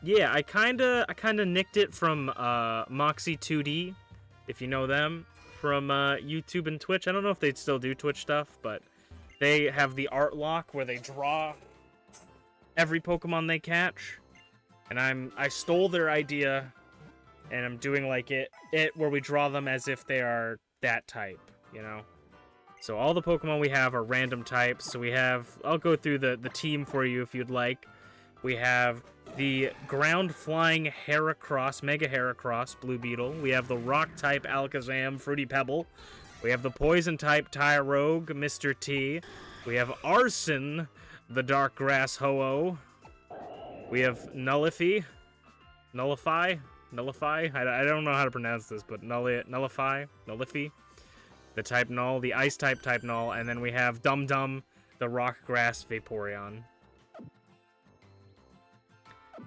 Yeah, I kinda nicked it from Moxie 2D, if you know them, from YouTube and Twitch. I don't know if they'd still do Twitch stuff, but they have the Artlocke where they draw every Pokemon they catch. And I stole their idea. And I'm doing like it where we draw them as if they are that type, you know? So all the Pokemon we have are random types. So we have, I'll go through the team for you if you'd like. We have the ground flying Heracross, Mega Heracross, Blue Beetle. We have the rock type Alakazam, Fruity Pebble. We have the poison type Tyrogue, Mr. T. We have Arson, the dark grass Ho-Oh. We have Nullify. I don't know how to pronounce this, but Nullify, the type Null, the ice type Null, and then we have Dum Dum, the rock grass Vaporeon.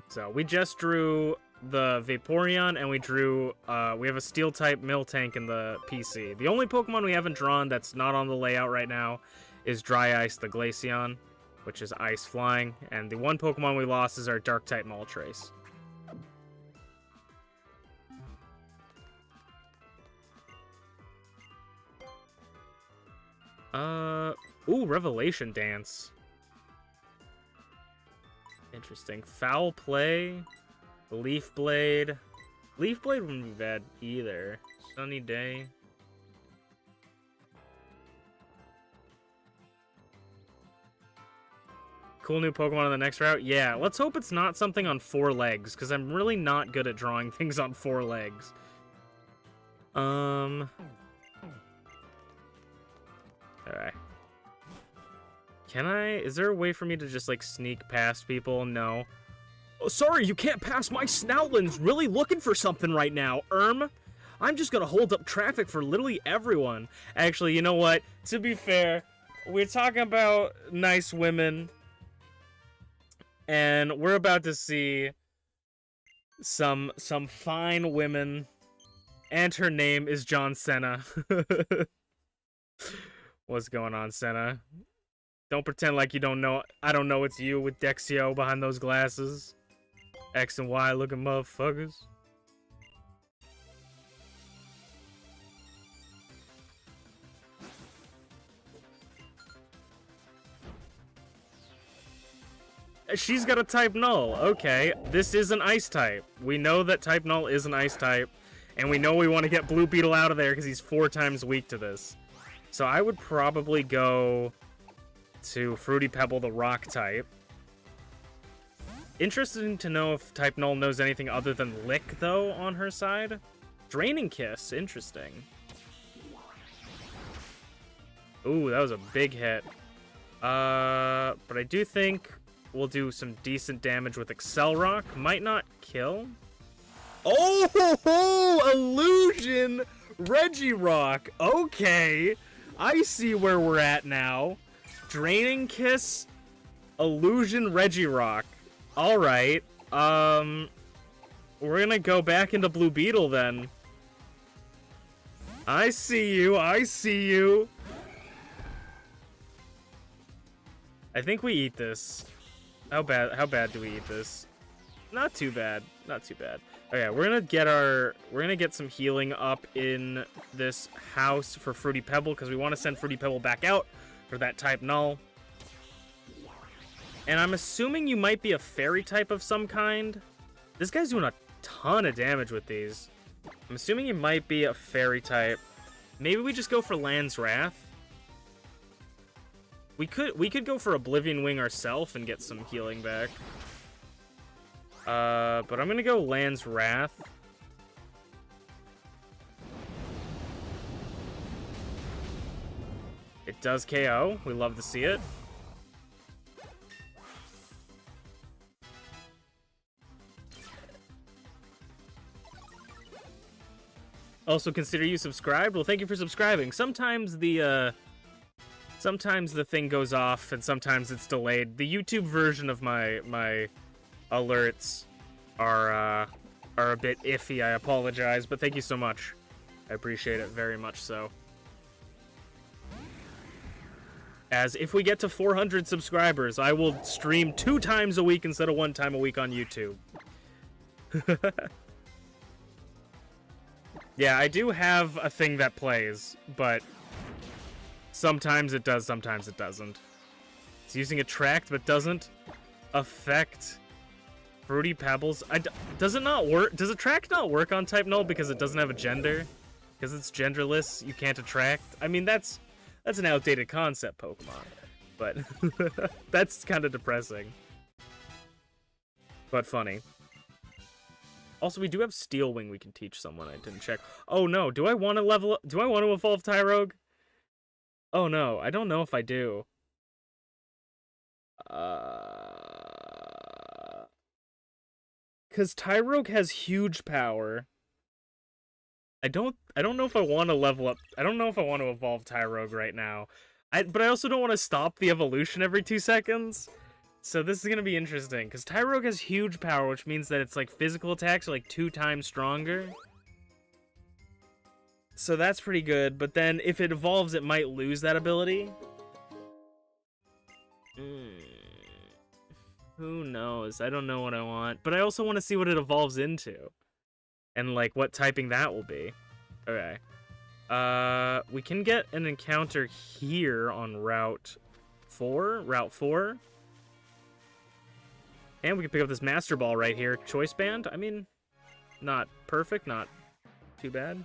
So we just drew the Vaporeon, and we drew, we have a steel type Miltank in the PC. The only Pokemon we haven't drawn that's not on the layout right now is Dry Ice, the Glaceon, which is ice flying, and the one Pokemon we lost is our dark type Moltres. Ooh, Revelation Dance. Interesting. Foul Play. Leaf Blade. Leaf Blade wouldn't be bad either. Sunny Day. Cool new Pokemon on the next route? Yeah, let's hope it's not something on 4 legs, because I'm really not good at drawing things on 4 legs. Alright. Is there a way for me to just, like, sneak past people? No. Oh, sorry, you can't pass. My Snoutlin's really looking for something right now, I'm just gonna hold up traffic for literally everyone. Actually, you know what? To be fair, we're talking about nice women, and we're about to see some fine women, and her name is John Cena. What's going on, Senna? Don't pretend like you don't know. I don't know it's you with Dexio behind those glasses. X and Y looking motherfuckers. She's got a type Null. Okay, this is an ice type. We know that type Null is an ice type. And we know we want to get Blue Beetle out of there because he's 4 times weak to this. So I would probably go to Fruity Pebble, the rock type. Interesting to know if type Null knows anything other than Lick, though, on her side. Draining Kiss, interesting. Ooh, that was a big hit. But I do think we'll do some decent damage with Excel Rock. Might not kill. Oh, Illusion Regirock. Okay, I see where we're at now. Draining Kiss, Illusion Regirock. All right. We're gonna go back into Blue Beetle then. I see you. I see you. I think we eat this. How bad do we eat this? Not too bad. Not too bad. Okay, we're gonna get some healing up in this house for Fruity Pebble because we want to send Fruity Pebble back out for that type null. And I'm assuming you might be a fairy type of some kind. This guy's doing a ton of damage with these. I'm assuming you might be a fairy type. Maybe we just go for Land's Wrath. We could go for Oblivion Wing ourselves and get some healing back. But I'm gonna go Land's Wrath. It does KO. We love to see it. Also consider you subscribed. Well, thank you for subscribing. Sometimes the thing goes off and sometimes it's delayed. The YouTube version of my alerts are a bit iffy. I apologize, but thank you so much. I appreciate it very much so. As if we get to 400 subscribers, I will stream 2 times a week instead of 1 time a week on YouTube. Yeah, I do have a thing that plays, but sometimes it does, sometimes it doesn't. It's using Attract, but doesn't affect Fruity Pebbles. Does it not work? Does Attract not work on type null because it doesn't have a gender? Because it's genderless, you can't attract? I mean, that's an outdated concept, Pokemon. But that's kind of depressing. But funny. Also, we do have Steel Wing we can teach someone. I didn't check. Oh no, do I want to level up? Do I want to evolve Tyrogue? Oh no, I don't know if I do. Cause Tyrogue has huge power. I don't know if I want to level up. I don't know if I want to evolve Tyrogue right now. But I also don't want to stop the evolution every 2 seconds. So this is going to be interesting, because Tyrogue has huge power, which means that it's like physical attacks are like 2 times stronger. So that's pretty good, but then if it evolves, it might lose that ability. Who knows? I don't know what I want, but I also want to see what it evolves into. And like what typing that will be. Okay. We can get an encounter here on Route 4. And we can pick up this Master Ball right here. Choice Band? I mean, not perfect, not too bad.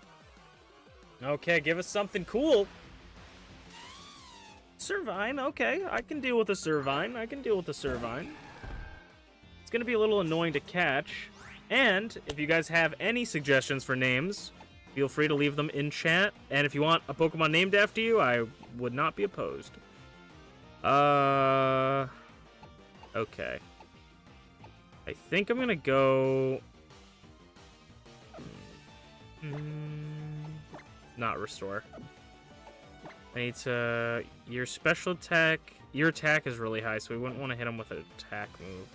Okay, give us something cool. Servine, okay. I can deal with a Servine. It's going to be a little annoying to catch. And if you guys have any suggestions for names, feel free to leave them in chat. And if you want a Pokemon named after you, I would not be opposed. Okay. I think I'm gonna go... not restore. I need to... Your special attack... Your attack is really high, so we wouldn't want to hit him with an attack move.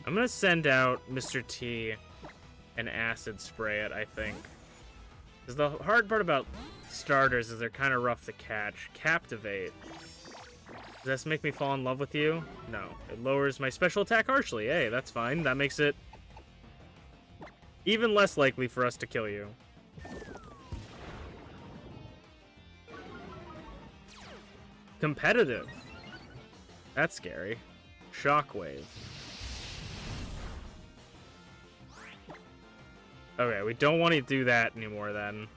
I'm gonna send out Mr. T and Acid Spray it, I think. Because the hard part about starters is they're kind of rough to catch. Captivate. Does this make me fall in love with you? No. It lowers my special attack harshly. Hey, that's fine. That makes it even less likely for us to kill you. Competitive. That's scary. Shockwave. Okay, we don't want to do that anymore then.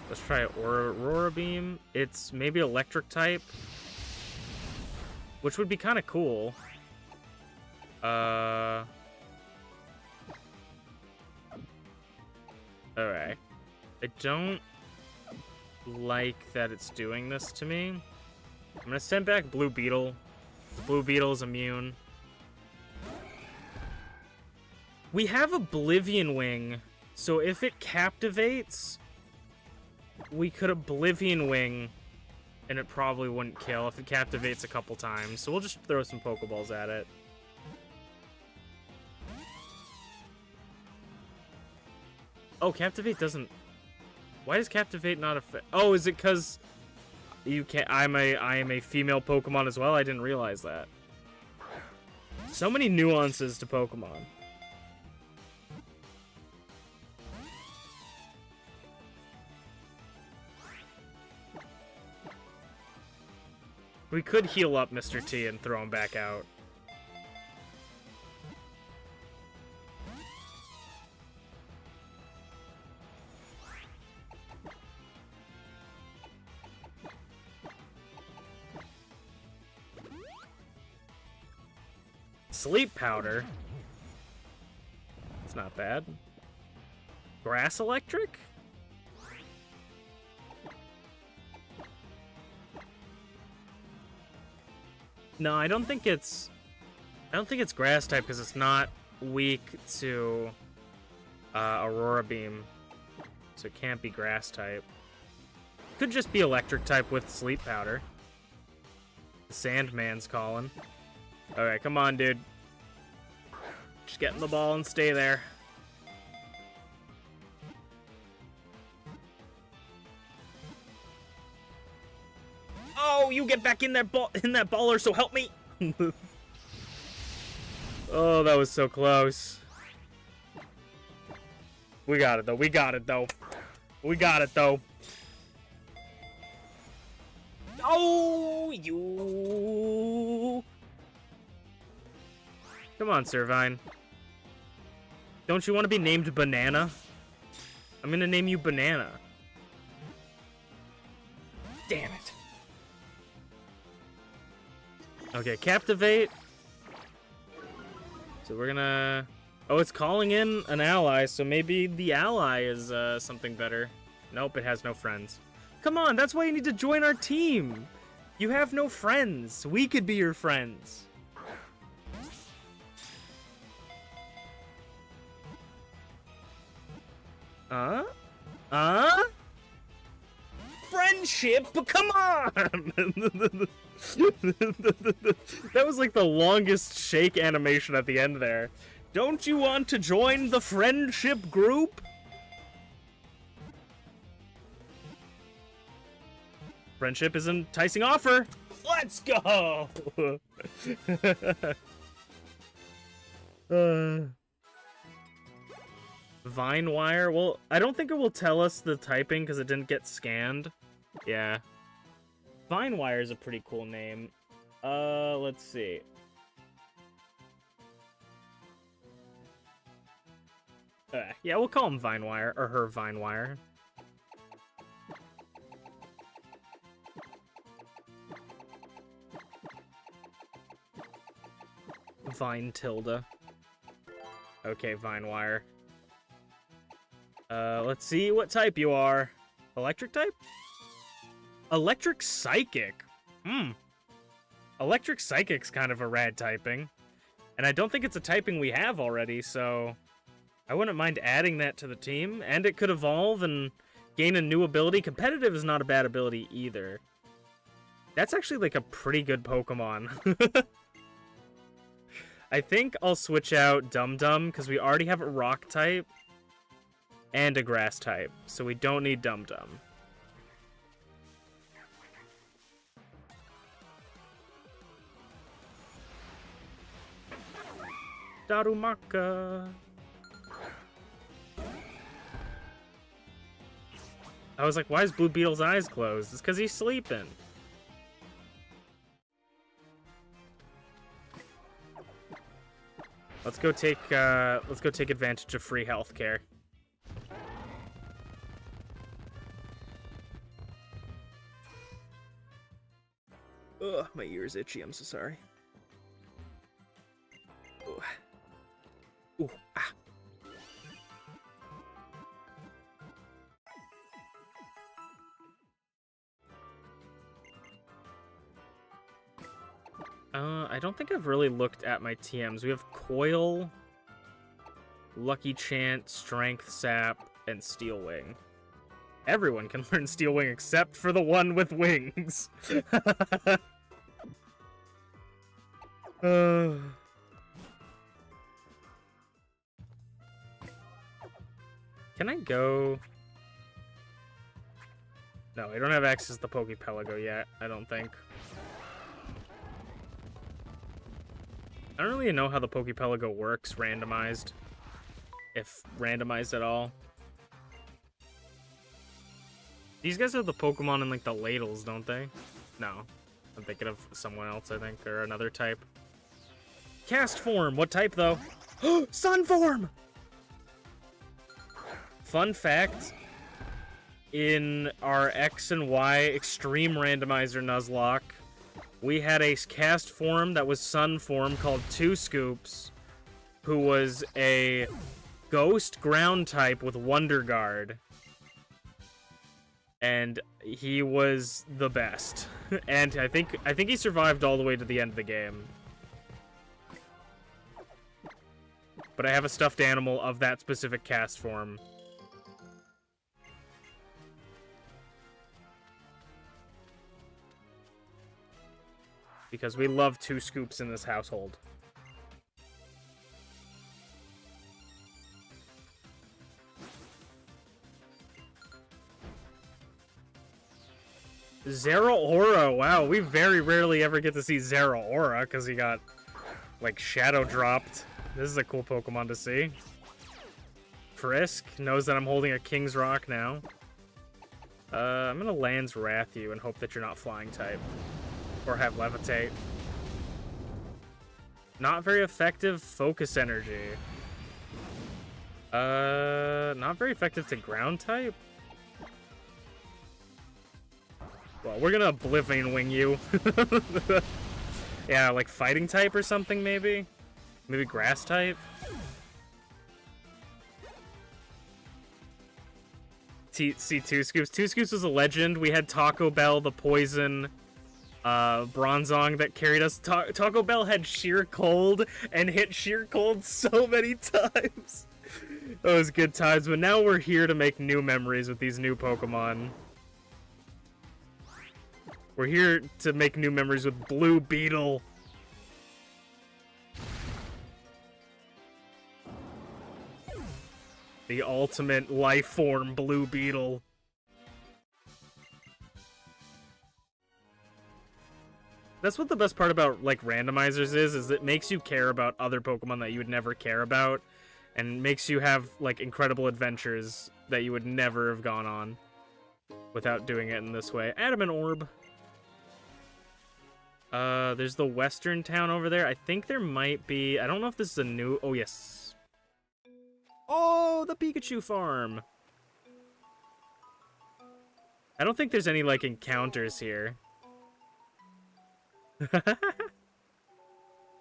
Let's try Aurora Beam. It's maybe electric type. Which would be kind of cool. Alright. I don't... like that it's doing this to me. I'm gonna send back Blue Beetle. The Blue Beetle's immune. We have Oblivion Wing, so if it captivates, we could Oblivion Wing, and it probably wouldn't kill if it captivates a couple times. So we'll just throw some Pokeballs at it. Oh, Captivate doesn't... Why does Captivate not affect... Oh, is it because you can't... I am a female Pokemon as well? I didn't realize that. So many nuances to Pokemon. We could heal up Mr. T and throw him back out. Sleep Powder? It's not bad. Grass Electric? No, I don't think it's grass type because it's not weak to Aurora Beam. So it can't be grass type. Could just be electric type with Sleep Powder. The Sandman's calling. Alright, come on, dude. Just get in the ball and stay there. Oh, you get back in that baller, so help me. Oh, that was so close. We got it though. We got it though. We got it though. Oh, you. Come on, Servine. Don't you want to be named Banana? I'm gonna name you Banana. Damn it. Okay, Captivate. So we're gonna... Oh, it's calling in an ally, so maybe the ally is something better. Nope, it has no friends. Come on, that's why you need to join our team. You have no friends. We could be your friends. Friendship? But come on! That was like the longest shake animation at the end there. Don't you want to join the friendship group? Friendship is an enticing offer. Let's go! Vine Wire? Well, I don't think it will tell us the typing because it didn't get scanned. Yeah. Vine Wire is a pretty cool name. Let's see. Yeah, we'll call him Vine Wire, or her Vine Wire. Vine Tilda. Okay, Vine Wire. Let's see what type you are. Electric type? Electric Psychic. Electric Psychic's kind of a rad typing. And I don't think it's a typing we have already, so I wouldn't mind adding that to the team. And it could evolve and gain a new ability. Competitive is not a bad ability either. That's actually like a pretty good Pokemon. I think I'll switch out Dum Dum because we already have a rock type and a grass type, so we don't need Dum Dum. Darumaka. I was like, why is Blue Beetle's eyes closed? It's because he's sleeping. Let's go take advantage of free healthcare. Ugh, my ear's itchy. I'm so sorry. Ooh. Ooh, ah. I don't think I've really looked at my TMs. We have Coil, Lucky Chant, Strength Sap, and Steel Wing. Everyone can learn Steel Wing except for the one with wings. Can I go? No, I don't have access to the Poképelago yet, I don't think. I don't really know how the Poképelago works randomized. If randomized at all. These guys have the Pokemon in like the ladles, don't they? No. I'm thinking of someone else, I think, or another type. Cast form! What type, though? Sun form! Fun fact, in our X and Y Extreme Randomizer Nuzlocke, we had a cast form that was Sun form called Two Scoops, who was a Ghost Ground type with Wonder Guard. And he was the best. And I think he survived all the way to the end of the game. But I have a stuffed animal of that specific cast form. Because we love Two Scoops in this household. Zeraora, wow, we very rarely ever get to see Zeraora because he got, like, shadow dropped. This is a cool Pokemon to see. Frisk knows that I'm holding a King's Rock now. I'm gonna Lance Wrath you and hope that you're not flying type. Or have Levitate. Not very effective Focus Energy. Not very effective to ground type? Well, we're gonna Oblivion Wing you. Yeah, like fighting type or something, maybe? Maybe grass type? See, Two Scoops. Two Scoops was a legend. We had Taco Bell, the poison Bronzong that carried us. Taco Bell had Sheer Cold and hit Sheer Cold so many times. Those good times, but now we're here to make new memories with these new Pokemon. We're here to make new memories with Blue Beetle. The ultimate life form Blue Beetle. That's what the best part about, like, randomizers is it makes you care about other Pokemon that you would never care about, and makes you have, like, incredible adventures that you would never have gone on without doing it in this way. Adamant Orb. There's the western town over there. I think there might be... I don't know if this is a new... Oh, yes. Oh, the Pikachu farm. I don't think there's any, like, encounters here.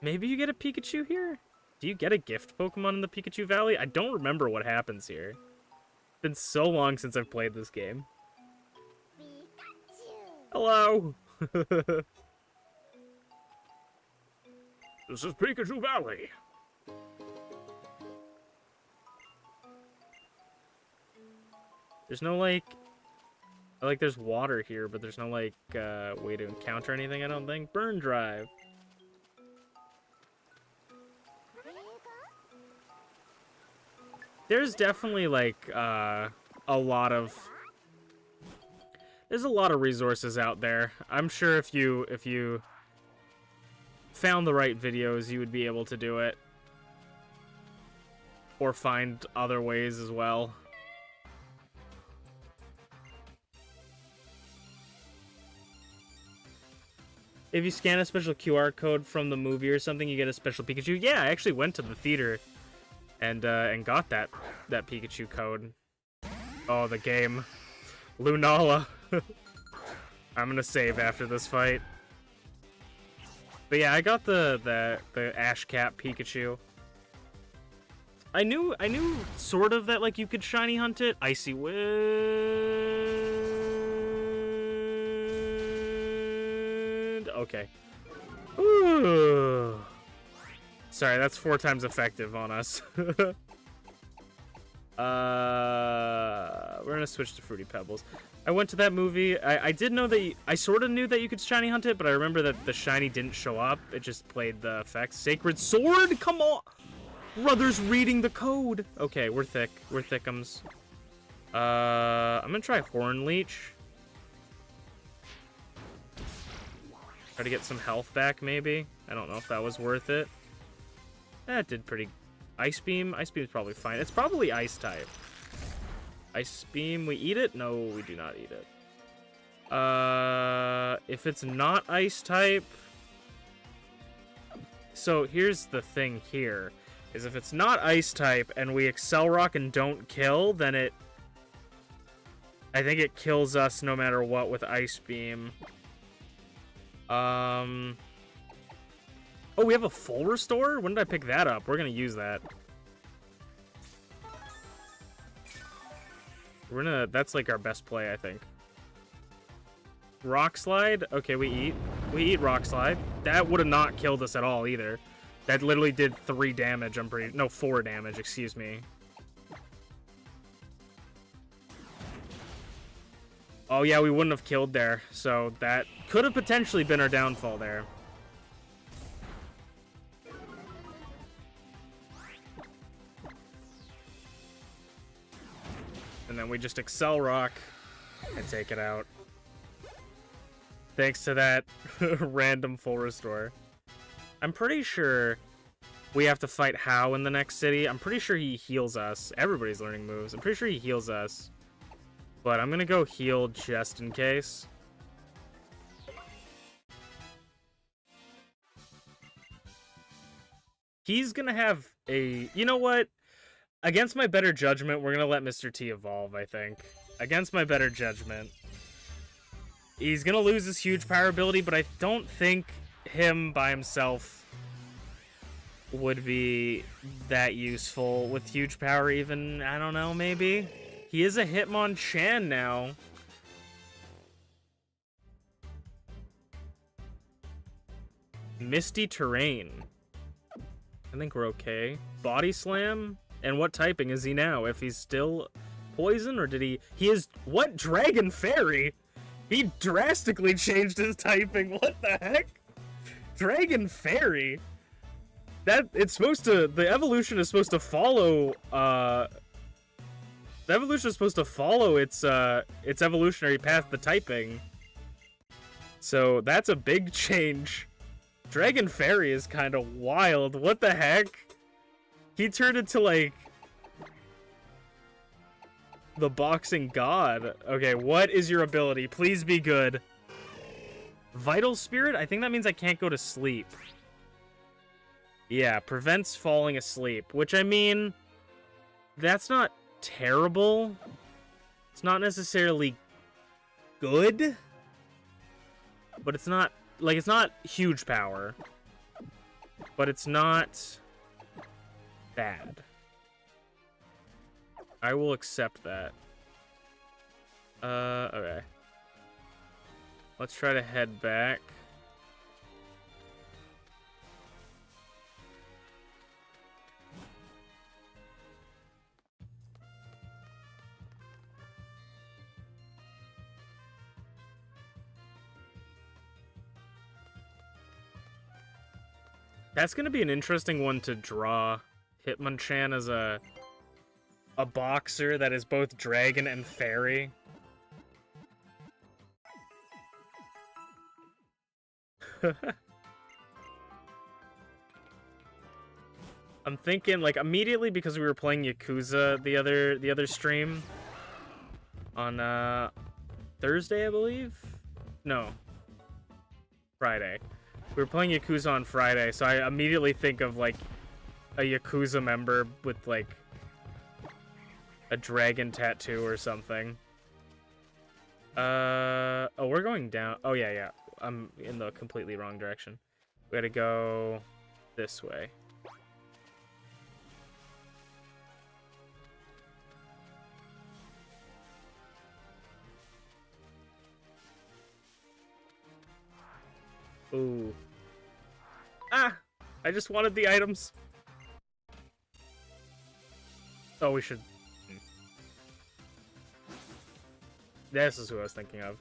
Maybe you get a Pikachu here? Do you get a gift Pokemon in the Pikachu Valley? I don't remember what happens here. It's been so long since I've played this game. Pikachu. Hello! This is Pikachu Valley. There's no, like... there's water here, but there's no, like, way to encounter anything, I don't think. Burn Drive. There's definitely, like, a lot of... There's a lot of resources out there. I'm sure if you found the right videos, you would be able to do it. Or find other ways as well. If you scan a special QR code from the movie or something, you get a special Pikachu. Yeah, I actually went to the theater and got that Pikachu code. Oh, the game. Lunala. I'm gonna save after this fight. But yeah, I got the Ash Cat Pikachu. I knew sort of that, like, you could shiny hunt it. Icy Wind. Okay. Ooh. Sorry, that's 4 times effective on us. We're gonna switch to Fruity Pebbles. I went to that movie. I did know that I sort of knew that you could shiny hunt it, but I remember that the shiny didn't show up. It just played the effects. Sacred Sword? Come on! Brother's reading the code. Okay, we're thick. We're thickums. I'm gonna try Horn Leech. Try to get some health back, maybe. I don't know if that was worth it. That did pretty... Ice Beam? Ice Beam is probably fine. It's probably Ice type. Ice Beam, we eat it? No, we do not eat it. If it's not Ice type... So, here's the thing here. Is if it's not Ice type and we Excel Rock and don't kill, then it... I think it kills us no matter what with Ice Beam. Oh, we have a full restore? When did I pick that up? We're gonna use that. We're gonna... That's like our best play, I think. Rock Slide? Okay, we eat. We eat Rock Slide. That would have not killed us at all, either. That literally did 3 damage, I'm pretty... No, 4 damage, excuse me. Oh, yeah, we wouldn't have killed there. So that could have potentially been our downfall there. And then we just Excel Rock and take it out. Thanks to that random full restore. I'm pretty sure we have to fight How in the next city. I'm pretty sure he heals us. Everybody's learning moves. I'm pretty sure he heals us. But I'm gonna go heal just in case. He's gonna have a... You know what? Against my better judgment, we're gonna let Mr. T evolve, I think. Against my better judgment. He's gonna lose his huge power ability, but I don't think him by himself would be that useful with huge power even. I don't know, maybe? He is a Hitmonchan now. Misty Terrain. I think we're okay. Body Slam? And what typing is he now? If he's still poison, or did he... He is... What? Dragon Fairy? He drastically changed his typing. What the heck? Dragon Fairy? That... It's supposed to... The evolution is supposed to follow... The evolution is supposed to follow its evolutionary path, the typing. So that's a big change. Dragon Fairy is kind of wild. What the heck? He turned into, like, the boxing god. Okay, what is your ability? Please be good. Vital Spirit? I think that means I can't go to sleep. Yeah, prevents falling asleep. Which, I mean, that's not terrible. It's not necessarily good. But it's not, like, it's not huge power. But it's not bad. I will accept that. Okay. Let's try to head back. That's gonna be an interesting one to draw. Hitmonchan as a boxer that is both dragon and fairy. I'm thinking, like, immediately, because we were playing Yakuza the other stream on Thursday, I believe. No, Friday. We were playing Yakuza on Friday, so I immediately think of, like, a Yakuza member with, like, a dragon tattoo or something. Oh, we're going down. Oh, yeah. I'm in the completely wrong direction. We gotta go this way. Ooh. Ah! I just wanted the items. Oh, we should... This is who I was thinking of.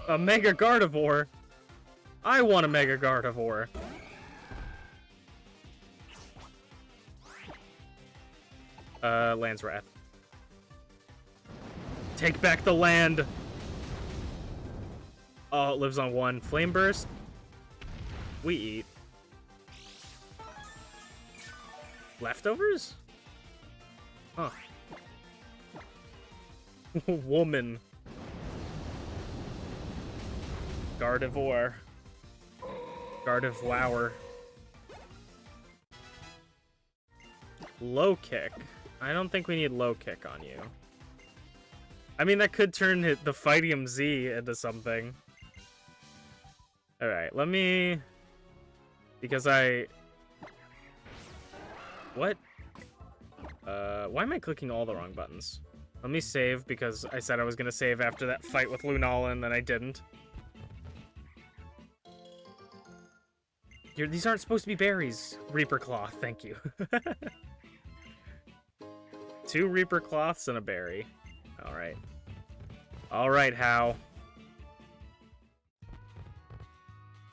A Mega Gardevoir? I want a Mega Gardevoir. Land's Wrath. Take back the land! Oh, it lives on 1. Flame Burst? We eat. Leftovers? Huh. Woman. Gardevoir. Gardevoir. Low kick. I don't think we need low kick on you. I mean, that could turn the Fightium Z into something. Alright, let me... Because I... What? Why am I clicking all the wrong buttons? Let me save, because I said I was gonna save after that fight with Lunala, and I didn't. These aren't supposed to be berries. Reaper Cloth, thank you. 2 Reaper Cloths and a berry. Alright. Alright, How.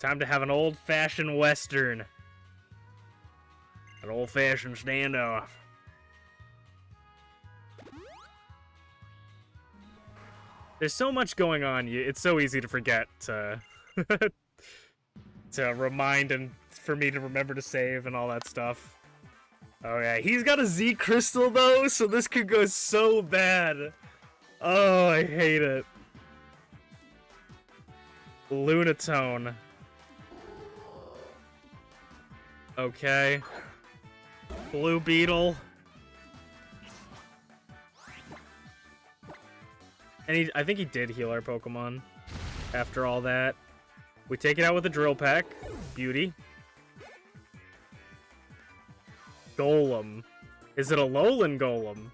Time to have an old-fashioned Western. An old-fashioned standoff. There's so much going on, it's so easy to forget to... to remind and for me to remember to save and all that stuff. Okay, he's got a Z Crystal though, so this could go so bad. Oh, I hate it. Lunatone. Okay. Blue Beetle. And I think he did heal our Pokemon after all that. We take it out with a Drill Peck. Beauty. Golem. Is it a Alolan Golem?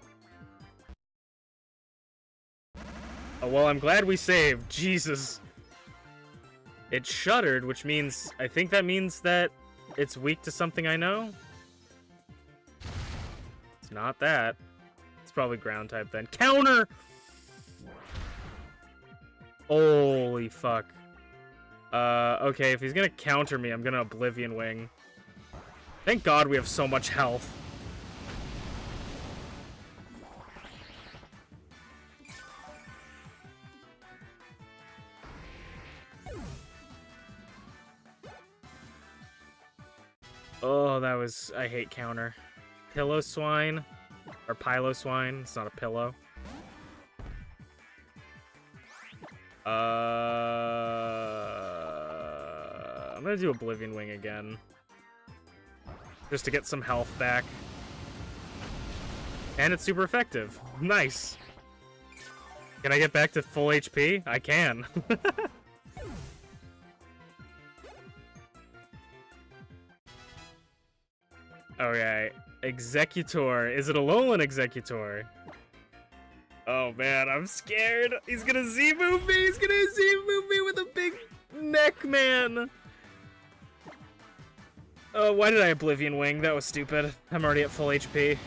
Oh, well, I'm glad we saved. Jesus. It shuddered, which means... I think that means that it's weak to something I know? It's not that. It's probably ground type then. Counter! Holy fuck. Okay, if he's gonna counter me, I'm gonna Oblivion Wing. Thank God we have so much health. Oh, that was... I hate counter. Pillow Swine. Or Pilo Swine. It's not a pillow. I'm gonna do Oblivion Wing again. Just to get some health back. And it's super effective. Nice. Can I get back to full HP? I can. Okay. Executor. Is it a Alolan Executor? Oh man, I'm scared. He's gonna Z-move me. He's gonna Z-move me with a big neck, man. Oh, why did I Oblivion Wing? That was stupid. I'm already at full HP.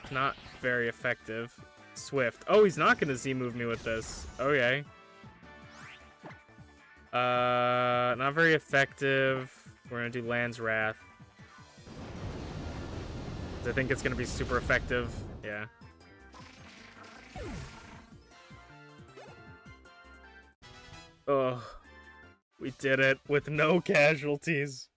Not very effective. Swift. Oh, he's not gonna Z-move me with this. Okay. Not very effective. We're gonna do Land's Wrath. I think it's gonna be super effective. Yeah. Oh, we did it with no casualties.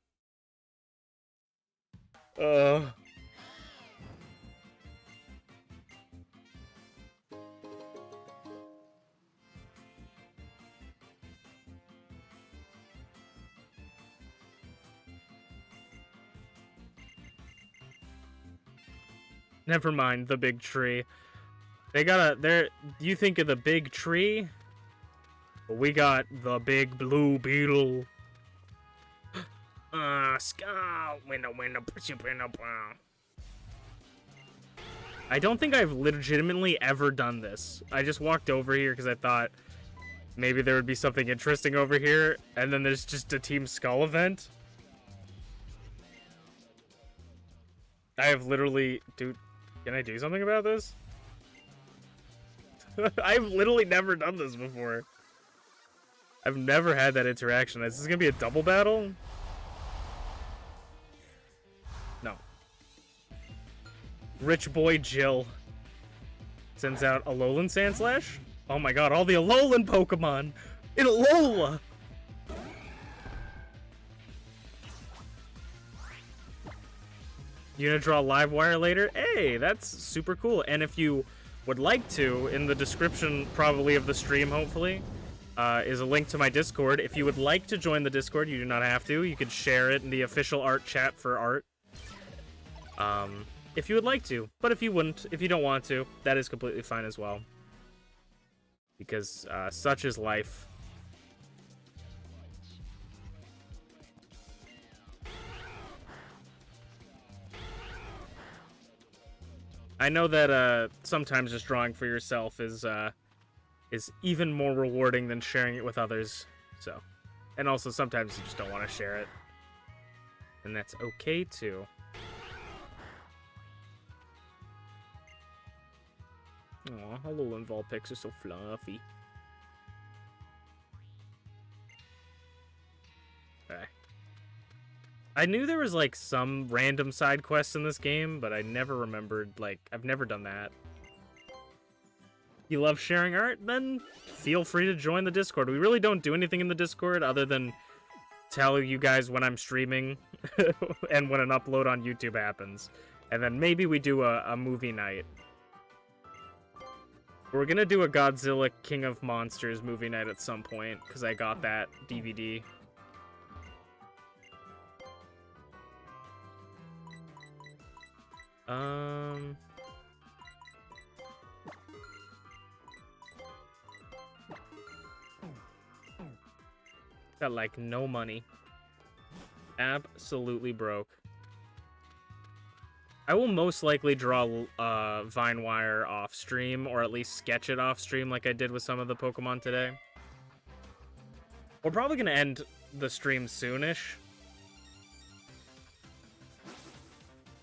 Never mind the big tree. They got you think of the big tree? But we got the big blue beetle. Scout, window, push up in a brown. I don't think I've legitimately ever done this. I just walked over here because I thought maybe there would be something interesting over here, and then there's just a Team Skull event. I have literally... Dude, can I do something about this? I've literally never done this before. I've never had that interaction. Is this gonna be a double battle? No. Rich boy Jill sends out Alolan Sandslash. Oh my god, all the Alolan Pokemon in Alola! You gonna draw Livewire later? Hey, that's super cool. And if you would like to, in the description probably of the stream, hopefully, is a link to my Discord. If you would like to join the Discord, you do not have to. You could share it in the official art chat for art. If you would like to. But if you wouldn't, if you don't want to, that is completely fine as well. Because such is life. I know that sometimes just drawing for yourself is even more rewarding than sharing it with others. So, and also sometimes you just don't want to share it, and that's okay too. Aw, Alolan Vulpix are so fluffy. Okay. I knew there was, like, some random side quests in this game, but I never remembered, like, I've never done that. You love sharing art? Then feel free to join the Discord. We really don't do anything in the Discord other than tell you guys when I'm streaming and when an upload on YouTube happens. And then maybe we do a movie night. We're gonna do a Godzilla King of Monsters movie night at some point, because I got that DVD. Got, like, no money. Absolutely broke. I will most likely draw Vinewire off stream, or at least sketch it off stream like I did with some of the Pokemon today. We're probably gonna end the stream soonish.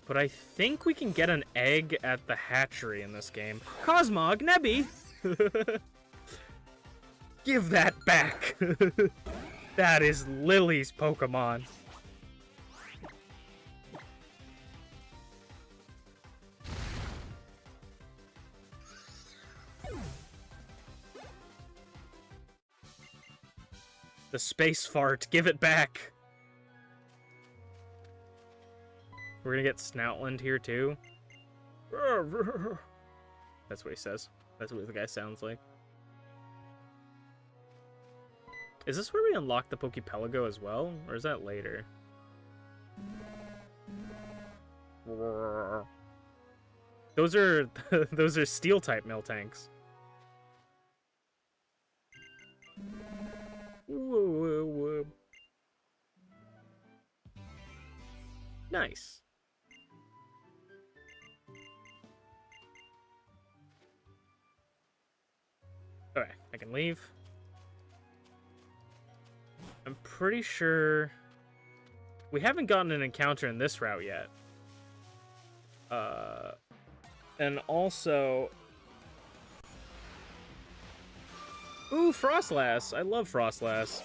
But I think we can get an egg at the hatchery in this game. Cosmog, Nebby! Give that back! That is Lily's Pokemon. The space fart, give it back! We're gonna get Snoutland here too. That's what he says. That's what the guy sounds like. Is this where we unlock the Pokepelago as well? Or is that later? Those are those are steel type Miltanks. Whoa. Nice. Alright, I can leave. I'm pretty sure we haven't gotten an encounter in this route yet. And also... Ooh, Frostlass! I love Frostlass.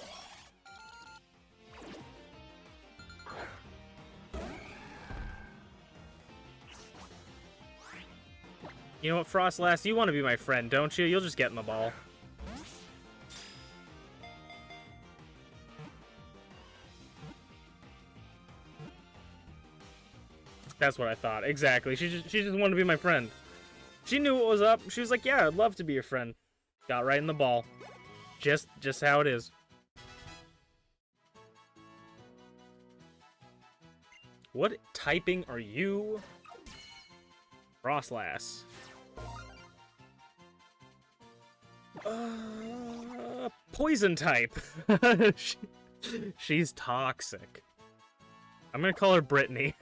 You know what, Frostlass? You want to be my friend, don't you? You'll just get in the ball. That's what I thought. Exactly. She just wanted to be my friend. She knew what was up. She was like, yeah, I'd love to be your friend. Got right in the ball. Just how it is. What typing are you? Frostlass. Poison type. She's toxic. I'm gonna call her Brittany.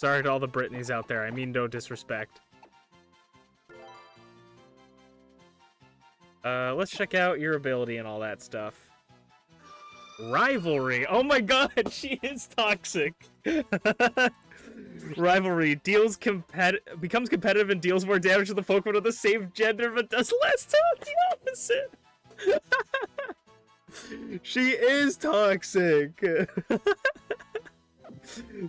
sorry to all the Britneys out there. I mean no disrespect. Let's check out your ability and all that stuff. Rivalry. Oh my god, she is toxic. Rivalry becomes competitive and deals more damage to the Pokemon of the same gender, but does less to the opposite. She is toxic.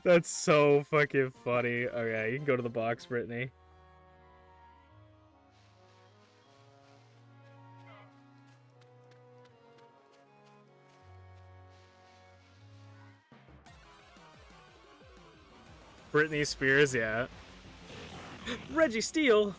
That's so fucking funny. Okay, you can go to the box, Brittany. Britney Spears, yeah. Reggie Steele.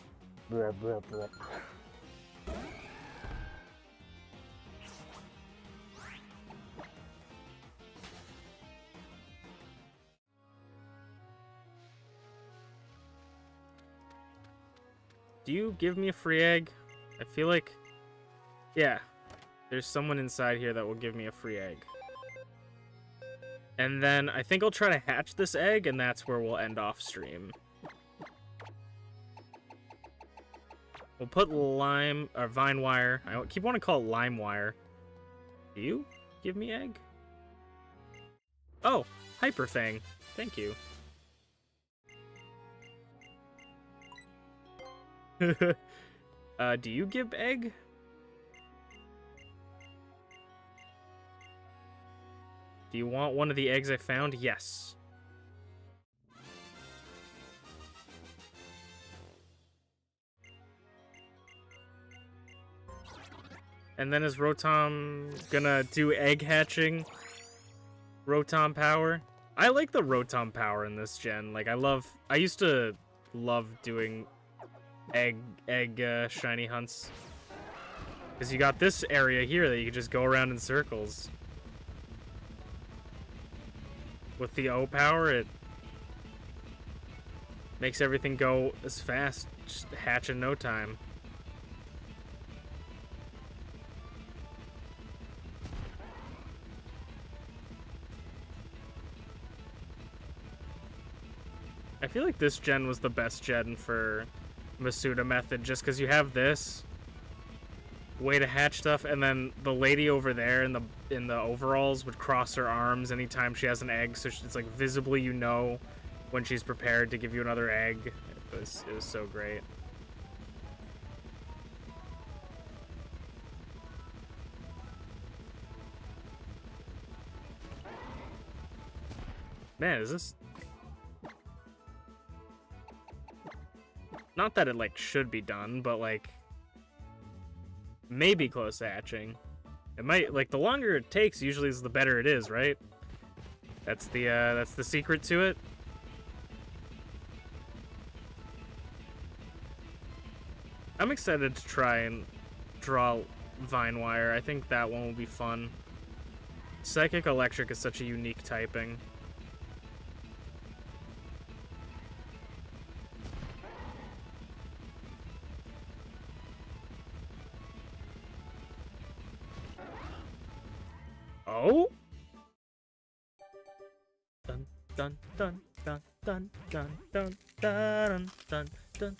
Do you give me a free egg? I feel like... Yeah. There's someone inside here that will give me a free egg. And then I think I'll try to hatch this egg, and that's where we'll end off stream. We'll put lime or vine wire. I keep wanting to call it lime wire. Do you give me egg? Oh, Hyper Fang. Thank you. Do you give egg? Do you want one of the eggs I found? Yes. And then is Rotom gonna do egg hatching? Rotom power? I like the Rotom power in this gen. Like, I used to love doing egg shiny hunts. Because you got this area here that you can just go around in circles. With the O power, it makes everything go as fast, just hatch in no time. I feel like this gen was the best gen for Masuda method, just because you have this way to hatch stuff, and then the lady over there in the overalls would cross her arms anytime she has an egg, so it's like visibly you know when she's prepared to give you another egg. It was so great. Man, is this... Not that it, like, should be done, but, like... Maybe close to hatching. It might, like, the longer it takes usually is the better it is, right? That's the secret to it. I'm excited to try and draw Vine Wire. I think that one will be fun. Psychic Electric is such a unique typing. Oh? Dun dun dun dun dun dun dun dun dun dun dun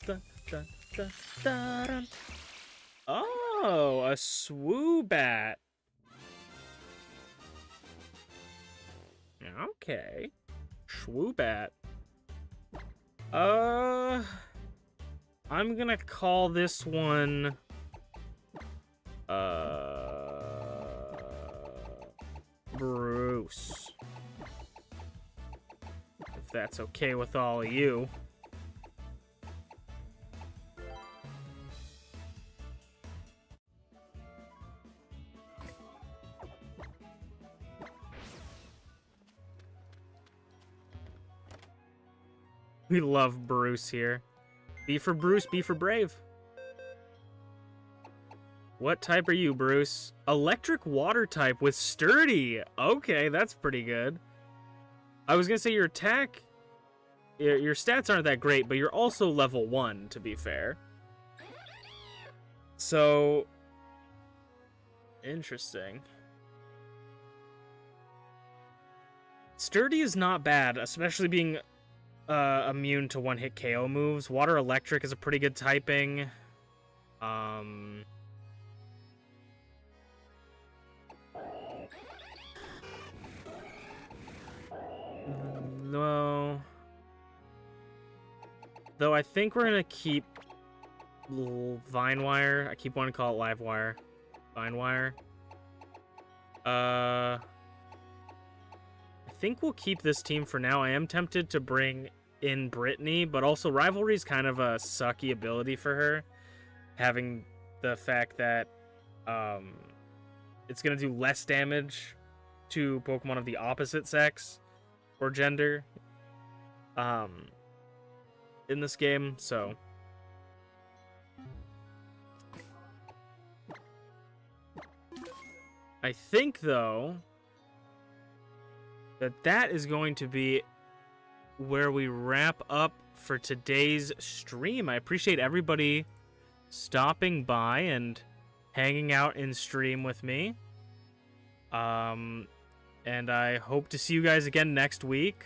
dun dun dun dun. Oh, a Swoobat. Okay. Swoobat. I'm gonna call this one Bruce. If that's okay with all of you. We love Bruce here. B for Bruce, B for Brave. What type are you, Bruce? Electric water type with sturdy. Okay, that's pretty good. I was gonna say your attack, your stats aren't that great, but you're also level 1, to be fair. So, interesting. Sturdy is not bad, especially being immune to one-hit KO moves. Water Electric is a pretty good typing. No. Though I think we're gonna keep Vine Wire. I keep wanting to call it Live Wire. Vine Wire. I think we'll keep this team for now. I am tempted to bring in Brittany, but also Rivalry is kind of a sucky ability for her, having the fact that it's going to do less damage to Pokemon of the opposite sex or gender in this game, so I think, though, that is going to be where we wrap up for today's stream. I appreciate everybody stopping by and hanging out in stream with me. And I hope to see you guys again next week.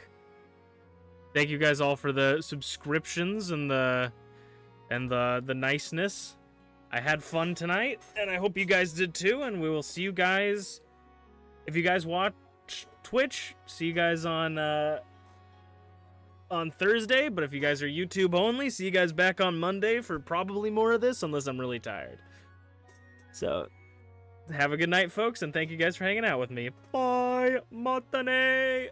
Thank you guys all for the subscriptions and the niceness. I had fun tonight, and I hope you guys did too, and we will see you guys. If you guys watch Twitch, see you guys on Thursday, but if you guys are YouTube only, see you guys back on Monday for probably more of this, unless I'm really tired. So, have a good night, folks, and thank you guys for hanging out with me. Bye, matane!